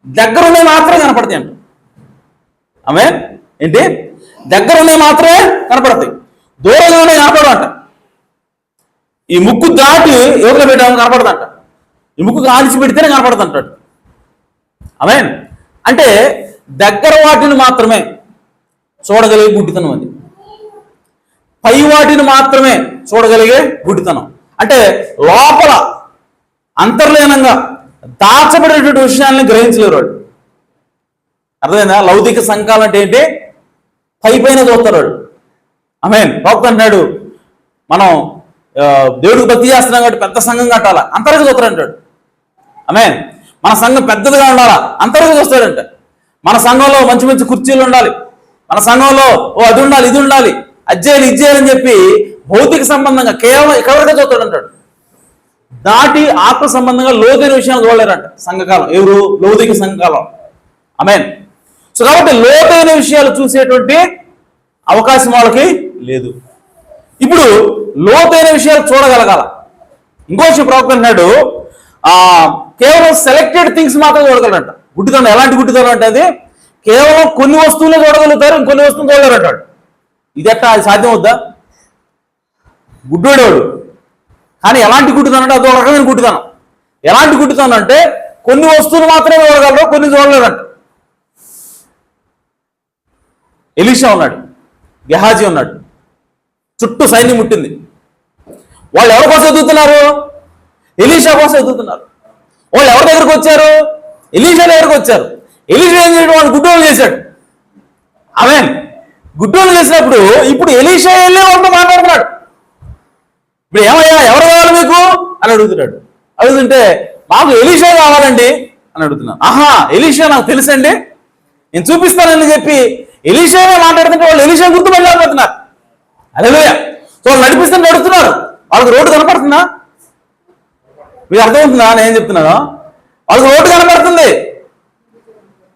దగ్గరునే మాత్రమే కనపడతాయి అంట. ఆమేన్. ఏంటి, దగ్గరునే మాత్రమే కనపడతాయి, దూరంగానే కనపడదంట. ఈ ముక్కు దాటి యువతలో పెట్టామని కనపడదంట, ఈ ముక్కు కాల్చి పెడితేనే కనపడదంటాడు. ఆమేన్. అంటే దగ్గర వాటిని మాత్రమే చూడగలిగే గుడ్డితనం అది, పై వాటిని మాత్రమే చూడగలిగే గుడ్డితనం. అంటే లోపల అంతర్లీనంగా దాచబడేటువంటి విషయాన్ని గ్రహించలేరు వాడు. అర్థమైందా? లౌకిక సంఘాలు అంటే ఏంటి, పైన చూస్తారు వాడు. ఆమేన్. ప్రవక్త అంటున్నాడు మనం దేవుడికి భక్తి చేస్తున్నాం కాబట్టి పెద్ద సంఘం కట్టాలా, అంతర్గత చూస్తారు అంటాడు. ఆమేన్. మన సంఘం పెద్దదిగా ఉండాలా, అంతర్గత చూస్తాడంట. మన సంఘంలో మంచి మంచి కుర్చీలు ఉండాలి, మన సంఘంలో అది ఉండాలి, ఇది ఉండాలి, అజ్జేయాలి, ఇజ్జేయాలని చెప్పి భౌతిక సంబంధంగా కేవలం ఇక్కడ చూస్తాడు అంటాడు. దాటి ఆత్మ సంబంధంగా లోతైన విషయాలు చూడలేరంట సంఘకాలం. ఎవరు? లౌకిక సంఘకాలం. ఆమేన్. సో కాబట్టి లోతైన విషయాలు చూసేటువంటి అవకాశం వాళ్ళకి లేదు. ఇప్పుడు లోతైన విషయాలు చూడగలగాల. ఇంకో విషయం ప్రవక్త అన్నాడు కేవలం సెలెక్టెడ్ థింగ్స్ మాత్రం చూడగలరంట. గుడ్డితనం ఎలాంటి గుడ్డితనం అంటే అది కేవలం కొన్ని వస్తువులే చూడగలుగుతారు, ఇంకొన్ని వస్తువులు చూడలేరంటాడు. ఇది ఎట్టా, అది సాధ్యం అవుద్దా? గుడ్డోడేవాడు కానీ ఎలాంటి గుడ్డితనం అంటే అదో రకమైన గుడ్డితనం. ఎలాంటి గుడ్డితనం అంటే కొన్ని వస్తువులు మాత్రమే చూడగలరు, కొన్ని చూడలేరంట. ఎలీషా ఉన్నాడు, గెహాజీ ఉన్నాడు, చుట్టూ సైన్యం ముట్టింది. వాళ్ళు ఎవరి కోసం ఎదుగుతున్నారు? ఎలీషా కోసం ఎదుగుతున్నారు. వాళ్ళు ఎవరి దగ్గరకు వచ్చారు? ఎలీషా దగ్గరకు వచ్చారు. ఎలీషా ఏం చేయడం, వాళ్ళు గుడ్డోలు చేశాడు. ఆమేన్. గుడ్డోలు చేసినప్పుడు ఇప్పుడు ఎలీషా వెళ్ళి వాళ్ళతో మాట్లాడుతున్నాడు. ఇప్పుడు ఏమయ్యా, ఎవరు కావాలి మీకు అని అడుగుతున్నాడు. అడుగుతుంటే మాకు ఎలీషా కావాలండి అని అడుగుతున్నాను. ఆహా, ఎలీషా నాకు తెలుసండి, నేను చూపిస్తానని చెప్పి ఎలీషానే మాట్లాడుతుంటే వాళ్ళు ఎలీషా గుర్తుపట్టలేకపోతున్నారు. హల్లెలూయా. సో వాళ్ళు నడిపిస్తుంటే నడుస్తున్నారు. వాళ్ళకి రోడ్డు కనపడుతుందా? మీకు అర్థమవుతుందా నేను చెప్తున్నాను? వాళ్ళకి రోడ్డు కనపడుతుంది,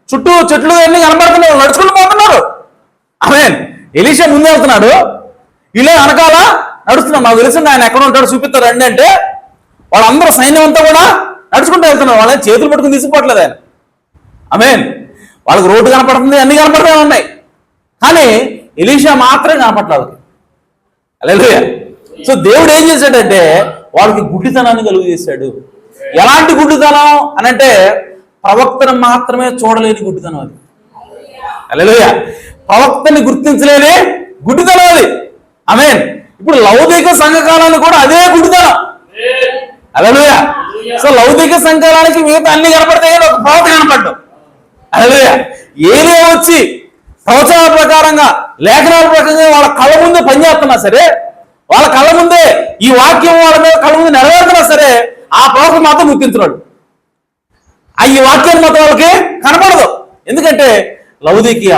చుట్టూ చెట్లు అన్ని కనపడుతున్నాయి, వాళ్ళు నడుచుకుంటూ పోతున్నారు. ఆమేన్. ఎలీషా ముందే వెళ్తున్నాడు, ఇలా వెనకాల నడుస్తున్నాడు. నాకు తెలిసింది ఆయన ఎక్కడ ఉంటాడు చూపిస్తారు రండి అంటే వాళ్ళందరూ సైన్యం అంతా కూడా నడుచుకుంటూ వెళ్తున్నారు. వాళ్ళని చేతులు పట్టుకుని తీసుకుపోవట్లేదు ఆయన. ఆమేన్. వాళ్ళకి రోడ్డు కనపడుతుంది, అన్ని కనపడుతూ ఉన్నాయి, కానీ ఎలీషా మాత్రమే కనపడలేదు. హల్లెలూయా. సో దేవుడు ఏం చేశాడంటే వాళ్ళకి గుడ్డితనాన్ని కలుగు చేశాడు. ఎలాంటి గుడ్డితనం అని అంటే ప్రవక్తను మాత్రమే చూడలేని గుడ్డితనం అది. హల్లెలూయా. ప్రవక్తని గుర్తించలేని గుడ్డితనం అది. ఆమేన్. ఇప్పుడు లౌకిక సంఘకాలానికి కూడా అదే గుడ్డితనం. హల్లెలూయా. సో లౌకిక సంఘకాలానికి మిగతా అన్ని కనపడతాయి, ఒక ప్రవక్త కనపడ్డు. హల్లెలూయా. ఏదో వచ్చి ప్రవచనాల ప్రకారంగా లేఖనాల ప్రకారంగా వాళ్ళ కళ్ళ ముందే పనిచేస్తున్నా సరే, వాళ్ళ కళ్ళ ముందే ఈ వాక్యం వాళ్ళ మీద కళ్ళ ముందు నెరవేరుతున్నా సరే ఆ ప్రవక్త మాత్రం గుర్తించున్నాడు. ఈ వాక్యాన్ని మాత్రం వాళ్ళకి కనపడదు. ఎందుకంటే లౌకిక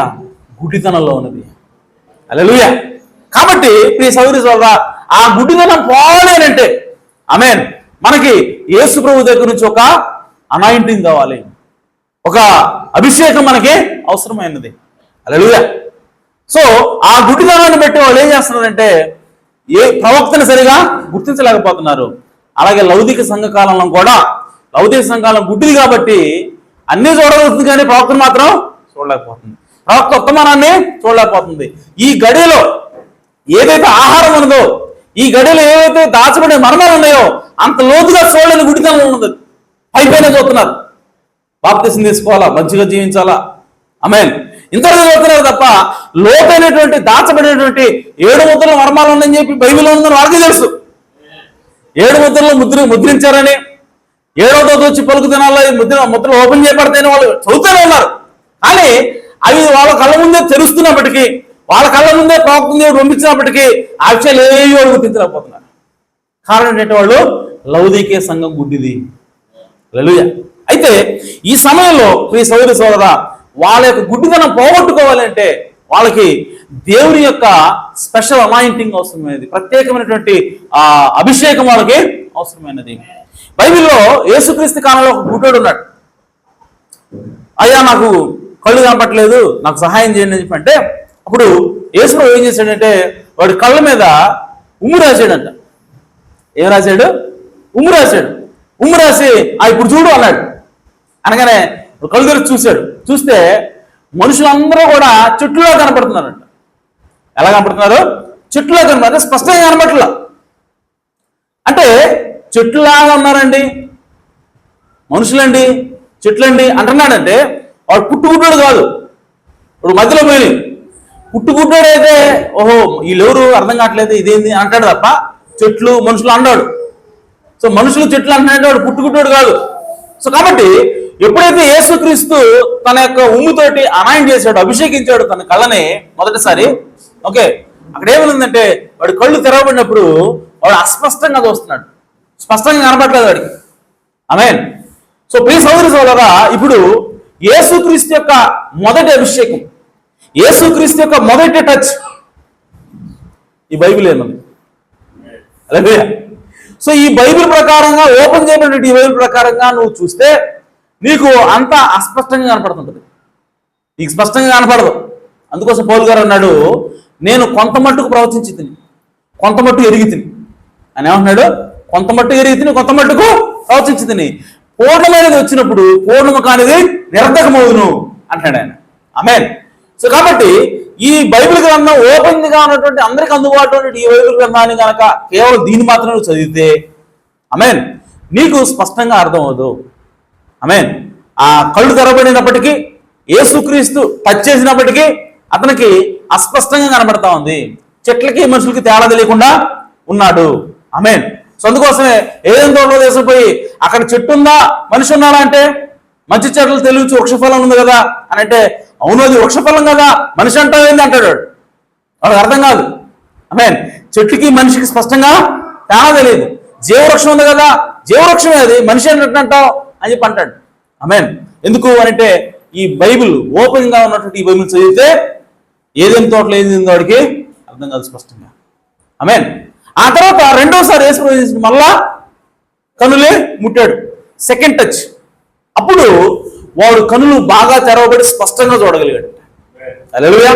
గుడ్డితనంలో ఉన్నది. హల్లెలూయా. కాబట్టి ప్రియ సహోదరి సోదరా, ఆ గుడ్డితనం పోవాలంటే ఆమేన్ మనకి యేసు ప్రభు దగ్గర నుంచి ఒక అనాయింటింగ్ కావాలి, ఒక అభిషేకం మనకి అవసరమైనది. హల్లెలూయా. సో ఆ గుడ్డితనాన్ని బట్టి వాళ్ళు ఏం చేస్తున్నారంటే ఏ ప్రవక్తను సరిగా గుర్తించలేకపోతున్నారు. అలాగే లౌకిక సంఘకాలంలో కూడా లౌకిక సంఘకాలం గుడ్డిది కాబట్టి అన్నీ చూడగలుగుతుంది కానీ ప్రవక్తను మాత్రం చూడలేకపోతుంది. ప్రవక్త వర్తమానాన్ని చూడలేకపోతుంది. ఈ గడిలో ఏదైతే ఆహారం ఉన్నదో, ఈ గడిలో ఏవైతే దాచబడే మర్మాలు ఉన్నాయో అంత లోతుగా చూడలేని గుడితనం ఉన్నది. పైపైన చూస్తున్నారు, బాప్తిసం తీసుకోవాలా, మంచిగా జీవించాలా, ఆమేన్, ఇంతవరకు చూస్తున్నారు తప్ప లోతైనటువంటి దాచబడినటువంటి 7 ముద్రల మర్మాలు ఉన్నాయని చెప్పి బైబిల్లో ఉందని వాళ్ళకి తెలుసు. 7 ముద్రలు ముద్రించారని, 7వ వచ్చి పలుకు దినాల్లో ఈ ముద్రలు ఓపెన్ చేయబడతాయని వాళ్ళు చదువుతూనే ఉన్నారు. కానీ అవి వాళ్ళ కళ్ళ ముందే తెరుస్తున్నప్పటికీ, వాళ్ళ కళ్ళ ముందే ప్రవక్త దేవుడు పంపించినప్పటికీ ఆ విషయాలు ఏవి వాళ్ళు గుర్తించలేకపోతున్నారు. కారణం ఏంటంటే వాళ్ళు లౌదీకే సంఘం గుడ్డిది. హల్లెలూయా. అయితే ఈ సమయంలో ప్రియ సోదరి సోదరా, వాళ్ళ యొక్క గుడ్డితనం పోగొట్టుకోవాలంటే వాళ్ళకి దేవుని యొక్క స్పెషల్ అనాయింటింగ్ అవసరమైనది, ప్రత్యేకమైనటువంటి అభిషేకం వాళ్ళకి అవసరమైనది. బైబిల్లో యేసుక్రీస్తు కాలంలో ఒక గుడ్డోడు ఉన్నాడు. అయ్యా నాకు కళ్ళు కనపట్లేదు, నాకు సహాయం చేయండి అని చెప్పంటే, అప్పుడు యేసు ఏం చేశాడంటే వాడి కళ్ళ మీద ఉమ్ము రాశాడంట. ఏం రాశాడు? ఉమ్ము రాశాడు. ఉమ్ము రాసి ఇప్పుడు చూడు అన్నాడు. అనగానే కళ్ళు తెరిచి చూశాడు. చూస్తే మనుషులందరూ కూడా చెట్టులో కనపడుతున్నారంట. ఎలా కనపడుతున్నారు? చెట్టులో కనపడితే స్పష్టంగా కనపట్లా. అంటే చెట్టులాగా ఉన్నారండి, మనుషులండి, చెట్లండి అంటున్నాడంటే వాడు పుట్టుగుడ్డోడు కాదు. ఇప్పుడు మధ్యలో పోయి పుట్టుగుడ్డోడు అయితే ఓహో వీళ్ళెవరు అర్థం కావట్లేదు ఇదేంది అంటాడు తప్ప చెట్లు మనుషులు అన్నాడు. సో మనుషులు చెట్లు అంటున్నాడు, వాడు పుట్టుగుడ్డోడు కాదు. సో కాబట్టి ఎప్పుడైతే యేసుక్రీస్తు తన యొక్క ఉమ్ముతోటి అనాయం చేశాడు, అభిషేకించాడు తన కళ్ళని మొదటిసారి, ఓకే, అక్కడ ఏమైందంటే వాడి కళ్ళు తెరవబడినప్పుడు వాడు అస్పష్టంగా చూస్తున్నాడు, స్పష్టంగా కనపడలేదు వాడికి. ఆమేన్. సో ప్రియ సోదరి సోదరా, ఇప్పుడు యేసుక్రీస్తు యొక్క మొదటి అభిషేకం, యేసుక్రీస్తు యొక్క మొదటి టచ్ ఈ బైబిల్ ఏమన్నా. అలాగే సో ఈ బైబిల్ ప్రకారంగా ఓపెన్ చేయబడినటువంటి ఈ బైబిల్ ప్రకారంగా నువ్వు చూస్తే నీకు అంతా అస్పష్టంగా కనపడుతుంటుంది, నీకు స్పష్టంగా కనపడదు. అందుకోసం పౌలు గారు అన్నాడు, నేను కొంత మట్టుకు ప్రవచించి తిని, కొంత మట్టుకు ఎరిగి తిని అని ఏమంటున్నాడు? కొంత మట్టుకు ఎరిగి తిని, కొంత మట్టుకు ప్రవచించి తిని, పూర్ణమైనది వచ్చినప్పుడు పూర్ణము కానిది నిరర్ధకమవును అంటాడు ఆయన. ఆమేన్. సో కాబట్టి ఈ బైబిల్ గ్రంథం ఓపెన్ గా ఉన్నటువంటి అందరికి అందుబాటులో ఈ బైబిల్ గ్రంథాన్ని కనుక కేవలం దీన్ని మాత్రమే చదివితే ఆమేన్ నీకు స్పష్టంగా అర్థం అవదు. ఆమేన్. ఆ కళ్ళు తెరబడినప్పటికీ, యేసుక్రీస్తు టచ్ చేసినప్పటికీ అతనికి అస్పష్టంగా కనబడతా ఉంది. చెట్లకి మనుషులకి తేడా తెలియకుండా ఉన్నాడు. ఆమేన్. సో అందుకోసమే ఏదైనా తోటలో తీసుకుపోయి అక్కడ చెట్టు ఉందా మనిషి ఉన్నాడా అంటే, మంచి చెట్లు తెలియచ్చు వృక్షఫలం ఉంది కదా అని అంటే, అవును అది వృక్షఫలం కదా మనిషి అంటావు ఏంది అంటాడు. వాళ్ళకి అర్థం కాదు. ఆమేన్. చెట్టుకి మనిషికి స్పష్టంగా తేడా తెలియదు. జీవవృక్షం ఉంది కదా, జీవవృక్షమే అది, మనిషి అంటావు అని చెప్పి అంటాడు. ఆమేన్. ఎందుకు అంటే ఈ బైబిల్ ఓపెన్ గా ఉన్నటువంటి ఈ బైబిల్ చదివితే ఏదేమి తోటలో ఏది వాడికి అర్థం కాదు స్పష్టంగా. ఆమేన్. ఆ తర్వాత రెండోసారి యేసు మళ్ళా కనులే ముట్టాడు, సెకండ్ టచ్. అప్పుడు వాడు కనులు బాగా తెరవబడి స్పష్టంగా చూడగలిగాడు. హల్లెలూయా.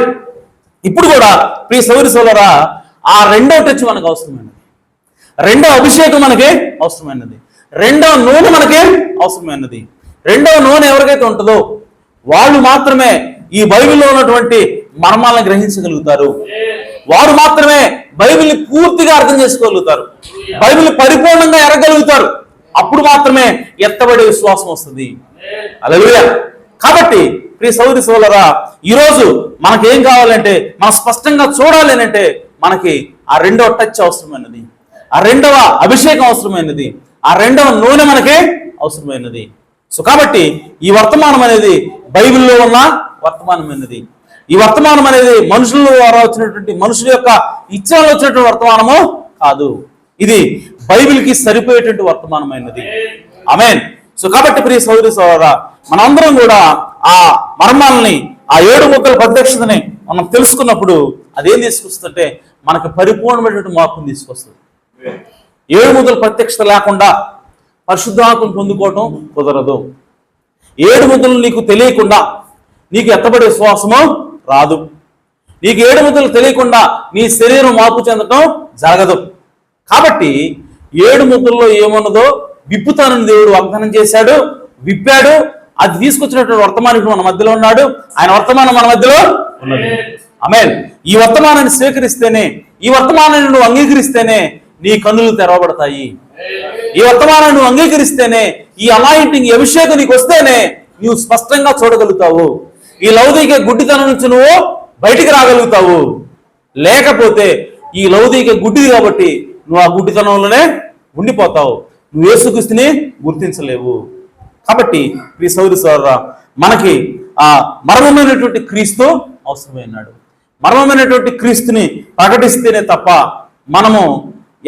ఇప్పుడు కూడా ప్రియ సోదరి సోదరా, ఆ రెండో టచ్ మనకు అవసరమైనది, రెండో అభిషేకం మనకి అవసరమైనది, రెండో నూనె మనకి అవసరమైనది. రెండవ నూనె ఎవరికైతే ఉంటుందో వాళ్ళు మాత్రమే ఈ బైబిల్లో ఉన్నటువంటి మర్మాలను గ్రహించగలుగుతారు. వారు మాత్రమే బైబిల్ని పూర్తిగా అర్థం చేసుకోగలుగుతారు, బైబిల్ పరిపూర్ణంగా ఎరగలుగుతారు. అప్పుడు మాత్రమే ఎత్తబడే విశ్వాసం వస్తుంది. హల్లెలూయా. కాబట్టి ప్రియ సోదరి సోదరా, ఈరోజు మనకేం కావాలంటే, మనం స్పష్టంగా చూడాలి అంటే మనకి ఆ రెండవ టచ్ అవసరమైనది, ఆ రెండవ అభిషేకం అవసరమైనది, ఆ రెండవ నూనె మనకి అవసరమైనది. సో కాబట్టి ఈ వర్తమానం అనేది బైబిల్లో ఉన్న వర్తమానమైనది. ఈ వర్తమానం అనేది మనుషుల ద్వారా వచ్చినటువంటి, మనుషుల యొక్క ఇచ్చలో వచ్చినటువంటి వర్తమానము కాదు. ఇది బైబిల్కి సరిపోయేటువంటి వర్తమానమైనది. ఆమేన్. సో కాబట్టి ప్రియ సోదరి సోదరా, మనందరం కూడా ఆ మర్మాలని, ఆ 7 ముక్కల ప్రత్యక్షతని మనం తెలుసుకున్నప్పుడు అదేం తీసుకొస్తుందంటే మనకు పరిపూర్ణమైనటువంటి మార్పును తీసుకొస్తుంది. 7 ముద్దల ప్రత్యక్షత లేకుండా పరిశుద్ధాత్మను పొందుకోవటం కుదరదు. 7 ముద్దలు నీకు తెలియకుండా నీకు ఎత్తబడే విశ్వాసము రాదు. నీకు 7 ముద్దలు తెలియకుండా నీ శరీరం మార్పు చెందటం జరగదు. కాబట్టి 7 ముద్దల్లో ఏమున్నదో విప్పుతానని దేవుడు వాగ్దానం చేశాడు, విప్పాడు. అది తీసుకొచ్చినటువంటి వర్తమానికుడు మన మధ్యలో ఉన్నాడు. ఆయన వర్తమానం మన మధ్యలో ఉన్నది. ఆమేన్. ఈ వర్తమానాన్ని స్వీకరిస్తేనే, ఈ వర్తమానాన్ని నువ్వు అంగీకరిస్తేనే నీ కన్నులు తెరవబడతాయి. ఈ వర్తమానాన్ని నువ్వు అంగీకరిస్తేనే, ఈ అనాయింటింగ్ అభిషేకం నీకు వస్తేనే నువ్వు స్పష్టంగా చూడగలుగుతావు. ఈ లౌకిక గుడ్డితనం నుంచి నువ్వు బయటికి రాగలుగుతావు. లేకపోతే ఈ లౌకిక గుడ్డిది కాబట్టి నువ్వు ఆ గుడ్డితనంలోనే ఉండిపోతావు. నువ్వు యేసుక్రీస్తుని గుర్తించలేవు. కాబట్టి ఈ సోదరా, మనకి ఆ మర్మమైనటువంటి క్రీస్తు అవసరమైనాడు. మర్మమైనటువంటి క్రీస్తుని ప్రకటిస్తేనే తప్ప మనము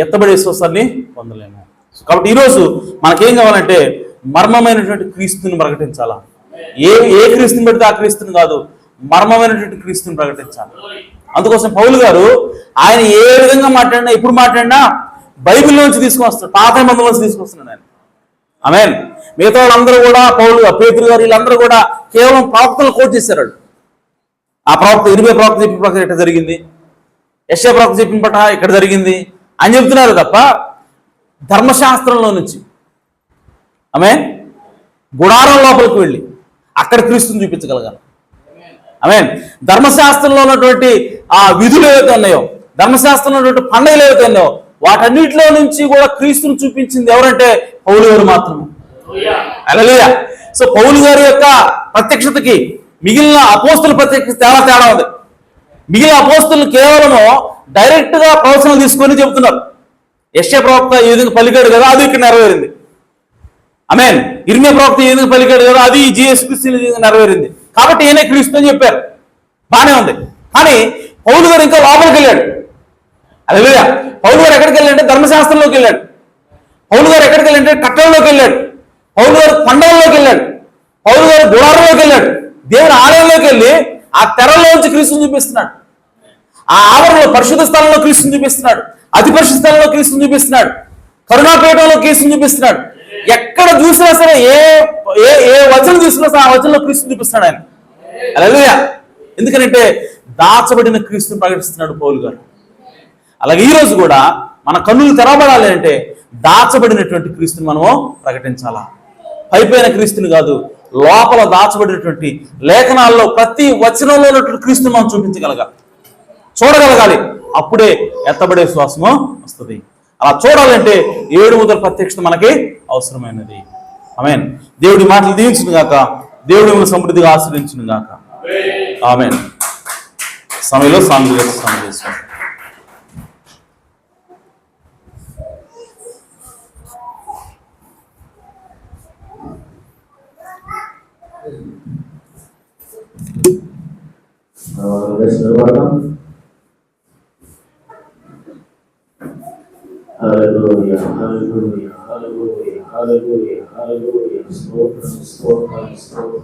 ఎత్తబడే విశ్వాసాన్ని పొందలేము. కాబట్టి ఈరోజు మనకేం కావాలంటే మర్మమైనటువంటి క్రీస్తుని ప్రకటించాలా. ఏ క్రీస్తుని పెడితే ఆ క్రీస్తుని కాదు, మర్మమైనటువంటి క్రీస్తుని ప్రకటించాలి. అందుకోసం పౌలు గారు ఆయన ఏ విధంగా మాట్లాడినా, ఎప్పుడు మాట్లాడినా బైబిల్లోంచి తీసుకొని వస్తాడు, పాత నిబంధనలోంచి తీసుకొస్తున్నాడు ఆయన. ఆమేన్. మిగతా వాళ్ళందరూ కూడా పౌలు, పేతురు గారు వీళ్ళందరూ కూడా కేవలం ప్రవక్తలు కోట్ చేశారు. ఆ ప్రవక్త ఇరిమియా ప్రవక్త చెప్పిన ప్రకారం ఇక్కడ జరిగింది, యెషయా ప్రవక్త చెప్పిన పట ఇక్కడ జరిగింది అని చెప్తున్నారు తప్ప ధర్మశాస్త్రంలో నుంచి ఆమేన్ గుడారం లోపలికి వెళ్ళి అక్కడ క్రీస్తుని చూపించగలగాలి. ఆమేన్. ధర్మశాస్త్రంలో ఉన్నటువంటి ఆ విధులు ఏవైతే ఉన్నాయో, ధర్మశాస్త్రంలో ఉన్నటువంటి పండుగలు ఏవైతే ఉన్నాయో, వాటన్నిటిలో నుంచి కూడా క్రీస్తుని చూపించింది ఎవరంటే పౌలు గారు మాత్రమే. హల్లెలూయా. సో పౌలు గారి యొక్క ప్రత్యక్షతకి మిగిలిన అపోస్తుల ప్రత్యక్షత చాలా తేడా ఉంది. మిగిలిన అపోస్తులు కేవలము డైరెక్ట్ గా ప్రవచనాలు తీసుకొని చెబుతున్నారు. యెషయా ప్రవక్త ఈ విధంగా పలికాడు కదా, అది ఇక్కడ నెరవేరింది. ఆమేన్. ఇర్మియా ప్రవక్త ఈ విధంగా పలికాడు కదా, అది జీసస్ క్రీస్తు నెరవేరింది. కాబట్టి ఈయనే క్రీస్తు అని చెప్పారు, బానే ఉంది. కానీ పౌలు గారు ఇంకా లోపలికి వెళ్ళాడు. హల్లెలూయా. పౌలు గారు ఎక్కడికి వెళ్ళాడంటే ధర్మశాస్త్రంలోకి వెళ్ళాడు. పౌలు గారు ఎక్కడికి వెళ్ళాడంటే కట్టడంలోకి వెళ్ళాడు. పౌలు గారు పండగల్లోకి వెళ్ళాడు. పౌలు గారు గుడారంలోకి వెళ్ళాడు. దేవుని ఆలయంలోకి వెళ్ళి ఆ తెరలోంచి క్రీస్తుని చూపిస్తున్నాడు. ఆ ఆవరణలో పరిశుద్ధ స్థలంలో క్రీస్తుని చూపిస్తున్నాడు. అతి పరిశుద్ధ స్థలంలో క్రీస్తుని చూపిస్తున్నాడు. కరుణాపీఠంలో క్రీస్తుని చూపిస్తున్నాడు. ఎక్కడ చూసినా సరే, ఏ ఏ ఏ వచనం చూసినా సరే ఆ వచనంలో క్రీస్తుని చూపిస్తున్నాడు ఆయన. హల్లెలూయా. ఎందుకంటే దాచబడిన క్రీస్తుని ప్రకటిస్తున్నాడు పౌలు గారు. అలాగే ఈ రోజు కూడా మన కన్నులు తెరవబడాలి అంటే దాచబడినటువంటి క్రీస్తుని మనము ప్రకటించాలా. పైపైన క్రీస్తుని కాదు, లోపల దాచబడినటువంటి లేఖనాల్లో ప్రతి వచనంలో ఉన్నటువంటి క్రీస్తుని మనం చూపించగలగాలి, చూడగలగాలి. అప్పుడే ఎత్తబడే శ్వాసము వస్తుంది. అలా చూడాలంటే 7 ముద్రల ప్రత్యక్షత మనకి అవసరమైనది. ఆమేన్. దేవుడి మాటలు దీవించును గాక, దేవుడి మిమ్మల్ని సమృద్ధిగా ఆశ్రయించును గాక. ఆమేన్. సమయంలో సాంఘిక సమావేశం. Hallelujah, hallelujah, hallelujah, hallelujah, hallelujah. Stotram, stotram, stotram.